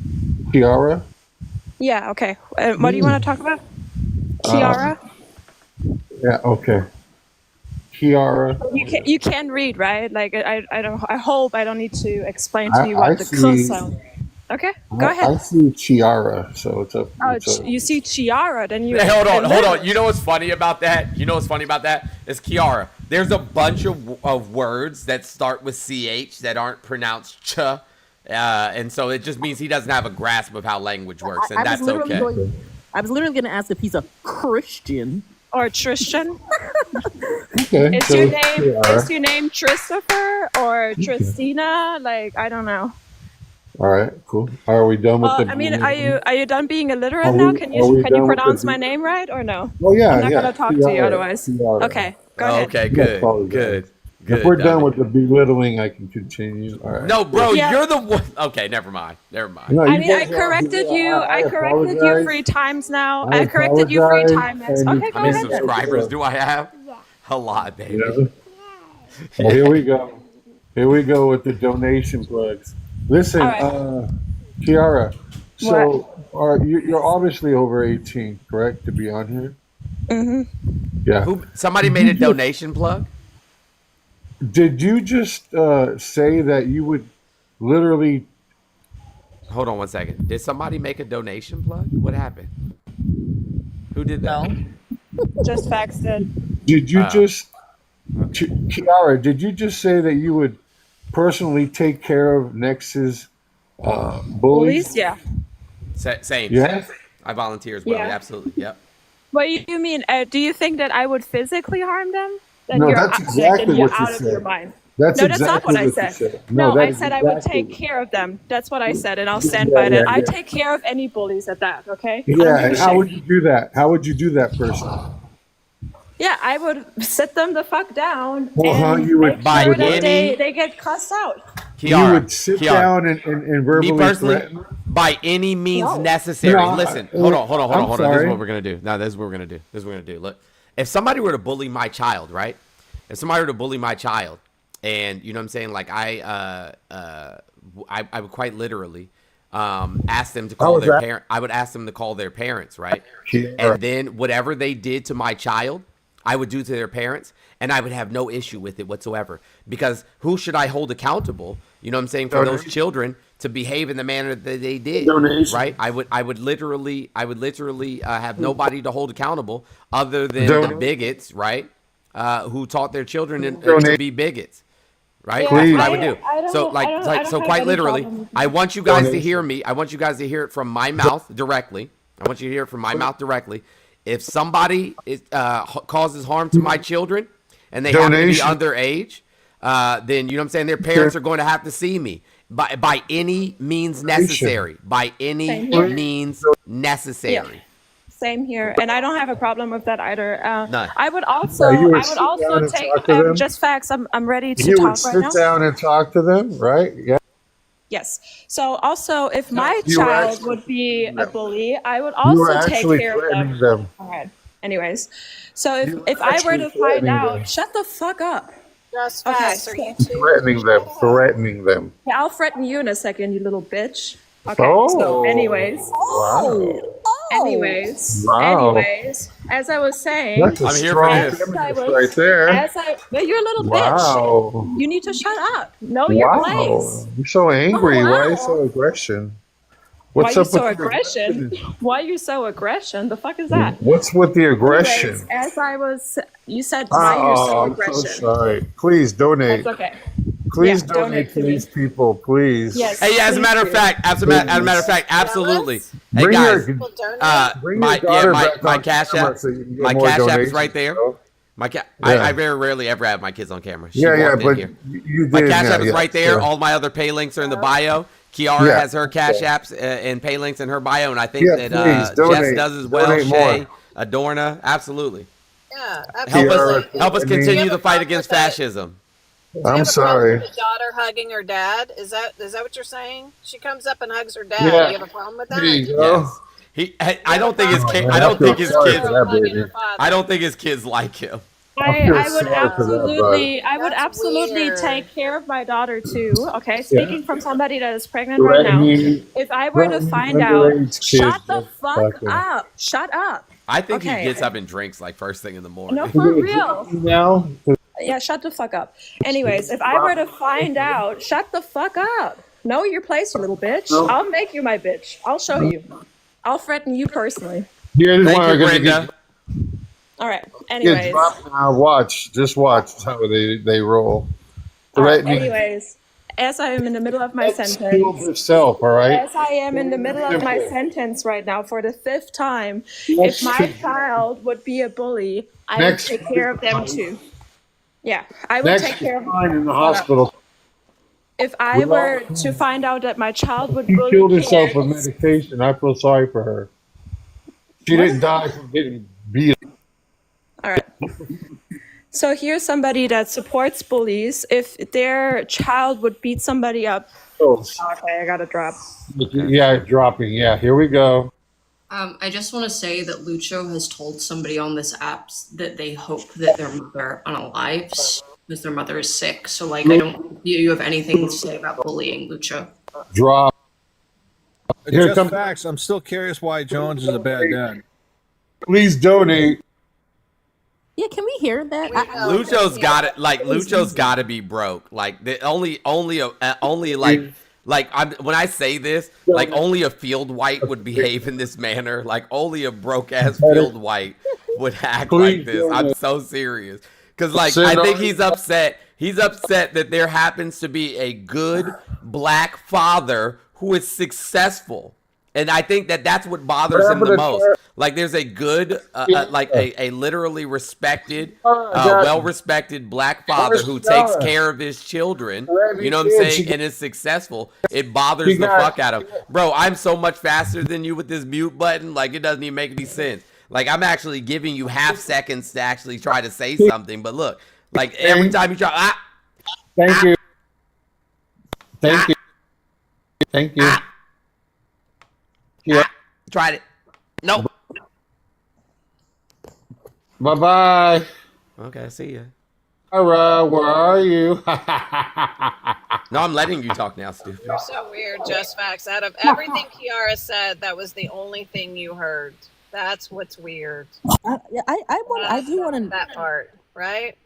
S19: Chiara?
S4: Yeah. Okay. What do you want to talk about? Kiara.
S19: Yeah. Okay. Chiara.
S4: You can read, right? Like, I don't. I hope I don't need to explain to you what the cuss sound. Okay, go ahead.
S19: I see Chiara, so it's a.
S4: You see Chiara, then you.
S1: Hey, hold on. You know what's funny about that? Is Kiara. There's a bunch of words that start with CH that aren't pronounced ch. And so it just means he doesn't have a grasp of how language works, and that's okay.
S14: I was literally going to ask if he's a Christian.
S4: Or Tristan.
S19: Okay.
S4: Is your name Christopher or Tristina? Like, I don't know.
S19: All right, cool. Are we done with the?
S4: I mean, are you done being illiterate now? Can you pronounce my name right or no?
S19: Oh yeah,
S4: I'm not gonna talk to you otherwise. Okay, go ahead.
S1: Okay, good.
S19: If we're done with the belittling, I can continue. All right.
S1: No, bro, you're the one. Okay, never mind.
S19: No,
S4: I mean, I corrected you. I corrected you 3 times now. I corrected you 3 times. Okay, go
S1: How many
S4: ahead.
S1: subscribers do I have? A lot, baby.
S19: Well, here we go. Here we go with the donation plugs. Listen, Kiara. So, you're obviously over 18, correct, to be on here?
S4: Mm-hmm.
S19: Yeah.
S1: Somebody made a donation plug?
S19: Did you just say that you would literally?
S1: Hold on one second. Did somebody make a donation plug? What happened? Who did that?
S4: No. Just Facts did.
S19: Did you Kiara? Did you just say that you would personally take care of Nex's bullies?
S4: Yeah.
S1: Same.
S19: Yeah.
S1: I volunteer as well.
S4: Yeah.
S1: Absolutely. Yep.
S4: What do you mean? Do you think that I would physically harm them? Then
S19: No,
S4: you're
S19: that's
S4: out,
S19: exactly
S4: then you're
S19: what you
S4: out of
S19: said.
S4: your mind.
S19: That's
S4: No, that's not what I
S19: exactly
S4: said.
S19: No,
S4: I said I would take care of them. That's what I said, and I'll stand by that. I take care of any bullies at that, okay?
S19: Yeah, and how would you do that? How would you do that, person?
S4: Yeah, I would sit them the fuck down
S19: Well, you would
S4: make sure that they get cussed out.
S19: You would sit down and verbally
S1: me personally,
S19: threaten?
S1: by any means necessary.
S19: No,
S1: Listen, hold on. This is what we're gonna do. No, this is what we're gonna do. Look, if somebody were to bully my child, right? If somebody were to bully my child, and you know what I'm saying, like I would quite literally ask them to call their parent. I would ask them to call their parents, right? And then whatever they did to my child, I would do to their parents, and I would have no issue with it whatsoever. Because who should I hold accountable, you know what I'm saying, for those children to behave in the manner that they did.
S19: Donation.
S1: Right? I would literally have nobody to hold accountable other than the bigots, right? Who taught their children to be bigots. Right?
S4: Yeah,
S1: That's what I
S4: I
S1: would do.
S4: I
S1: So
S4: don't I don't I don't
S1: so
S4: have
S1: quite
S4: any
S1: literally,
S4: problem with
S1: I
S4: that.
S1: want you guys to hear me. I want you guys to hear it from my mouth directly. I want you to hear it from my mouth directly. If somebody causes harm to my children and they happen to be underage, then you know what I'm saying, their parents are going to have to see me by any means necessary. By any
S4: Same here.
S1: means necessary.
S4: Same here, and I don't have a problem with that either.
S1: None.
S4: I would
S19: Yeah,
S4: also
S19: you would
S4: I would
S19: sit down
S4: also
S19: and
S4: take
S19: talk to them.
S4: just facts. I'm ready to
S19: You would
S4: talk right
S19: sit
S4: now.
S19: down and talk to them, right? Yeah.
S4: Yes. So also, if my
S19: You were
S4: child
S19: actually
S4: would be a bully, I would
S19: you were
S4: also take
S19: actually
S4: care of
S19: threatening
S4: them.
S19: them.
S4: All right. Anyways, so
S19: You were
S4: if I were
S19: actually
S4: to find
S19: threatening
S4: out,
S19: them.
S4: shut the fuck up.
S17: Just
S4: Okay.
S17: facts. Are you two?
S19: Threatening them. Threatening them.
S4: Yeah, I'll threaten you in a second, you little bitch. Okay. So,
S19: Oh.
S4: anyways,
S19: Wow.
S4: anyways,
S19: Wow.
S4: as I was saying,
S19: That's a
S1: I'm here for
S19: strong
S1: this.
S19: feminist right there.
S4: But you're a little
S19: Wow.
S4: bitch. You need to shut up. Know your place.
S19: Wow. You're so angry. Why are you
S4: wow.
S19: so aggression?
S4: Why
S19: What's
S4: you
S19: up
S4: so
S19: with the
S4: aggression?
S19: aggression?
S4: Why you so aggression? The fuck is that?
S19: What's with the
S4: Anyways,
S19: aggression?
S4: as I was, you said why you're so
S19: Oh, I'm so
S4: aggression.
S19: sorry. Please donate.
S4: That's okay.
S19: Please
S4: Yeah,
S19: donate
S4: donate
S19: to
S4: to me.
S19: these people, please.
S4: Yes,
S1: Hey, yeah, as a
S4: please
S1: matter of
S4: do.
S1: fact, absolutely. Hey
S19: Bring
S1: guys,
S19: your
S17: People donate.
S19: bring your
S1: my
S19: daughter back
S1: my
S19: on
S1: cash
S19: camera
S1: app,
S19: so you can get
S1: my
S19: more
S1: cash app is
S19: donations,
S1: right there.
S19: bro.
S1: I
S19: Yeah.
S1: very rarely ever have my kids on camera. She
S19: Yeah,
S1: walked in
S19: but
S1: here.
S19: you
S1: My
S19: did.
S1: cash
S19: Yeah,
S1: app is
S19: yeah,
S1: right there.
S19: sure.
S1: All my other pay links are in the bio. Kiara
S19: Yeah.
S1: has her cash
S19: Okay.
S1: apps and pay links in her bio, and I think
S19: Yeah,
S1: that
S19: please
S1: Jess
S19: donate.
S1: does as well.
S19: Donate
S1: Shay,
S19: more.
S1: Adorna, absolutely.
S17: Yeah,
S1: Help
S17: absolutely.
S1: us help us
S19: I mean-
S17: Do you
S1: continue
S17: have
S1: the
S17: a
S1: fight
S17: problem
S1: against
S17: with that?
S1: fascism.
S17: Do you
S19: I'm
S17: have a problem
S19: sorry.
S17: with a daughter hugging her dad? Is that what you're saying? She comes up and hugs her dad.
S19: Yeah.
S17: Do you have a problem with
S19: There
S17: that?
S19: you go.
S1: Yes. I don't think his
S19: Oh,
S1: kid.
S19: man,
S1: I don't think his
S19: sorry
S1: kids.
S19: for that,
S17: Hugging her
S19: baby.
S17: father.
S1: I don't think his kids like him.
S19: I feel
S4: I would
S19: sorry for that, bud.
S4: I would
S17: That's
S4: absolutely
S17: weird.
S4: take care of my daughter too. Okay,
S19: Yeah.
S4: speaking from somebody that is pregnant right now.
S19: Threatening,
S4: If I were to
S19: threatening
S4: find out,
S19: underage kids.
S4: shut the
S19: That's
S4: fuck
S19: fucking.
S4: up. Shut up.
S1: I think
S4: Okay.
S1: he gets up and drinks like first thing in the morning.
S4: No, for real.
S19: Now,
S4: Yeah, shut the fuck up. Anyways, if I were to find out, shut the fuck up. Know your place, you little bitch. I'll make you my bitch. I'll show you. I'll threaten you personally.
S19: here's
S1: Thank
S19: one
S1: you,
S19: I'm gonna
S1: Brenda.
S4: All right.
S19: get
S4: Anyways.
S19: dropped now. Watch, just watch how they roll.
S4: All right.
S19: Threatening.
S4: Anyways, as I am in the middle of my
S19: Shield
S4: sentence.
S19: yourself, all right?
S4: As I am in the middle of my
S19: Simple.
S4: sentence right now for the 5th time,
S19: Next
S4: if my child would be a bully, I would
S19: Next
S4: take care of them
S19: time.
S4: too. Yeah, I would
S19: Next
S4: take care of
S19: time in the
S4: Shut up.
S19: hospital,
S4: If I were to find out that my child would
S19: she
S4: bully
S19: killed herself with
S4: kids,
S19: medication. I feel sorry for her. She didn't die from getting beat.
S4: all right. So here's somebody that supports bullies. If their child would beat somebody up,
S19: Oh,
S4: okay, I gotta drop.
S19: yeah, dropping. Yeah, here we go.
S20: I just want to say that Lucho has told somebody on this app that they hope that their mother unalives because their mother is sick. So, like, I don't think you have anything to say about bullying, Lucho.
S19: Drop. Here
S18: Just
S19: comes.
S18: facts. I'm still curious why Jones is a bad dad.
S19: Please donate.
S14: Yeah, can we hear that?
S1: Lucho's got it. Like Lucho's got to be broke. Like the only like when I say this, like only a field white would behave in this manner. Like only a broke ass field white would act like this. I'm so serious. Because like I think he's upset. He's upset that there happens to be a good black father who is successful. And I think that that's what bothers him the most. Like there's a good, like a literally respected, well-respected black father who takes care of his children. You know what I'm saying? And is successful. It bothers the fuck out of him. Bro, I'm so much faster than you with this mute button. Like it doesn't even make any sense. Like I'm actually giving you half seconds to actually try to say something. But look, like every time you try,
S19: Thank you. Thank you. Thank you. Yeah.
S1: Tried it. Nope.
S19: Bye-bye.
S1: Okay, see ya.
S19: All right, where are you?
S1: No, I'm letting you talk now, stupid.
S17: You're so weird, Just Facts. Out of everything Kiara said, that was the only thing you heard. That's what's weird.
S14: I do want to.
S17: That part, right?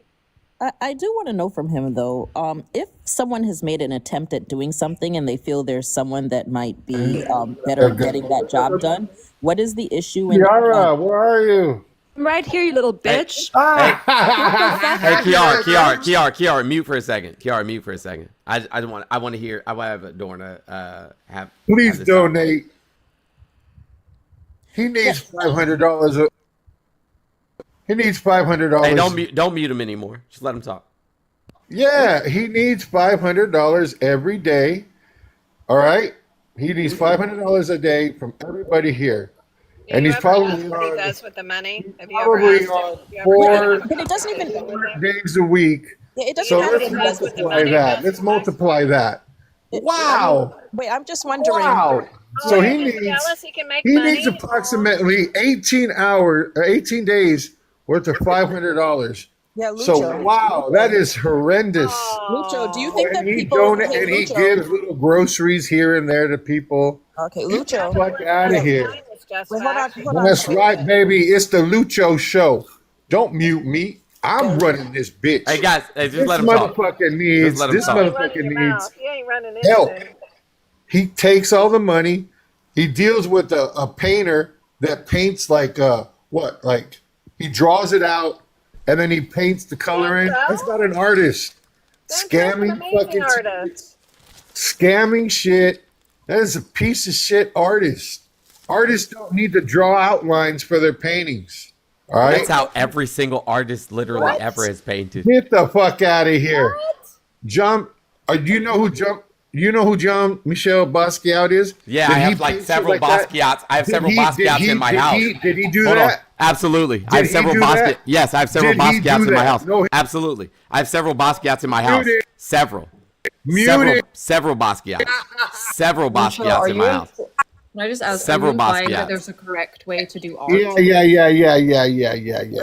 S14: I do want to know from him though, if someone has made an attempt at doing something and they feel there's someone that might be better at getting that job done, what is the issue in
S19: Kiara, where are you?
S4: I'm right here, you little bitch.
S1: Hey, Kiara, mute for a second. Kiara, mute for a second. I want to hear. I want to have Adorna have.
S19: Please
S1: have this
S19: donate. He needs $500. He needs $500.
S1: Hey, don't mute him anymore. Just let him talk.
S19: Yeah, he needs $500 every day. All right, he needs $500 a day from everybody here, and he's probably
S17: what he
S19: on,
S17: does with the money. Have you ever asked him? You ever
S14: But it doesn't even.
S19: 4 days a week.
S14: It doesn't
S19: So
S14: matter
S19: let's
S14: what he does with the
S19: multiply
S14: money.
S19: that. Let's multiply that. Wow.
S14: Wait, I'm just wondering.
S19: Wow.
S17: Oh,
S19: So
S17: you're just jealous he can make money?
S19: needs approximately 18 days worth of $500.
S14: Yeah, Lucho.
S19: So wow, that is horrendous.
S14: Lucho, do you think that
S19: And he
S14: people
S19: donate,
S14: hey,
S19: and he
S14: Lucho.
S19: gives little groceries here and there to people.
S14: Okay,
S19: Get the
S14: Lucho.
S19: fuck out of here.
S14: Wait, hold on.
S19: That's right, baby. It's the Lucho show. Don't mute me. I'm running this bitch.
S1: Hey guys, just
S19: This
S1: let him talk.
S19: motherfucker needs.
S1: Just let him
S19: This
S1: talk.
S19: motherfucker needs
S17: He ain't running
S19: help.
S17: anything.
S19: He takes all the money. He deals with a painter that paints like like he draws it out and then he paints the color in. That's not an artist. Scamming fucking
S17: artist.
S19: scamming shit. That is a piece of shit artist. Artists don't need to draw outlines for their paintings. All right.
S1: That's how every single artist literally ever has painted.
S19: Get the fuck out of here. Jump. Do you know who Jump? You know who John Michel Basquiat is?
S1: Yeah,
S19: Did
S1: I
S19: he
S1: have like
S19: paint shit
S1: several
S19: like that?
S1: Basquiats. I have
S19: Did
S1: several
S19: he-
S1: Basquiats
S19: did he-
S1: in my
S19: did
S1: house.
S19: he- did he do
S1: Hold on.
S19: that?
S1: Absolutely. I
S19: Did
S1: have
S19: he
S1: several
S19: do
S1: Basquiats.
S19: that?
S1: Yes, I have several
S19: Did he
S1: Basquiats
S19: do
S1: in my
S19: that?
S1: house.
S19: No.
S1: Absolutely. I have several Basquiats in my house.
S19: Mute it.
S1: Several.
S19: Mute it.
S1: Several Basquiats. Several
S6: Lucho,
S1: Basquiats
S6: are
S1: in
S6: you
S1: my
S6: in-
S1: house.
S20: Can I just ask,
S1: Several
S20: are you implying
S1: Basquiats.
S20: that there's a correct way to do art?
S19: Yeah.
S20: Are you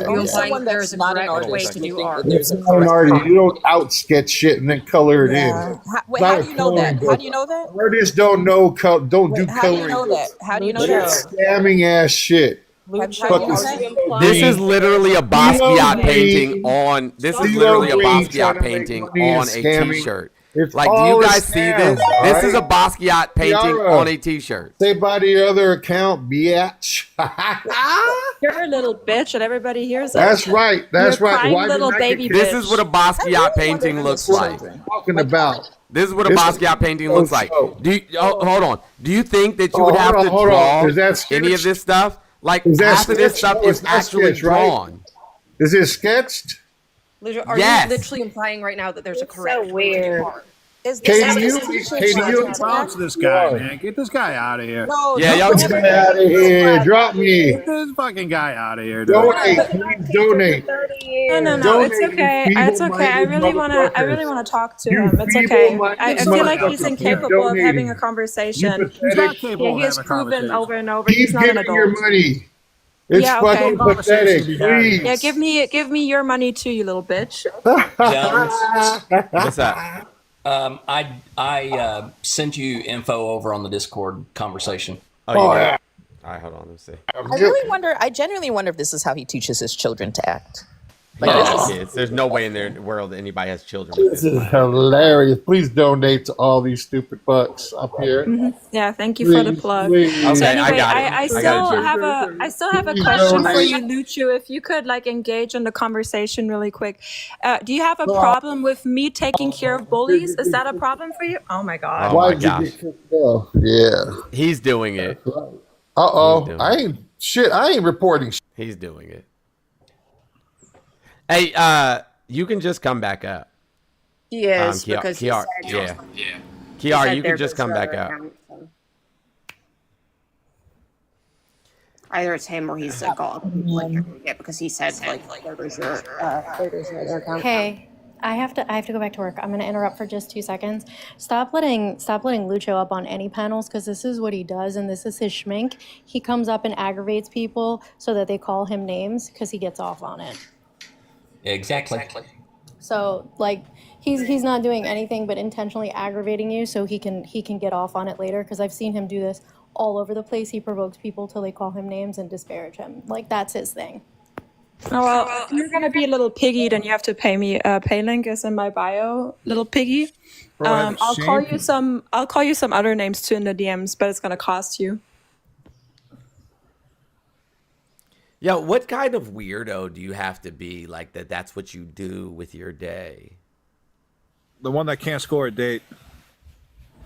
S14: Only
S20: implying
S14: someone
S20: there's
S14: that's
S20: a
S14: not an
S20: correct way
S14: artist
S20: to
S14: would
S20: do
S14: think
S20: art?
S14: that there's a
S19: It's not an
S14: correct.
S19: artist. You don't out sketch shit and then color it in.
S14: Yeah. Wait,
S19: It's
S14: how
S19: not
S14: do
S19: a
S14: you know that?
S19: coloring
S14: How
S19: book.
S14: do you know that?
S19: Artists don't know don't do
S14: Wait, how do you
S19: coloring
S14: know that?
S19: books.
S14: How do you know
S19: That's
S14: that?
S19: scamming ass shit.
S14: Lucho,
S19: Fucking
S20: Are you implying
S1: This is literally a Basquiat painting
S19: Green.
S1: on. This is
S19: CeeLo
S1: literally a
S19: Green trying
S1: Basquiat
S19: to make
S1: painting
S19: money and
S1: on a
S19: scamming.
S1: T-shirt.
S19: It's
S1: Like, do
S19: all
S1: you
S19: a
S1: guys see
S19: scam,
S1: this?
S19: all
S1: This is a
S19: right?
S1: Basquiat painting
S19: Kiara,
S1: on a T-shirt.
S19: say bye to your other account, bitch.
S4: You're a little bitch, and everybody hears it.
S19: That's right. That's
S4: You're a
S19: right.
S4: crying
S19: Why
S4: little
S19: didn't I
S4: baby
S19: get
S1: This is what a Basquiat painting looks like.
S19: talking about?
S1: This is what a
S19: This
S1: Basquiat painting looks like.
S19: show.
S1: Do you, hold on. Do you think that you
S19: Oh,
S1: would have to
S19: hold on.
S1: draw
S19: Is that
S1: any of
S19: sketched?
S1: this stuff? Like,
S19: Is that
S1: half of this
S19: sketched?
S1: stuff
S19: No,
S1: is
S19: it's not
S1: actually
S19: sketched, right?
S1: drawn.
S19: Is it sketched?
S20: Lucho, are
S1: Yes.
S20: you literally implying right now that there's a
S17: It's
S20: correct
S17: so
S20: way to do
S17: weird.
S20: art?
S14: Is
S19: Katie,
S14: this
S19: you-
S14: T-shirt
S19: Katie,
S14: shot
S19: you-
S14: to
S3: Bounce
S14: act?
S3: this guy, man. Get this guy out of here.
S14: No,
S1: Yeah,
S14: don't
S1: y'all
S14: put
S19: Get
S14: him
S19: out of here. Drop me.
S3: Get this fucking guy out of here, dude.
S19: Donate. Please donate.
S4: No, it's
S19: Donate, you
S4: okay. It's okay. I
S19: feeble-minded
S4: really wanna
S19: motherfuckers.
S4: talk to
S19: You
S4: him. It's okay.
S19: feeble-minded
S4: I feel like he's
S19: motherfuckers.
S4: incapable of
S19: Keep
S4: having a
S19: donating.
S4: conversation.
S19: You
S3: He's not
S19: pathetic.
S3: capable
S4: Yeah,
S3: of
S4: he has
S3: having a
S4: proven
S3: conversation.
S4: over and over
S19: Keep
S4: he's not an
S19: giving your
S4: adult.
S19: money. It's
S4: Yeah, okay.
S19: fucking
S3: Conversation
S19: pathetic.
S3: to be had.
S19: Please.
S4: Yeah, give me your money too, you little bitch.
S16: Jones,
S1: What's that?
S16: I sent you info over on the Discord conversation.
S1: Oh, you got it? All right, hold on. Let me see.
S14: I genuinely wonder if this is how he teaches his children to act.
S1: He
S14: Like,
S1: doesn't
S14: this
S1: have
S14: is-
S1: kids. There's no way in the world that anybody has children. with
S19: This is hilarious. Please donate to all these stupid fucks up here.
S4: Yeah, thank you for the
S19: Please,
S4: plug.
S19: please.
S4: So
S1: Okay, I
S4: anyway,
S1: got it.
S4: I
S1: I
S4: still
S1: got it.
S4: have a
S19: Please
S4: question for
S19: donate.
S4: you, Lucio. If you could like engage in the conversation really quick. Do you have a problem with me taking care of bullies? Is that a problem for you? Oh my god.
S1: Oh
S19: Why
S1: my
S19: did you
S1: gosh.
S19: get kicked off? Yeah.
S1: He's doing it.
S19: Uh-oh. I ain't reporting shit.
S1: He's doing it. Hey, you can just come back up.
S6: He is
S1: Kiara,
S6: because he
S1: Kiara,
S6: said,
S1: yeah.
S6: he
S1: Kiara,
S6: said
S1: you can
S6: there's
S1: just
S6: this
S1: come back
S6: other
S1: up.
S6: account, so. Either it's him or he's like because he said like there's your other account.
S19: Hey, I have to go back to work. I'm gonna interrupt for just 2 seconds. Stop letting Lucho up on any panels because this is what he does and this is his schmink. He comes up and aggravates people so that they call him names because he gets off on it.
S16: Exactly.
S19: So like he's not doing anything but intentionally aggravating you so he can get off on it later because I've seen him do this all over the place. He provokes people till they call him names and disparage him. Like that's his thing.
S4: Oh, well, if you're gonna be a little piggy, then you have to pay me. Pay link is in my bio, little piggy.
S3: Bro,
S4: I'll call
S3: shame.
S4: you some. I'll call you some other names too in the DMs, but it's gonna cost you.
S1: Yo, what kind of weirdo do you have to be like that? That's what you do with your day.
S3: The one that can't score a date.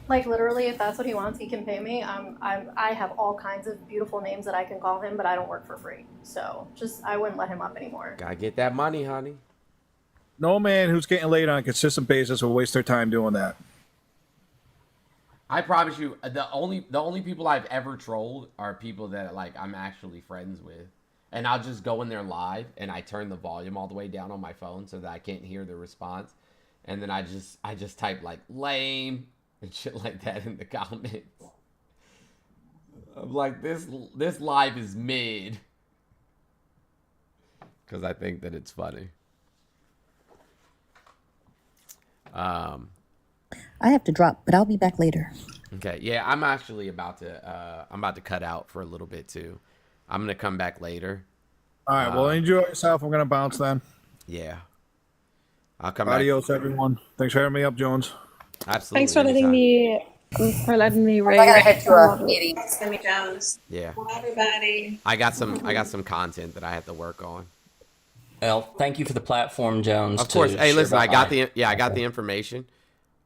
S5: Like literally, if that's what he wants, he can pay me. I have all kinds of beautiful names that I can call him, but I don't work for free. So just I wouldn't let him up anymore.
S1: Gotta get that money, honey.
S3: No man who's getting laid on a consistent basis will waste their time doing that.
S1: I promise you, the only people I've ever trolled are people that like I'm actually friends with, and I'll just go in there live and I turn the volume all the way down on my phone so that I can't hear the response, and then I just type like lame and shit like that in the comments. I'm like, this live is mid, because I think that it's funny.
S14: I have to drop, but I'll be back later.
S1: Okay, yeah, I'm actually about to cut out for a little bit too. I'm gonna come back later.
S3: All right, well, enjoy yourself. I'm gonna bounce then.
S1: Yeah, I'll come
S3: Adios,
S1: back.
S3: everyone. Thanks for having me up, Jones.
S1: Absolutely.
S4: Thanks for letting me raise.
S6: I gotta head to a meeting.
S8: Sammy Jones.
S1: Yeah.
S8: Well, everybody.
S1: I got some content that I have to work on.
S16: Well, thank you for the platform, Jones.
S1: Of course. Hey, listen, I got
S16: the
S1: the information.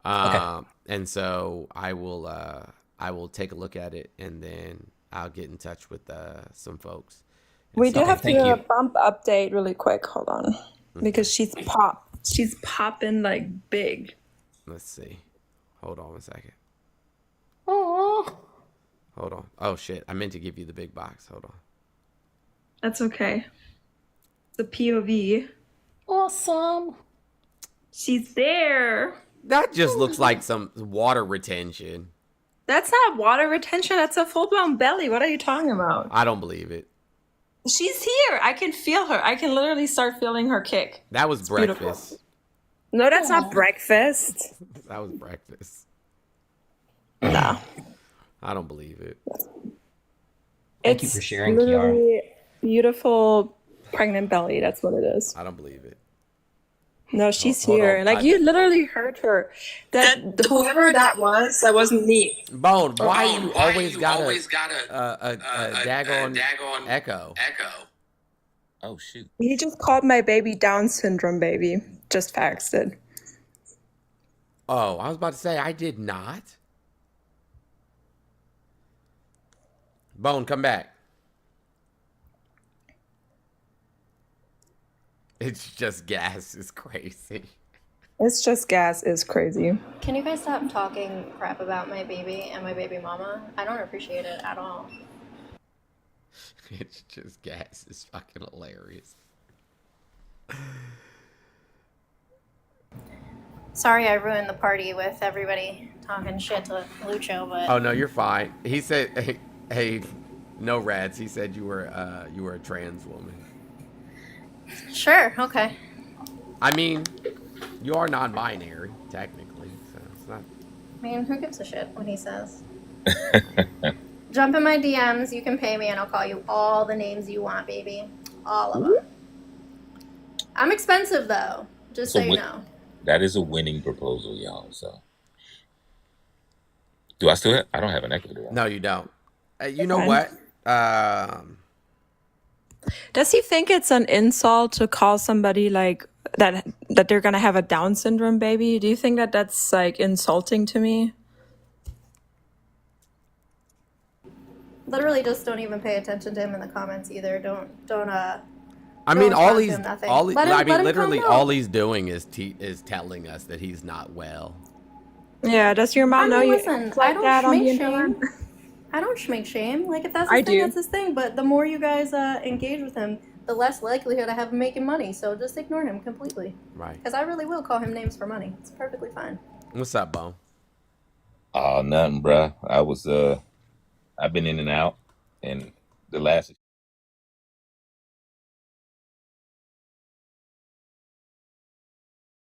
S16: Okay.
S1: And so I will take a look at it, and then I'll get in touch with some folks.
S4: We do have to bump update really quick. Hold on, because she's popping like big.
S1: Let's see. Hold on 1 second.
S8: Oh.
S1: Hold on. Oh shit! I meant to give you the big box. Hold on.
S4: That's okay. The POV.
S8: Awesome.
S4: She's there.
S1: That just looks like some water retention.
S4: That's not water retention. That's a full-blown belly. What are you talking about?
S1: I don't believe it.
S4: She's here. I can feel her. I can literally start feeling her kick.
S1: That was
S4: It's
S1: breakfast.
S4: beautiful. No, that's not breakfast.
S1: That was breakfast.
S4: No.
S1: I don't believe it.
S16: Thank you for sharing,
S4: literally beautiful pregnant belly. That's what it is.
S1: I don't believe it.
S4: No, she's
S1: Hold
S4: here.
S1: on.
S4: Like you literally heard her. That whoever that wasn't me.
S1: Bone, why you always got a daggone echo?
S19: Oh shoot.
S4: He just called my baby Down syndrome baby. Just faxed it.
S1: Oh, I was about to say I did not. Bone, come back. It's just gas is crazy.
S4: It's just gas is crazy.
S5: Can you guys stop talking crap about my baby and my baby mama? I don't appreciate it at all.
S1: It's just gas is fucking hilarious.
S5: Sorry I ruined the party with everybody talking shit to Lucho, but...
S1: Oh no, you're fine. He said, "Hey, no rats." He said you were a trans woman.
S5: Sure, okay.
S1: I mean, you are non-binary technically, so it's not.
S5: I mean, who gives a shit what he says? Jump in my DMs, you can pay me, and I'll call you all the names you want, baby. All of them. I'm expensive, though, just so you know.
S19: That is a winning proposal, y'all. So, do I still have? I don't have an echo, do I?
S1: No, you don't. You know what?
S4: Does he think it's an insult to call somebody like that they're gonna have a Down syndrome baby? Do you think that that's like insulting to me?
S5: Literally, just don't even pay attention to him in the comments either. Don't.
S1: I mean,
S5: all he's
S1: literally all he's doing is telling us that he's not well.
S4: Yeah. Does your mom know you?
S5: Listen, I don't schmake shame. I don't schmake shame. Like if that's his thing, that's his thing. But the more you guys engage with him, the less likelihood I have of making money. So just ignore him completely.
S1: Right.
S5: Because I really will call him names for money. It's perfectly fine.
S1: What's up, Bone?
S19: Oh, nothing, bruh. I've been in and out, and the last